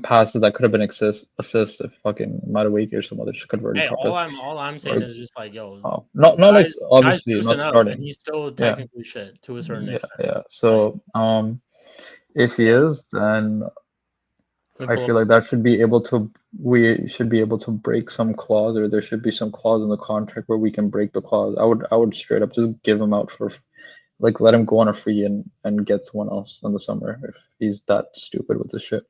Speaker 3: passes that could have been assists if fucking Madueke or some other shit could have already
Speaker 1: Hey,
Speaker 3: caught
Speaker 1: all I'm saying is just like, yo,
Speaker 3: not like
Speaker 1: guys
Speaker 3: obviously
Speaker 1: juicing
Speaker 3: not
Speaker 1: up,
Speaker 3: starting.
Speaker 1: and he's still
Speaker 3: Yeah.
Speaker 1: technically shit to a certain
Speaker 3: Yeah,
Speaker 1: extent.
Speaker 3: yeah. So if he is, then
Speaker 1: Let me
Speaker 3: I
Speaker 1: pull
Speaker 3: feel
Speaker 1: up-
Speaker 3: like we should be able to break some clause, or there should be some clause in the contract where we can break the clause. I would straight up just give him out for, like, let him go on a free and get someone else in the summer if he's that stupid with this shit.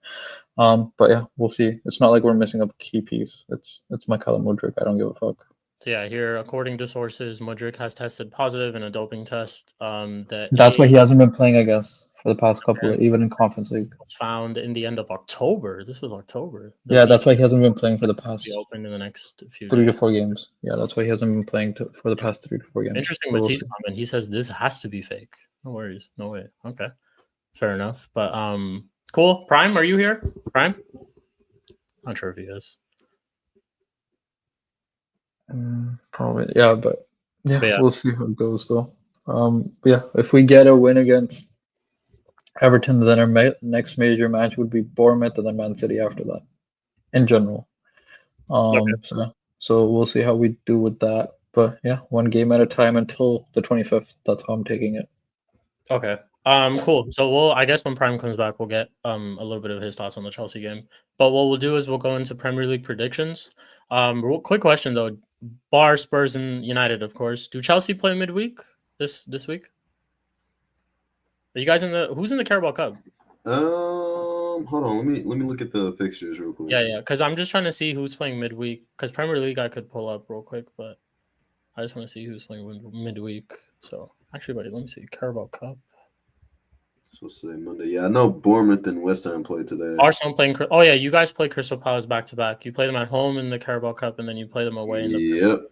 Speaker 3: But yeah, we'll see. It's not like we're missing a key piece. It's Mikhailo Mudryk. I don't give a fuck.
Speaker 1: So yeah, here according to sources, Mudryk has tested positive in a doping test.
Speaker 3: That's why he hasn't been playing, I guess, for the past couple of,
Speaker 1: and
Speaker 3: even in Conference League.
Speaker 1: was found in the end of October. This was October.
Speaker 3: Yeah, that's why he hasn't been playing for the past
Speaker 1: Be opened in the next few
Speaker 3: 3 to
Speaker 1: days.
Speaker 3: 4 games. Yeah, that's why he hasn't been playing for the past 3 to 4 games.
Speaker 1: Interesting,
Speaker 3: So
Speaker 1: but
Speaker 3: we'll
Speaker 1: he's
Speaker 3: see.
Speaker 1: comment. He says this has to be fake. No worries, no way. Okay, fair enough. But cool. Prime, are you here? Prime? Not sure if he is.
Speaker 3: Probably, yeah, but
Speaker 1: yeah.
Speaker 3: we'll see how it goes though. But yeah, if we get a win against Everton, then our next major match would be Bournemouth and then Man City after that. In general, so we'll see how we do with that. But yeah, one game at a time until the 25th. That's how I'm taking it.
Speaker 1: Okay. Cool. So I guess when Prime comes back, we'll get a little bit of his thoughts on the Chelsea game. But what we'll do is we'll go into Premier League predictions. Real quick question though. Bar Spurs and United, of course. Do Chelsea play midweek this week? Are you guys who's in the Carabao Cup?
Speaker 4: Hold on. Let me look at the fixtures real quick.
Speaker 1: Yeah. Because I'm just trying to see who's playing midweek. Because Premier League I could pull up real quick, but I just want to see who's playing midweek. So actually, wait, let me see. Carabao Cup.
Speaker 4: So say Monday. Yeah, I know Bournemouth and West Ham play today.
Speaker 1: Arsenal playing. Oh yeah, you guys play Crystal Palace back to back. You play them at home in the Carabao Cup, and then you play them away in the.
Speaker 4: Yep.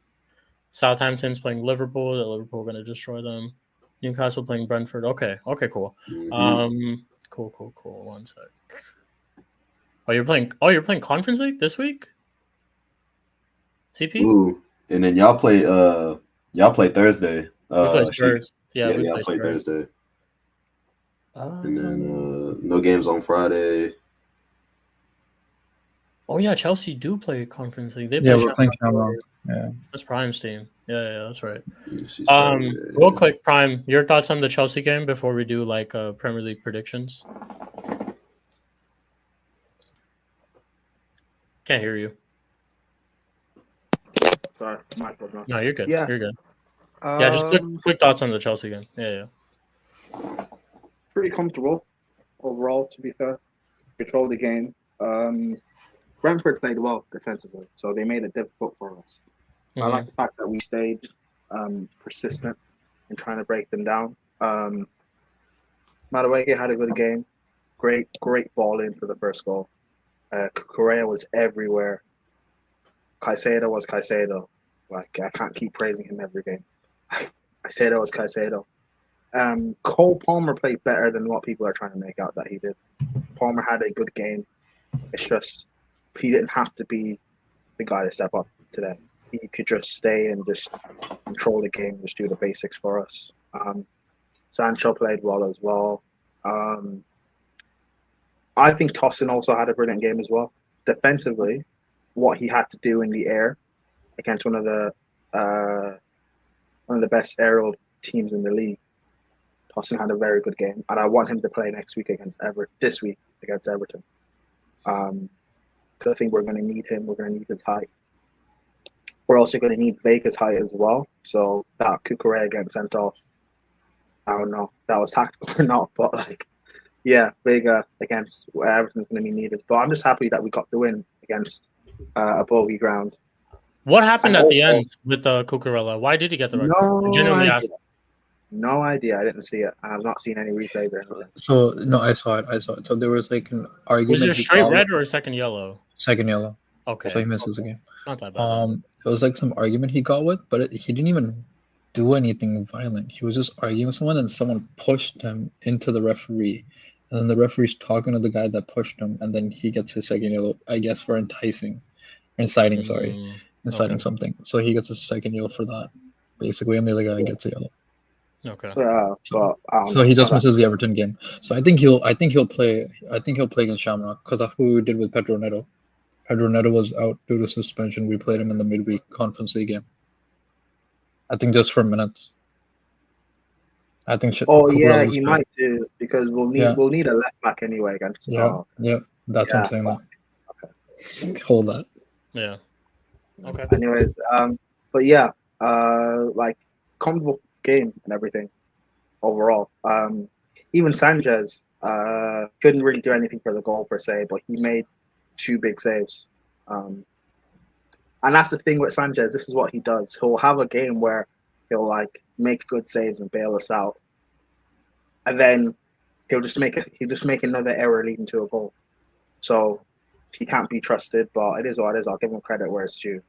Speaker 1: Southampton's playing Liverpool. Liverpool going to destroy them. Newcastle playing Brentford. Okay, cool.
Speaker 4: Mm-hmm.
Speaker 1: Cool. 1 sec. Oh, you're playing Conference League this week? CP?
Speaker 4: Ooh, and then y'all play Thursday.
Speaker 1: We play Spurs.
Speaker 4: Yeah, y'all play Thursday. And then no games on Friday.
Speaker 1: Oh yeah, Chelsea do play Conference League.
Speaker 3: We're playing Shamrock. Yeah,
Speaker 1: that's Prime's team. Yeah, that's right.
Speaker 4: Saturday.
Speaker 1: Real quick, Prime, your thoughts on the Chelsea game before we do like Premier League predictions? Can't hear you.
Speaker 5: Sorry, mic was not.
Speaker 1: No, you're good.
Speaker 5: Yeah.
Speaker 1: You're good. Yeah, just quick thoughts on the Chelsea game. Yeah.
Speaker 5: Pretty comfortable overall, to be fair. Control the game. Brentford played well defensively, so they made it difficult for us.
Speaker 1: Mm-hmm.
Speaker 5: I like the fact that we stayed persistent in trying to break them down. Madueke had a good game. Great ball in for the first goal. Correa was everywhere. Caicedo was Caicedo. Like, I can't keep praising him every game. Caicedo was Caicedo. Cole Palmer played better than what people are trying to make out that he did. Palmer had a good game. It's just he didn't have to be the guy to step up today. He could just stay and just control the game, just do the basics for us. Sancho played well as well. I think Tosin also had a brilliant game as well. Defensively, what he had to do in the air against one of the best aerial teams in the league. Tosin had a very good game, and I want him to play this week against Everton. Because I think we're going to need him. We're going to need his height. We're also going to need Vega's height as well. So that Cucurella getting sent off, I don't know if that was tactical or not, but Vega against Everton's going to be needed. But I'm just happy that we got the win against a bogey ground.
Speaker 1: What happened at the end with Cucurella? Why did he get the red card? Genuinely asked.
Speaker 5: No idea. I didn't see it. I've not seen any replays or anything.
Speaker 3: So no, I saw it. So there was like an argument.
Speaker 1: Was it a straight red or a second yellow?
Speaker 3: Second yellow.
Speaker 1: Okay.
Speaker 3: So he misses the game.
Speaker 1: Not that bad.
Speaker 3: It was like some argument he got with, but he didn't even do anything violent. He was just arguing with someone, and someone pushed him into the referee, and then the referee's talking to the guy that pushed him, and then he gets his second yellow, I guess, for inciting something. So he gets a second yellow for that, basically, and the other guy gets a yellow.
Speaker 1: Okay.
Speaker 5: But I don't
Speaker 3: So
Speaker 5: know.
Speaker 3: he
Speaker 5: It's
Speaker 3: just
Speaker 5: not
Speaker 3: misses the Everton game. So I think he'll play against Shamrock because that's what we did with Pedro Neto. Pedro Neto was out due to suspension. We played him in the midweek Conference League game. I think just for minutes. I think.
Speaker 5: Oh yeah,
Speaker 3: Cucurella was
Speaker 5: he
Speaker 3: good.
Speaker 5: might do because we'll need a left back anyway against.
Speaker 3: Yeah. That's what I'm saying.
Speaker 5: fuck.
Speaker 3: Okay. Hold that.
Speaker 1: Yeah. Okay.
Speaker 5: Anyways, but yeah, like comfortable game and everything overall. Even Sanchez couldn't really do anything for the goal per se, but he made 2 big saves. And that's the thing with Sanchez. This is what he does. He'll have a game where he'll like make good saves and bail us out, and then he'll just make another error leading to a goal. So he can't be trusted, but it is what it is. I'll give him credit where it's due.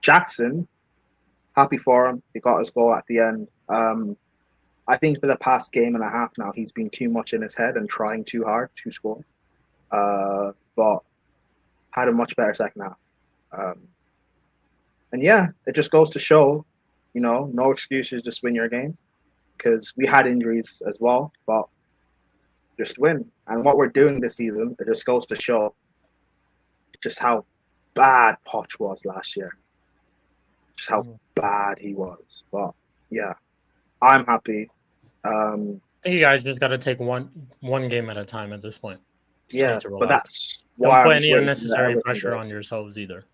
Speaker 5: Jackson, happy for him. He got his goal at the end. I think for the past game and a half now, he's been too much in his head and trying too hard to score. But had a much better second half. And yeah, it just goes to show, no excuses, just win your game. Because we had injuries as well, but just win. And what we're doing this season, it just goes to show just how bad Poch was last year. Just how bad he was. But yeah, I'm happy.
Speaker 1: I think you guys just got to take one game at a time at this point.
Speaker 5: Yeah, but that's
Speaker 1: don't
Speaker 5: why
Speaker 1: put
Speaker 5: I'm
Speaker 1: any unnecessary pressure on yourselves either.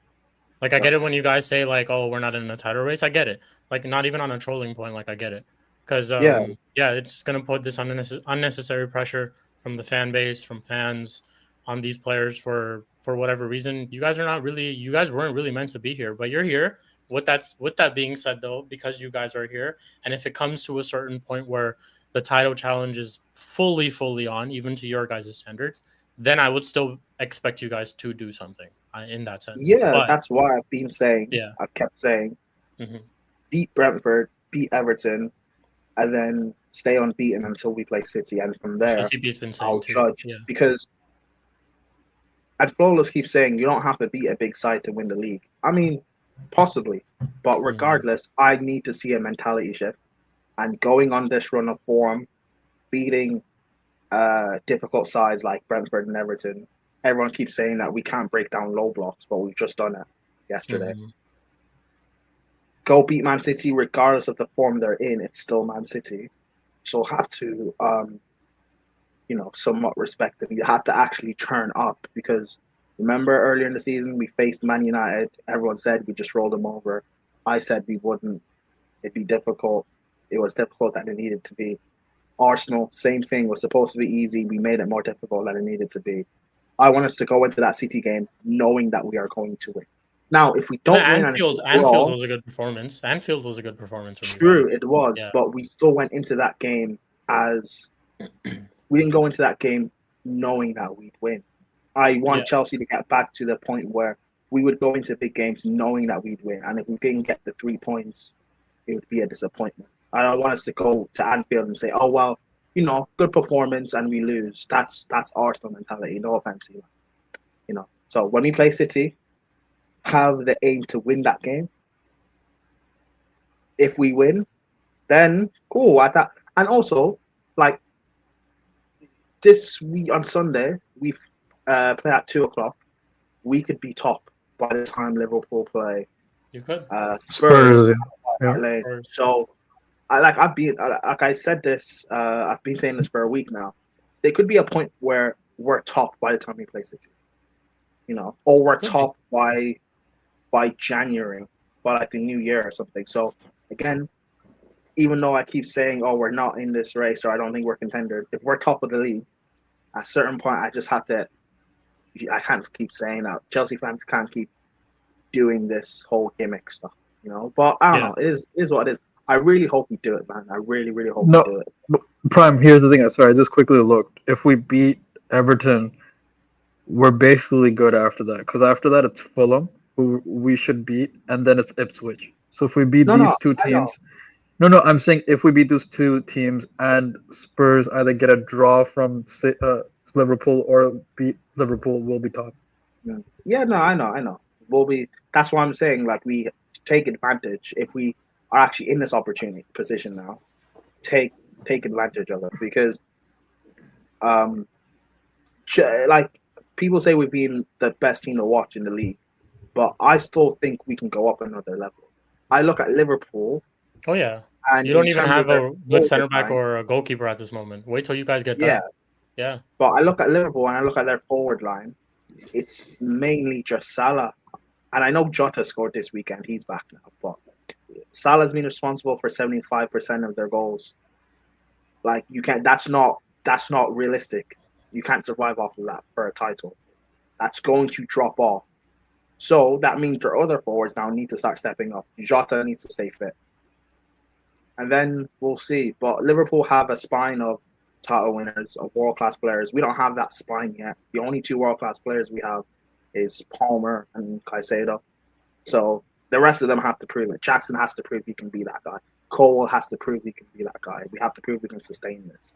Speaker 1: Like, I get it when you guys say, like, oh, we're not in a title race. I get it. Like, not even on a trolling point. Like, I get it. Because, it's going to put this unnecessary pressure from the fan base, from fans on these players for whatever reason. You guys weren't really meant to be here, but you're here. With that being said, though, because you guys are here, and if it comes to a certain point where the title challenge is fully on, even to your guys' standards, then I would still expect you guys to do something in that sense.
Speaker 5: Yeah,
Speaker 1: but
Speaker 5: that's why I've been saying.
Speaker 1: Yeah,
Speaker 5: I've kept saying, beat Brentford, beat Everton, and then stay unbeaten until we play City, and from there
Speaker 1: CCP's been saying
Speaker 5: I'll
Speaker 1: too.
Speaker 5: judge.
Speaker 1: Yeah.
Speaker 5: Because and Flawless keeps saying you don't have to beat a big side to win the league. I mean, possibly, but regardless, I need to see a mentality shift. And going on this run of form, beating difficult sides like Brentford and Everton, everyone keeps saying that we can't break down low blocks, but we've just done it yesterday. Go beat Man City, regardless of the form they're in, it's still Man City. So have to, somewhat respect them. You have to actually turn up because remember earlier in the season, we faced Man United. Everyone said we just rolled them over. I said we wouldn't. It'd be difficult. It was difficult than it needed to be. Arsenal, same thing. Was supposed to be easy. We made it more difficult than it needed to be. I want us to go into that City game knowing that we are going to win. Now, if we don't win,
Speaker 1: Anfield was a good performance. Anfield was a good performance.
Speaker 5: True, it was, but we still went into that game as we didn't go into that game knowing that we'd win. I want Chelsea to get back to the point where we would go into big games knowing that we'd win, and if we didn't get the 3 points, it would be a disappointment. I don't want us to go to Anfield and say, "Oh well, good performance," and we lose. That's Arsenal mentality. No offense, So when we play City, have the aim to win that game. If we win, then cool. And also, like this week on Sunday, we play at 2:00. We could be top by the time Liverpool play.
Speaker 1: You could.
Speaker 3: Spurs.
Speaker 5: Yeah. So, like I said this. I've been saying this for a week now. There could be a point where we're top by the time we play City. Or we're top by January, by like the new year or something. So again, even though I keep saying, "Oh, we're not in this race," or "I don't think we're contenders," if we're top of the league, at a certain point, I just have to. I can't keep saying that. Chelsea fans can't keep doing this whole gimmick stuff, But I don't know. It is what it is. I really hope we do it, man. I really, really hope we do it.
Speaker 3: Prime, here's the thing. Sorry, I just quickly looked. If we beat Everton, we're basically good after that. Because after that, it's Fulham, who we should beat, and then it's Ipswich. So if we beat these two teams... No, I'm saying if we beat those two teams and Spurs either get a draw from Liverpool or beat Liverpool, we'll be top.
Speaker 5: Yeah, no, I know. We'll be. That's why I'm saying, like, we take advantage. If we are actually in this opportunity position now. Take advantage of it because, like people say, we've been the best team to watch in the league, but I still think we can go up another level. I look at Liverpool.
Speaker 1: Oh yeah,
Speaker 5: And
Speaker 1: you don't
Speaker 5: in
Speaker 1: even
Speaker 5: terms
Speaker 1: have
Speaker 5: of their
Speaker 1: a good
Speaker 5: forward
Speaker 1: center back
Speaker 5: line,
Speaker 1: or a goalkeeper at this moment. Wait till you guys get
Speaker 5: yeah.
Speaker 1: that. Yeah.
Speaker 5: But I look at Liverpool and I look at their forward line. It's mainly just Salah. And I know Jota scored this weekend. He's back now. But Salah's been responsible for 75% of their goals. Like you can't that's not realistic. You can't survive off of that for a title. That's going to drop off. So that means your other forwards now need to start stepping up. Jota needs to stay fit. And then we'll see. But Liverpool have a spine of title winners, of world-class players. We don't have that spine yet. The only two world-class players we have is Palmer and Caicedo. So the rest of them have to prove it. Jackson has to prove he can be that guy. Cole has to prove he can be that guy. We have to prove we can sustain this.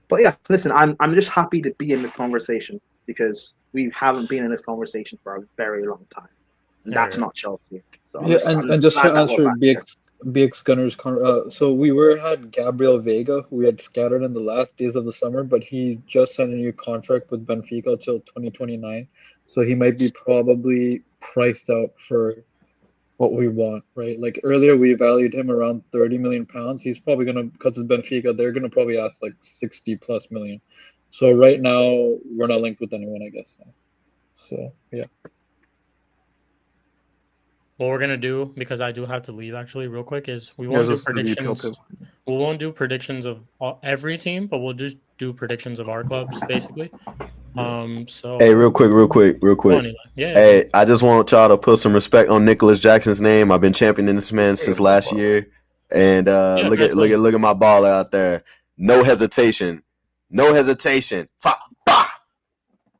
Speaker 5: But yeah, listen, I'm just happy to be in this conversation because we haven't been in this conversation for a very long time. And that's not Chelsea. So
Speaker 3: and just to answer BX Gunner's so we had Gabriel Vega, who we had scattered in the last days of the summer, but he just signed a new contract with Benfica till 2029. So he might be probably priced out for what we want, right? Like earlier we valued him around 30 million pounds. He's probably gonna, because it's Benfica, they're gonna probably ask like 60 plus million. So right now we're not linked with anyone, I guess. So yeah.
Speaker 1: What we're gonna do, because I do have to leave actually real quick, is we won't do predictions. We won't do predictions of every team, but we'll just do predictions of our clubs basically. So
Speaker 4: hey, real quick.
Speaker 1: Yeah.
Speaker 4: Hey, I just want y'all to put some respect on Nicholas Jackson's name. I've been championing this man since last year, and look at my baller out there. No hesitation.
Speaker 1: Credit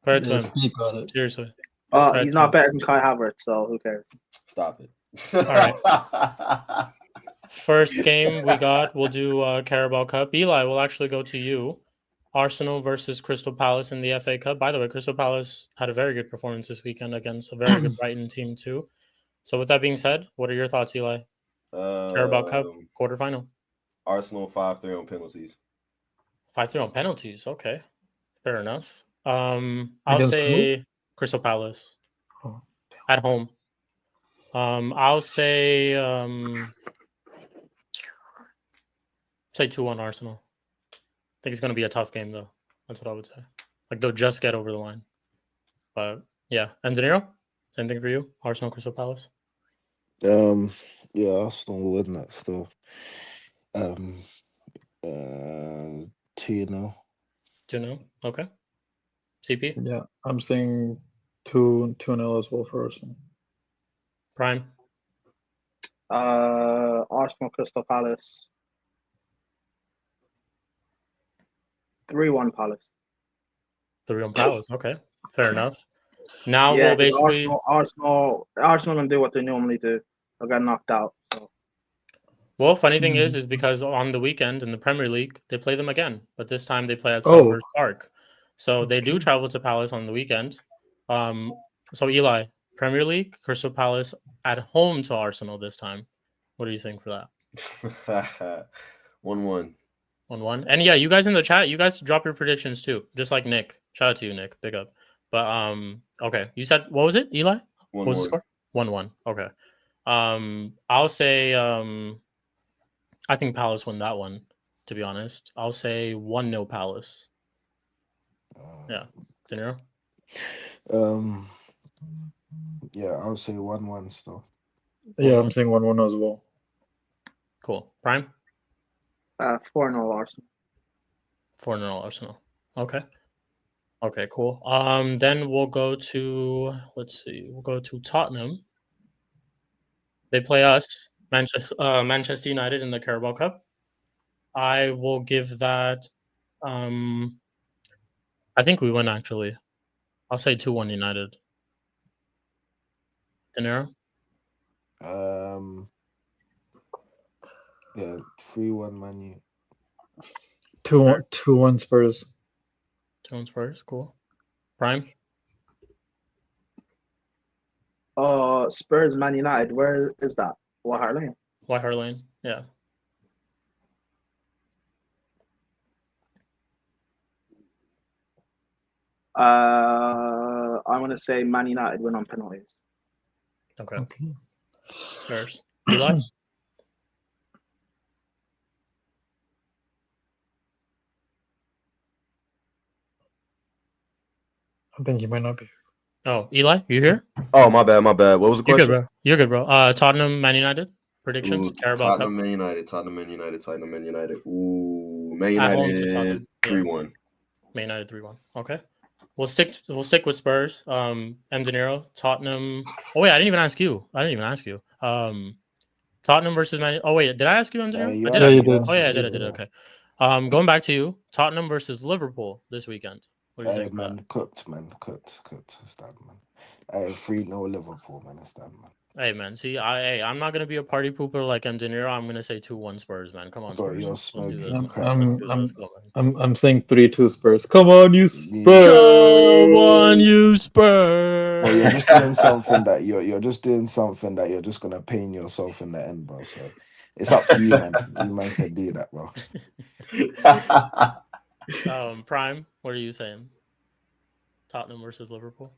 Speaker 1: to him. Seriously.
Speaker 5: He's not better than Kai Havertz, so who cares?
Speaker 4: Stop it.
Speaker 1: All right. First game we'll do Carabao Cup. Eli, we'll actually go to you. Arsenal versus Crystal Palace in the FA Cup. By the way, Crystal Palace had a very good performance this weekend against a very good Brighton team too. So with that being said, what are your thoughts, Eli? Carabao Cup quarterfinal.
Speaker 4: Arsenal 5-3 on penalties.
Speaker 1: 5-3 on penalties. Okay, fair enough. I'll say Crystal Palace at home. I'll say 2-1 Arsenal. I think it's going to be a tough game though. That's what I would say. Like they'll just get over the line. But yeah, and De Niro, same thing for you. Arsenal, Crystal Palace.
Speaker 2: Yeah, Arsenal will win that still. 2-0.
Speaker 1: 2-0. Okay. CP.
Speaker 3: Yeah, I'm saying 2-0 as well for Arsenal.
Speaker 1: Prime.
Speaker 5: Arsenal, Crystal Palace. 3-1 Palace.
Speaker 1: 3-1 Palace. Okay, fair enough. Now we'll basically
Speaker 5: Arsenal gonna do what they normally do. They'll get knocked out. So.
Speaker 1: Well, funny thing is because on the weekend in the Premier League they play them again, but this time they play at Selhurst Park. So they do travel to Palace on the weekend. So Eli, Premier League, Crystal Palace at home to Arsenal this time. What do you think for
Speaker 4: that? 1-1.
Speaker 1: 1-1. And yeah, you guys in the chat, you guys drop your predictions too, just like Nick. Shout out to you, Nick. Big up. But okay. You said what was it, Eli?
Speaker 4: 1-1.
Speaker 1: What was the score? 1-1. Okay. I'll say I think Palace win that one, to be honest. I'll say 1-0 Palace. Yeah. De Niro?
Speaker 2: Yeah, I'll say 1-1 still.
Speaker 3: Yeah, I'm saying 1-1 as well.
Speaker 1: Cool. Prime?
Speaker 5: 4-0 Arsenal.
Speaker 1: 4-0 Arsenal. Okay. Okay, cool. Then we'll go to Tottenham. They play us, Manchester United in the Carabao Cup. I will give that I think we win actually. I'll say 2-1 United. De Niro?
Speaker 2: Yeah, 3-1 Man U.
Speaker 3: 2-1 Spurs.
Speaker 1: 2-1 Spurs, cool. Prime?
Speaker 5: Spurs Man United. Where is that? What Harlem?
Speaker 1: White Hart Lane. Yeah.
Speaker 5: I'm gonna say Man United win on penalties.
Speaker 1: Okay. First, Eli.
Speaker 3: I think you might not be.
Speaker 1: Oh, Eli, you here?
Speaker 4: Oh, my bad. What was the
Speaker 1: You're good,
Speaker 4: question?
Speaker 1: bro. You're good, bro. Tottenham, Man United predictions.
Speaker 4: Ooh,
Speaker 1: Carabao Cup
Speaker 4: Tottenham, Man United. Tottenham, Man United. Tottenham, Man United. Ooh, Man
Speaker 1: at home to
Speaker 4: United
Speaker 1: Tottenham. Yeah.
Speaker 4: 3-1.
Speaker 1: Man United 3-1. Okay. We'll stick with Spurs. M. De Niro, Tottenham. Oh wait, I didn't even ask you. Tottenham versus Man. Oh wait, did I ask you, M. De Niro?
Speaker 2: You
Speaker 1: I did
Speaker 2: asked
Speaker 1: ask
Speaker 3: you
Speaker 1: you.
Speaker 3: did.
Speaker 1: Oh yeah, I
Speaker 2: Yeah.
Speaker 1: did. Okay. Going back to you. Tottenham versus Liverpool this weekend. What do you
Speaker 2: Hey,
Speaker 1: think?
Speaker 2: man, cooked. It's done, man. Hey, 3-0 Liverpool, man. It's done, man.
Speaker 1: Hey man, see, I'm not gonna be a party pooper like M. De Niro. I'm gonna say 2-1 Spurs, man. Come on,
Speaker 2: Bro,
Speaker 1: Spurs.
Speaker 2: you're
Speaker 1: Let's do this,
Speaker 2: smoking
Speaker 1: man.
Speaker 2: crack.
Speaker 1: Let's go, man.
Speaker 3: I'm saying 3-2 Spurs. Come on, you Spurs.
Speaker 1: Come on, you Spurs.
Speaker 2: Bro, you're just doing something that you're just doing something that you're just gonna pain yourself in the end, bro. So it's up to you, man. You man can do that, bro.
Speaker 1: Prime, what are you saying? Tottenham versus Liverpool.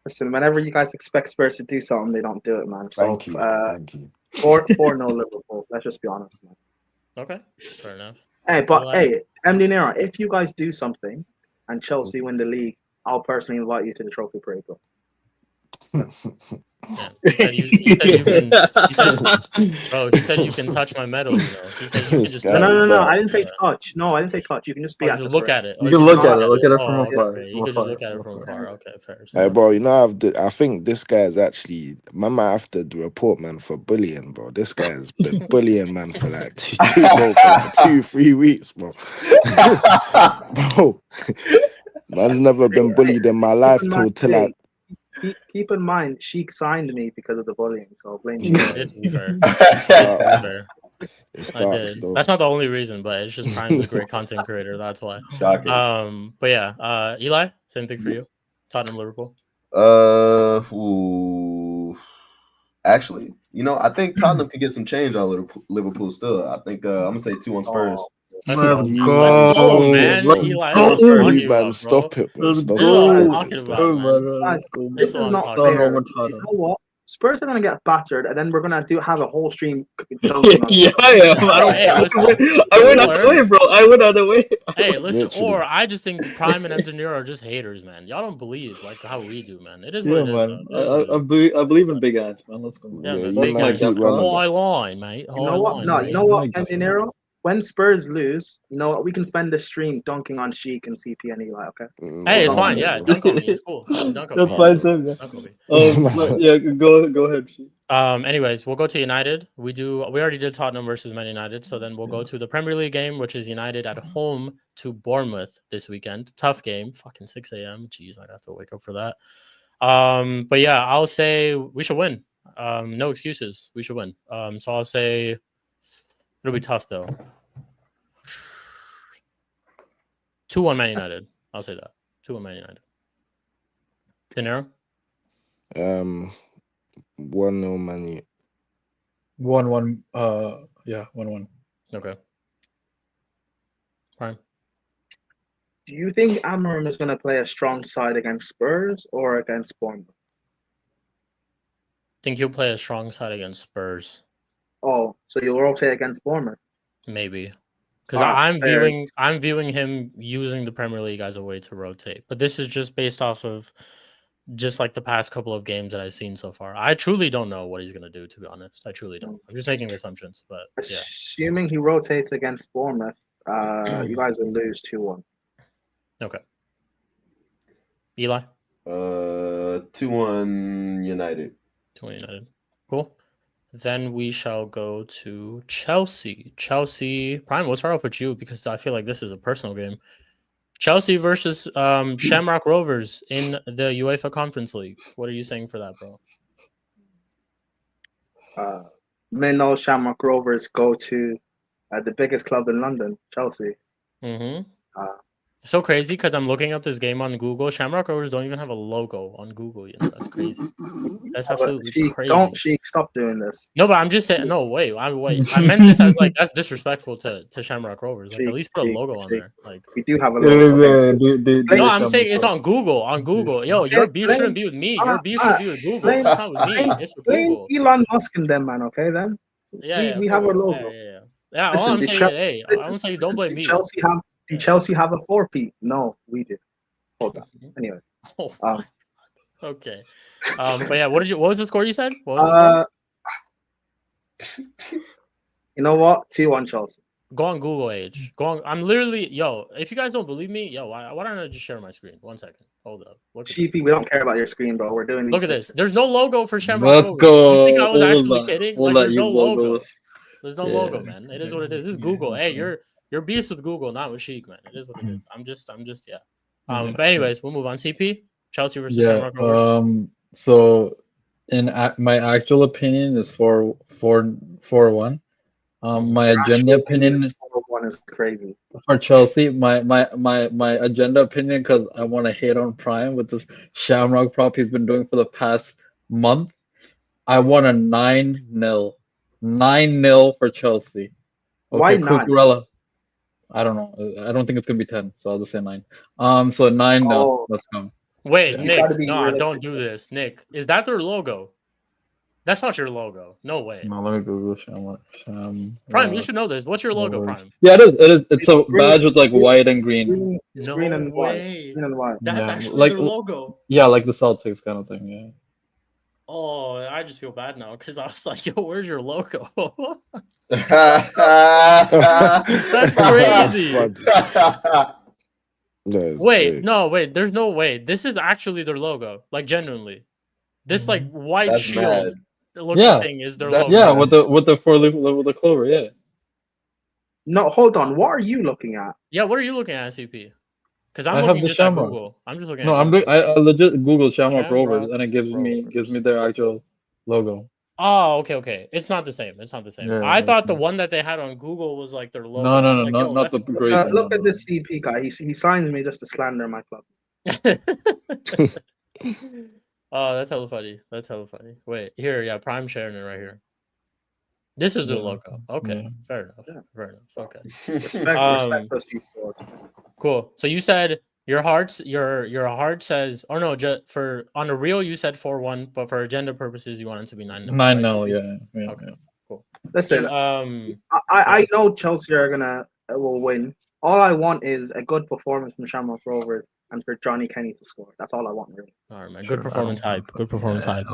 Speaker 5: Listen, whenever you guys expect Spurs to do something, they don't do it, man. So
Speaker 2: Thank you. Thank you.
Speaker 5: 4-0 Liverpool. Let's just be honest, man.
Speaker 1: Okay, fair enough.
Speaker 5: Hey, but hey, M. De Niro, if you guys do something and Chelsea win the league, I'll personally invite you to the trophy parade, bro.
Speaker 1: Yeah. He said you can. He said you can touch my medal. You know, he said you can just.
Speaker 5: No. I didn't say touch. No, I didn't say touch. You can just be at the
Speaker 1: look
Speaker 5: parade.
Speaker 1: at it.
Speaker 3: You can look at it. Look at it from
Speaker 1: Oh,
Speaker 3: afar.
Speaker 1: okay. You can just look at it from afar. Okay, fair.
Speaker 2: Hey, bro, you know I think this guy's actually man might have to report man for bullying, bro. This guy's been bullying man for like 2-3 weeks, bro. Bro, man's never been bullied in my life till I.
Speaker 5: Keep in mind, Sheik signed me because of the bullying, so blame you.
Speaker 1: I did, to be fair.
Speaker 2: It's
Speaker 1: I did. That's not the only reason, but it's just Prime's a great content creator. That's why.
Speaker 4: Shocking.
Speaker 1: But yeah, Eli, same thing for you. Tottenham, Liverpool.
Speaker 4: Actually, you know, I think Tottenham could get some change on Liverpool still. I think I'm gonna say 2-1 Spurs.
Speaker 1: Let's go, man. Eli, this is what I'm talking about,
Speaker 2: stop it, bro.
Speaker 1: This is what I'm talking about, man.
Speaker 5: This is not fair. You know what? Spurs are gonna get battered, and then we're gonna have a whole stream.
Speaker 3: Yeah, I went either way, bro. I went either way.
Speaker 1: Hey, listen, or I just think Prime and Engineer are just haters, man. Y'all don't believe like how we do, man. It is what it is.
Speaker 3: Man. I believe in big ass, man. Let's go.
Speaker 1: Yeah, man.
Speaker 3: Big ass.
Speaker 1: High line, mate.
Speaker 5: You know what? No, you know what, Engineer? When Spurs lose, you know what? We can spend this stream dunking on Sheik and CP and Eli, okay?
Speaker 1: Hey, it's fine. Yeah, dunk on me. It's cool.
Speaker 3: That's fine, too. Yeah, go ahead, Sheik.
Speaker 1: Anyways, we'll go to United. We already did Tottenham versus Man United, so then we'll go to the Premier League game, which is United at home to Bournemouth this weekend. Tough game, fucking 6 a.m. Jeez, I'd have to wake up for that. But yeah, I'll say we should win. No excuses. We should win. So I'll say it'll be tough though. 2-1 Man United. I'll say that. 2-1 Man United. Dinero?
Speaker 2: 1-0 Man U.
Speaker 3: 1-1. Yeah, 1-1.
Speaker 1: Okay. Prime.
Speaker 5: Do you think Amorim is going to play a strong side against Spurs or against Bournemouth?
Speaker 1: I think he'll play a strong side against Spurs.
Speaker 5: Oh, so you'll rotate against Bournemouth?
Speaker 1: Maybe. Because I'm viewing him using the Premier League as a way to rotate. But this is just based off of just like the past couple of games that I've seen so far. I truly don't know what he's going to do, to be honest. I truly don't. I'm just making assumptions. But yeah.
Speaker 5: Assuming he rotates against Bournemouth, you guys will lose 2-1.
Speaker 1: Okay. Eli?
Speaker 4: 2-1 United.
Speaker 1: 2-1 United. Cool. Then we shall go to Chelsea. Prime, we'll start off with you because I feel like this is a personal game. Chelsea versus Shamrock Rovers in the UEFA Conference League. What are you saying for that, bro?
Speaker 5: Men Shamrock Rovers go to the biggest club in London, Chelsea.
Speaker 1: Mm-hmm. So crazy because I'm looking up this game on Google. Shamrock Rovers don't even have a logo on Google yet. That's crazy. That's absolutely crazy.
Speaker 5: Sheik, stop doing this.
Speaker 1: No, but I'm just saying. No, wait. I meant this as like that's disrespectful to Shamrock Rovers. Like at least put a logo on there. Like
Speaker 5: we do have a logo.
Speaker 1: No, I'm saying it's on Google. On Google. Yo, your beef shouldn't be with me. Your beef should be with Google. It's not with me. It's with Google.
Speaker 5: Elon Musk and them, man. Okay, then.
Speaker 1: Yeah,
Speaker 5: we have a logo.
Speaker 1: Yeah.
Speaker 5: Listen,
Speaker 1: all I'm saying, hey, I don't say don't blame me.
Speaker 5: Did Chelsea have a 4P? No, we did. Hold on. Anyway.
Speaker 1: Okay. But yeah, what was the score you said? What was the
Speaker 5: score? You know what? 2-1 Chelsea.
Speaker 1: Go on Google Age. I'm literally if you guys don't believe me, why don't I just share my screen? 1 second. Hold up.
Speaker 5: GP, we don't care about your screen, bro. We're doing
Speaker 1: Look at this. There's no logo for Shamrock.
Speaker 3: Let's go.
Speaker 1: You think I was actually kidding?
Speaker 3: We'll
Speaker 1: there's no logo. There's no logo, man. It is what it is. This is Google. Hey, you're beast with Google, not with Sheik, man. It is what it is. I'm just But anyways, we'll move on. CP, Chelsea versus Shamrock Rovers.
Speaker 3: So in my actual opinion is 4-1. My agenda opinion
Speaker 5: 4-1 is crazy
Speaker 3: for Chelsea. My agenda opinion, because I want to hate on Prime with this Shamrock prop he's been doing for the past month. I want a 9-0. 9-0 for Chelsea. Okay,
Speaker 5: why not?
Speaker 3: Cucurella. I don't know. I don't think it's gonna be 10, so I'll just say 9. So 9-0. Let's go.
Speaker 1: Wait, Nick, no, don't do this. Nick, is that their logo? That's not your logo. No way.
Speaker 3: No, let me Google Shamrock.
Speaker 1: Prime, you should know this. What's your logo, Prime?
Speaker 3: Yeah, it is. It's a badge with like white and green.
Speaker 5: Green and white.
Speaker 1: That's actually their logo.
Speaker 3: Yeah, like the Celtics kind of thing. Yeah.
Speaker 1: Oh, I just feel bad now because I was like, yo, where's your logo? That's crazy. Wait, there's no way. This is actually their logo. Like genuinely. This like white shield looking thing is their logo.
Speaker 3: Yeah, with the four-leaf with the clover, yeah.
Speaker 5: No, hold on. What are you looking at?
Speaker 1: Yeah, what are you looking at, CP? Because I'm looking just at Google. I'm just looking at
Speaker 3: I legit Google Shamrock Rovers and it gives me their actual logo.
Speaker 1: Oh, okay. It's not the same. Yeah, I thought the one that they had on Google was like their logo.
Speaker 3: No, like, not the great.
Speaker 5: Look at this CP guy. He signs me just to slander my club.
Speaker 1: Oh, that's hella funny. Wait, here, yeah, Prime sharing it right here. This is their logo. Okay, fair enough. Okay.
Speaker 5: Respect those people.
Speaker 1: Cool. So you said your heart says, or no, just for on the real you said 4-1, but for agenda purposes you want it to be 9-0.
Speaker 3: 9-0, yeah.
Speaker 1: Okay, cool.
Speaker 5: Listen, I know Chelsea will win. All I want is a good performance from Shamrock Rovers and for Johnny Kenny to score. That's all I want, really.
Speaker 1: All right, man. Good performance hype. Good performance hype.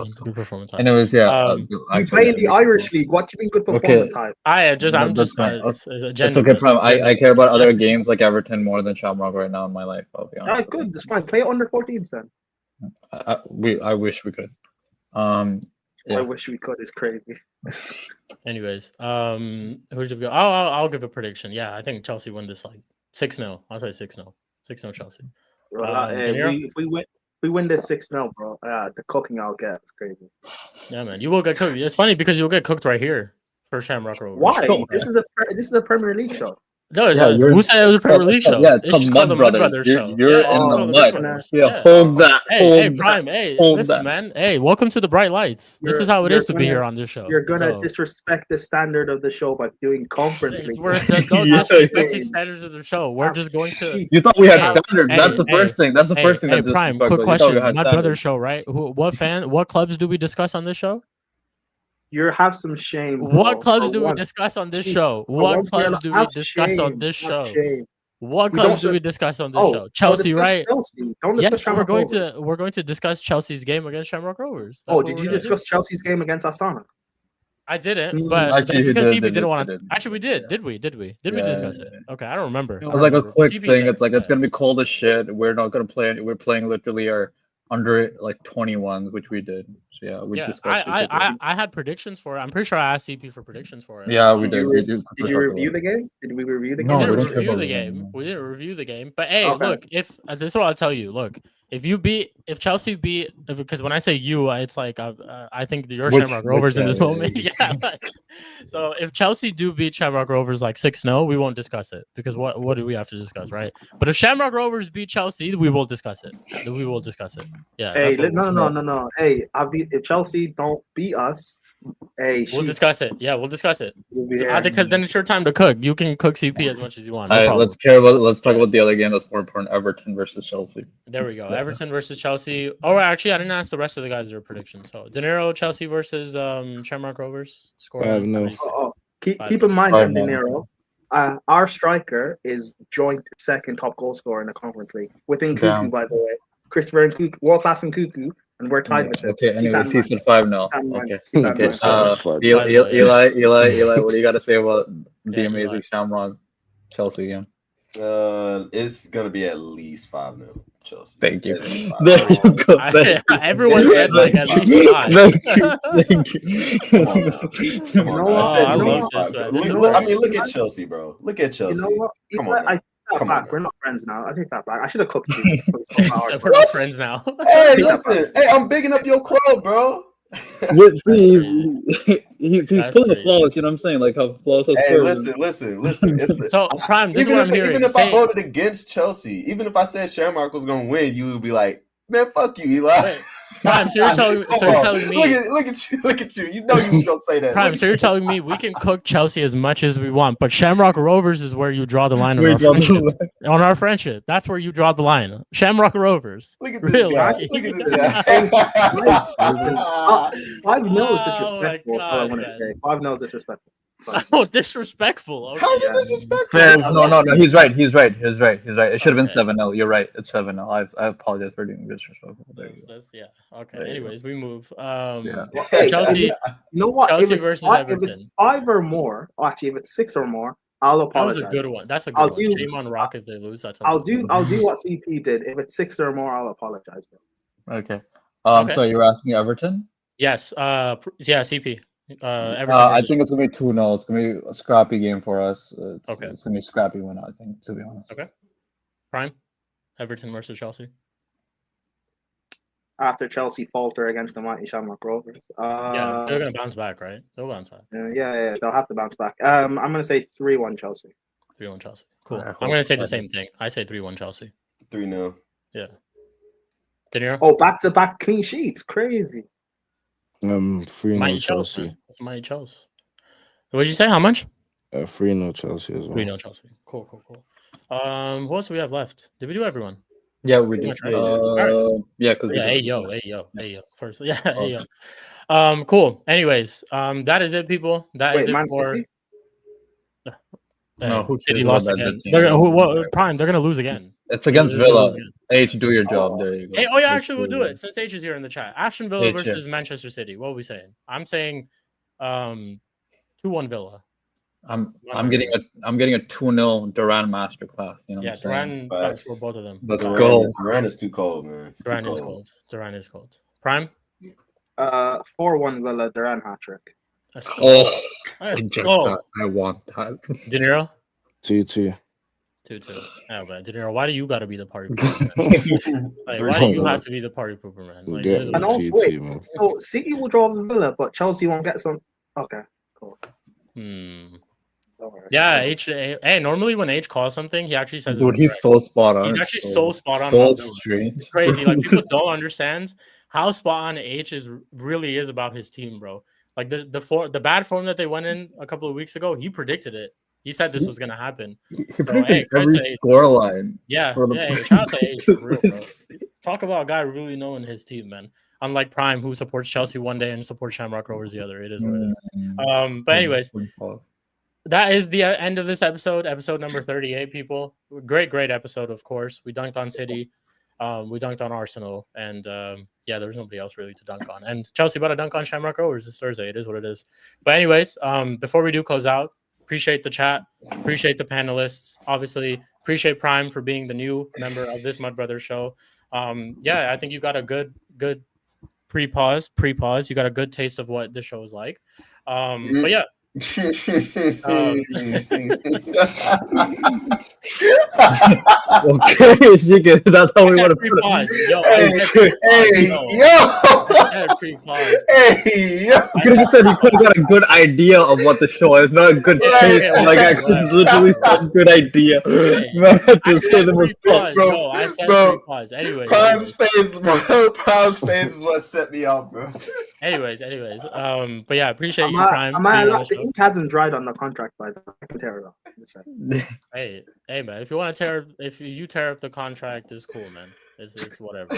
Speaker 3: Anyways, yeah.
Speaker 5: We play in the Irish League. What do you mean good performance hype?
Speaker 1: It's
Speaker 3: okay, Prime. I care about other games like Everton more than Shamrock right now in my life. I'll be honest.
Speaker 5: All right, good. That's fine. Play under 14s then.
Speaker 3: I wish we could.
Speaker 5: I wish we could. It's crazy.
Speaker 1: Anyways, who's it go? I'll give a prediction. Yeah, I think Chelsea win this like 6-0. I'll say 6-0. 6-0 Chelsea.
Speaker 5: If we win this 6-0, bro, the cooking I'll get is crazy.
Speaker 1: Yeah, man, you will get cooked. It's funny because you'll get cooked right here for Shamrock Rovers.
Speaker 5: Why? This is a Premier League show.
Speaker 1: No, who said it was a Premier League show?
Speaker 3: Yeah, it's called the Mud Brothers show. You're in the mud. Yeah, hold that.
Speaker 1: Hey, Prime. Hey, listen, man. Hey, welcome to the bright lights. This is how it is to be here on this show.
Speaker 5: You're gonna disrespect the standard of the show by doing conference league.
Speaker 1: We're not disrespecting standards of the show. We're just going to.
Speaker 3: You thought we had standards. That's the first thing. That's the first thing.
Speaker 1: Hey, Prime. Quick question. Mud Brothers show, right? What clubs do we discuss on this show?
Speaker 5: You have some shame. Bro.
Speaker 1: What clubs do we discuss on this show? What clubs do we discuss on this show? What clubs do we discuss on this show? Chelsea, right? Yes, we're going to discuss Chelsea's game against Shamrock Rovers.
Speaker 5: Did you discuss Chelsea's game against Astana?
Speaker 1: I didn't, but because he didn't want to. Actually, we did. Did we discuss it? Okay, I don't remember.
Speaker 3: It was like a quick thing. It's like it's gonna be cold as shit. We're not gonna play. We're playing literally our under like 21s, which we did. So yeah, we discussed.
Speaker 1: I had predictions for it. I'm pretty sure I asked CP for predictions for it.
Speaker 3: Yeah, we did.
Speaker 5: Did you review the game? Did we review the game?
Speaker 1: We didn't review the game. We didn't review the game. But hey, look, if this is what I'll tell you. Look, if Chelsea beat, because when I say you, it's like I think your
Speaker 3: Which-
Speaker 1: Shamrock Rovers in
Speaker 3: which-
Speaker 1: this moment. Yeah. Like, so if Chelsea do beat Shamrock Rovers like 6-0, we won't discuss it because what do we have to discuss, right? But if Shamrock Rovers beat Chelsea, we will discuss it. We will discuss it. Yeah.
Speaker 5: Hey,
Speaker 1: that's what
Speaker 5: no. Hey, if Chelsea don't beat us, hey,
Speaker 1: we'll discuss it. Yeah, we'll discuss it.
Speaker 5: will be here.
Speaker 1: Because then it's your time to cook. You can cook CP as much as you want. No
Speaker 3: All right,
Speaker 1: problem.
Speaker 3: let's talk about the other game that's more important: Everton versus Chelsea.
Speaker 1: There we go. Everton versus Chelsea. Oh, actually, I didn't ask the rest of the guys their predictions. So, De Niro, Chelsea versus Shamrock Rovers. Score.
Speaker 2: 5-0.
Speaker 5: Keep in mind,
Speaker 3: 5-0.
Speaker 5: De Niro, our striker is joint second top goal scorer in the Conference League. Within Cuckoo,
Speaker 3: Damn.
Speaker 5: by the way. Christopher and Cuckoo, world class in Cuckoo, and we're tied with him.
Speaker 3: Okay,
Speaker 5: Keep
Speaker 3: anyways,
Speaker 5: that in
Speaker 3: he
Speaker 5: mind.
Speaker 3: said 5-0.
Speaker 5: Keep that in mind.
Speaker 3: Okay.
Speaker 5: Keep that in
Speaker 3: Okay.
Speaker 5: mind.
Speaker 3: Eli, what do you got to say about the
Speaker 1: Yeah,
Speaker 3: amazing
Speaker 1: Eli.
Speaker 3: Shamrock Chelsea game?
Speaker 4: It's gonna be at least 5-0 Chelsea.
Speaker 3: Thank you.
Speaker 4: At least 5-0.
Speaker 3: There you go. Thank you.
Speaker 1: Everyone said like at least 5.
Speaker 3: Thank you.
Speaker 4: Come on,
Speaker 5: know
Speaker 4: bro.
Speaker 5: what?
Speaker 4: I said
Speaker 5: I
Speaker 4: at
Speaker 5: love
Speaker 4: least
Speaker 1: this,
Speaker 4: 5.
Speaker 1: man.
Speaker 4: Look, I mean, look at Chelsea, bro. Look at Chelsea.
Speaker 5: You know what?
Speaker 4: Come on,
Speaker 5: I
Speaker 4: man.
Speaker 5: take that
Speaker 4: Come on,
Speaker 5: back.
Speaker 4: man.
Speaker 5: We're not friends now. I take that back. I should have cooked you.
Speaker 1: He said we're
Speaker 4: What?
Speaker 1: not friends now.
Speaker 4: Hey, listen. Hey, I'm bigging up your club, bro.
Speaker 3: He's
Speaker 1: That's
Speaker 3: full of
Speaker 1: crazy.
Speaker 3: flaws, you know what I'm saying? Like how flaws are
Speaker 4: Hey,
Speaker 3: Spurs.
Speaker 4: listen. It's the,
Speaker 1: So, Prime, this is
Speaker 4: even
Speaker 1: what I'm
Speaker 4: if,
Speaker 1: hearing.
Speaker 4: even if
Speaker 1: Say-
Speaker 4: I voted against Chelsea, even if I said Shamrock was gonna win, you would be like, man, fuck you, Eli.
Speaker 1: Wait, Prime, so you're telling me.
Speaker 4: Look at you. You know you was gonna say that.
Speaker 1: Prime,
Speaker 4: Look
Speaker 1: so
Speaker 4: at
Speaker 1: you're telling me we can cook Chelsea as much as we want, but Shamrock Rovers is where you draw the line on
Speaker 3: We
Speaker 1: our
Speaker 3: draw the
Speaker 1: friendship. On our friendship, that's where you draw the line. Shamrock Rovers.
Speaker 4: Look at this
Speaker 1: Really?
Speaker 4: guy. Look at this guy.
Speaker 5: 5-0 is
Speaker 1: Oh,
Speaker 5: disrespectful.
Speaker 1: my
Speaker 5: That's all I
Speaker 1: God,
Speaker 5: want to
Speaker 1: man.
Speaker 5: say. 5-0 is disrespectful.
Speaker 1: Oh, disrespectful. Okay.
Speaker 4: How is it disrespectful?
Speaker 3: Fair. No. He's right. He's right. It should have been
Speaker 1: Okay.
Speaker 3: 7-0. You're right. It's 7-0. I apologize for doing disrespectful. There you go.
Speaker 1: Yeah. Okay.
Speaker 3: There you
Speaker 1: Anyways, we move.
Speaker 3: Yeah.
Speaker 5: Well, hey,
Speaker 1: Chelsea.
Speaker 5: You know what?
Speaker 1: Chelsea
Speaker 5: if it's
Speaker 1: versus
Speaker 5: if it's
Speaker 1: Everton.
Speaker 5: 5 or more, actually, if it's 6 or more, I'll
Speaker 1: That was
Speaker 5: apologize.
Speaker 1: a good one. That's a good
Speaker 5: I'll
Speaker 1: one.
Speaker 5: do-
Speaker 1: Shame on Rock if they lose. That's
Speaker 5: I'll do what CP did. If it's 6 or more, I'll apologize. Bro.
Speaker 3: Okay.
Speaker 1: Okay.
Speaker 3: So you're asking Everton?
Speaker 1: Yes. CP. Everton
Speaker 3: I
Speaker 1: versus-
Speaker 3: think it's gonna be 2-0. It's gonna be a scrappy game for us.
Speaker 1: Okay.
Speaker 3: It's gonna be a scrappy win, I think, to be honest.
Speaker 1: Okay. Prime. Everton versus Chelsea.
Speaker 5: After Chelsea falter against the mighty Shamrock Rovers.
Speaker 1: Yeah, they're gonna bounce back, right? They'll bounce back.
Speaker 5: Yeah, they'll have to bounce back. I'm gonna say 3-1 Chelsea.
Speaker 1: 3-1 Chelsea. Cool.
Speaker 3: I
Speaker 1: I'm
Speaker 3: hope
Speaker 1: gonna say the
Speaker 3: so.
Speaker 1: same thing. I say 3-1 Chelsea.
Speaker 4: 3-0.
Speaker 1: Yeah. De Niro?
Speaker 5: Oh, back-to-back clean sheets, crazy.
Speaker 2: 3-0
Speaker 1: Mighty
Speaker 2: Chelsea.
Speaker 1: man. That's Mighty Chelsea. What'd you say? How much?
Speaker 2: 3-0 Chelsea as well.
Speaker 1: 3-0 Chelsea. Cool. Who else do we have left? Did we do everyone?
Speaker 3: Yeah, we
Speaker 1: Pretty
Speaker 3: do.
Speaker 1: much, right?
Speaker 3: Yeah, because
Speaker 1: Yeah, hey yo. First, yeah, hey yo. Cool. Anyways, that is it, people. That is
Speaker 5: Wait,
Speaker 1: it
Speaker 5: Man
Speaker 1: for.
Speaker 5: City?
Speaker 3: No, who
Speaker 1: City
Speaker 3: cares
Speaker 1: lost
Speaker 3: about that
Speaker 1: again.
Speaker 3: team?
Speaker 1: They're Prime. They're gonna lose again.
Speaker 3: It's against
Speaker 1: They're gonna
Speaker 3: Villa.
Speaker 1: lose again.
Speaker 3: H, do your job. There you go.
Speaker 1: Hey,
Speaker 3: H,
Speaker 1: actually, we'll
Speaker 3: do
Speaker 1: do
Speaker 3: your
Speaker 1: it since H is here in the chat. Aston Villa
Speaker 3: H, yeah.
Speaker 1: versus Manchester City. What are we saying? I'm saying, 2-1 Villa.
Speaker 3: I'm getting a 2-0 Duran masterclass. You know what
Speaker 1: Yeah,
Speaker 3: I'm saying?
Speaker 1: Duran for both of them.
Speaker 3: Let's go.
Speaker 4: Duran is too cold, man. It's too
Speaker 1: Duran is cold. Prime.
Speaker 5: 4-1 Villa, Duran hat-trick.
Speaker 1: Let's go.
Speaker 3: Oh, I
Speaker 1: Let's
Speaker 3: just
Speaker 1: go.
Speaker 3: that. I want that.
Speaker 1: De Niro.
Speaker 2: 2-2.
Speaker 1: 2-2. Oh man, De Niro, why do you got to be the party pooper, man? Like, why do you have to be the party pooper, man? Like,
Speaker 2: Yeah,
Speaker 1: it is what
Speaker 5: And
Speaker 1: it is.
Speaker 5: also,
Speaker 2: 2-2,
Speaker 5: wait.
Speaker 2: man.
Speaker 5: So City will draw with Villa, but Chelsea won't get some. Okay, cool.
Speaker 1: Hmm.
Speaker 5: Don't worry.
Speaker 1: Yeah, Hey, normally when H calls something, he actually says.
Speaker 3: Dude,
Speaker 1: it
Speaker 3: he's
Speaker 1: correct.
Speaker 3: so spot on.
Speaker 1: He's actually so spot on.
Speaker 3: So
Speaker 1: about Villa.
Speaker 3: strange.
Speaker 1: Crazy. Like people don't understand how spot on H really is about his team, bro. Like the bad form that they went in a couple of weeks ago, he predicted it. He said this was gonna happen.
Speaker 3: He
Speaker 1: So,
Speaker 3: predicted
Speaker 1: hey, credit
Speaker 3: every
Speaker 1: to H.
Speaker 3: scoreline.
Speaker 1: Yeah,
Speaker 3: For the-
Speaker 1: hey, shout out to H for real, bro. Talk about a guy really knowing his team, man. Unlike Prime, who supports Chelsea one day and supports Shamrock Rovers the other. It is what it is. But anyways, that is the end of this episode number 38, people. Great episode, of course. We dunked on City. We dunked on Arsenal. And yeah, there was nobody else really to dunk on. And Chelsea about to dunk on Shamrock Rovers this Thursday. It is what it is. But anyways, before we do close out, appreciate the chat. Appreciate the panelists. Obviously, appreciate Prime for being the new member of this Mud Brothers show. Yeah, I think you got a good pre-pause. You got a good taste of what this show is like. But yeah,
Speaker 3: Okay, that's how we want to put it.
Speaker 1: Pause. Yo,
Speaker 4: Hey,
Speaker 3: You could have just said you could have got a good idea of what the show is, not a good taste. Like actually, literally some good idea. Man, to say the most
Speaker 1: pause.
Speaker 4: bro,
Speaker 1: Yo, I said
Speaker 4: bro.
Speaker 1: free pause. Anyways,
Speaker 4: Prime's face, bro. Prime's face is what set me off, bro.
Speaker 1: Anyways. But yeah, appreciate you, Prime.
Speaker 5: Am I allowed? The ink hasn't dried on the contract, by the way. I can tear it off.
Speaker 1: Hey, man, if you tear up the contract, it's cool, man. It's whatever.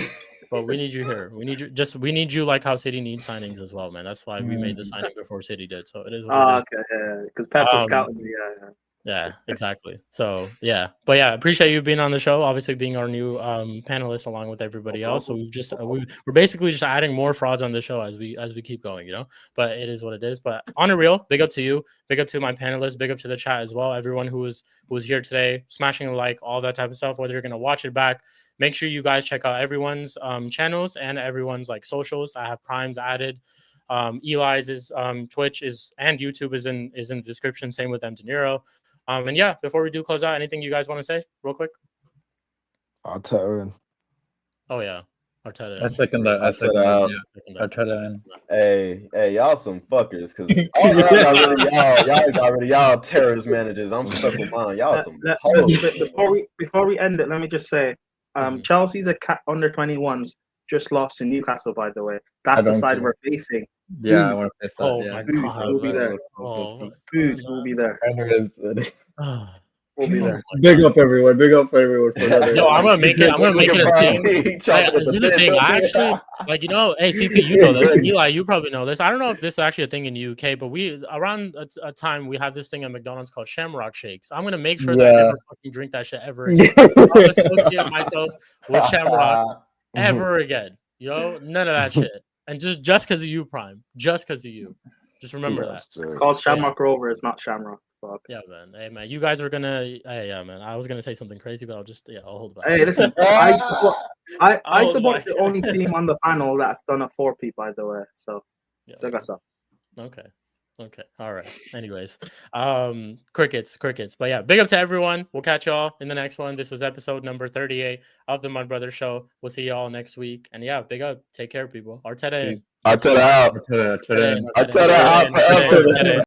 Speaker 1: But we need you here. We need you like how City needs signings as well, man. That's why we made the signing before City did. So it is what it is.
Speaker 5: Okay, yeah, because Pep was scouting me.
Speaker 1: Yeah, exactly. So yeah, but yeah, appreciate you being on the show. Obviously, being our new panelist along with everybody else. So we're basically just adding more frauds on the show as we keep going, you know. But it is what it is. But on a real, big up to you, big up to my panelists, big up to the chat as well. Everyone who was here today, smashing a like, all that type of stuff. Whether you're gonna watch it back, make sure you guys check out everyone's channels and everyone's like socials. I have Primes added. Eli's is Twitch is and YouTube is in the description. Same with M. De Niro. And yeah, before we do close out, anything you guys want to say real quick?
Speaker 2: Arteta in.
Speaker 1: Oh yeah, Arteta.
Speaker 3: I second that. Arteta in.
Speaker 4: Hey, y'all some fuckers, because y'all got rid of y'all terrorist managers. I'm stuck with mine. Y'all some hoes.
Speaker 5: Before we end it, let me just say, Chelsea's under 21s just lost to Newcastle, by the way. That's the side we're facing.
Speaker 3: Yeah, I want to face that.
Speaker 1: Oh
Speaker 3: yeah.
Speaker 1: my God,
Speaker 5: we'll be there. Food will be there. We'll be there.
Speaker 3: Big up everyone. Big up everyone. For
Speaker 1: Yo, I'm gonna make it a thing. This is the thing. I actually like, you know, hey CP, you know this. Eli, you probably know this. I don't know if this is actually a thing in the UK, but we around a time we have this thing at McDonald's called Shamrock Shakes. I'm gonna make sure that I never fucking drink that shit ever again. I'm gonna associate myself with Shamrock ever again. Yo, none of that shit. And just because of you, Prime. Just because of you. Just remember that.
Speaker 5: It's called Shamrock Rover. It's not Shamrock. Fuck.
Speaker 1: Yeah, man. Hey, man. You guys were gonna. Hey, yeah, man. I was gonna say something crazy, but I'll hold back.
Speaker 5: Hey, listen. I support the only team on the panel that's done a 4P, by the way. So, check us out.
Speaker 1: Okay. All right. Anyways, crickets. But yeah, big up to everyone. We'll catch y'all in the next one. This was episode number 38 of the Mud Brothers Show. We'll see y'all next week. And yeah, big up. Take care, people. Arteta in.
Speaker 4: Arteta out.
Speaker 3: Arteta in.
Speaker 4: Arteta out forever.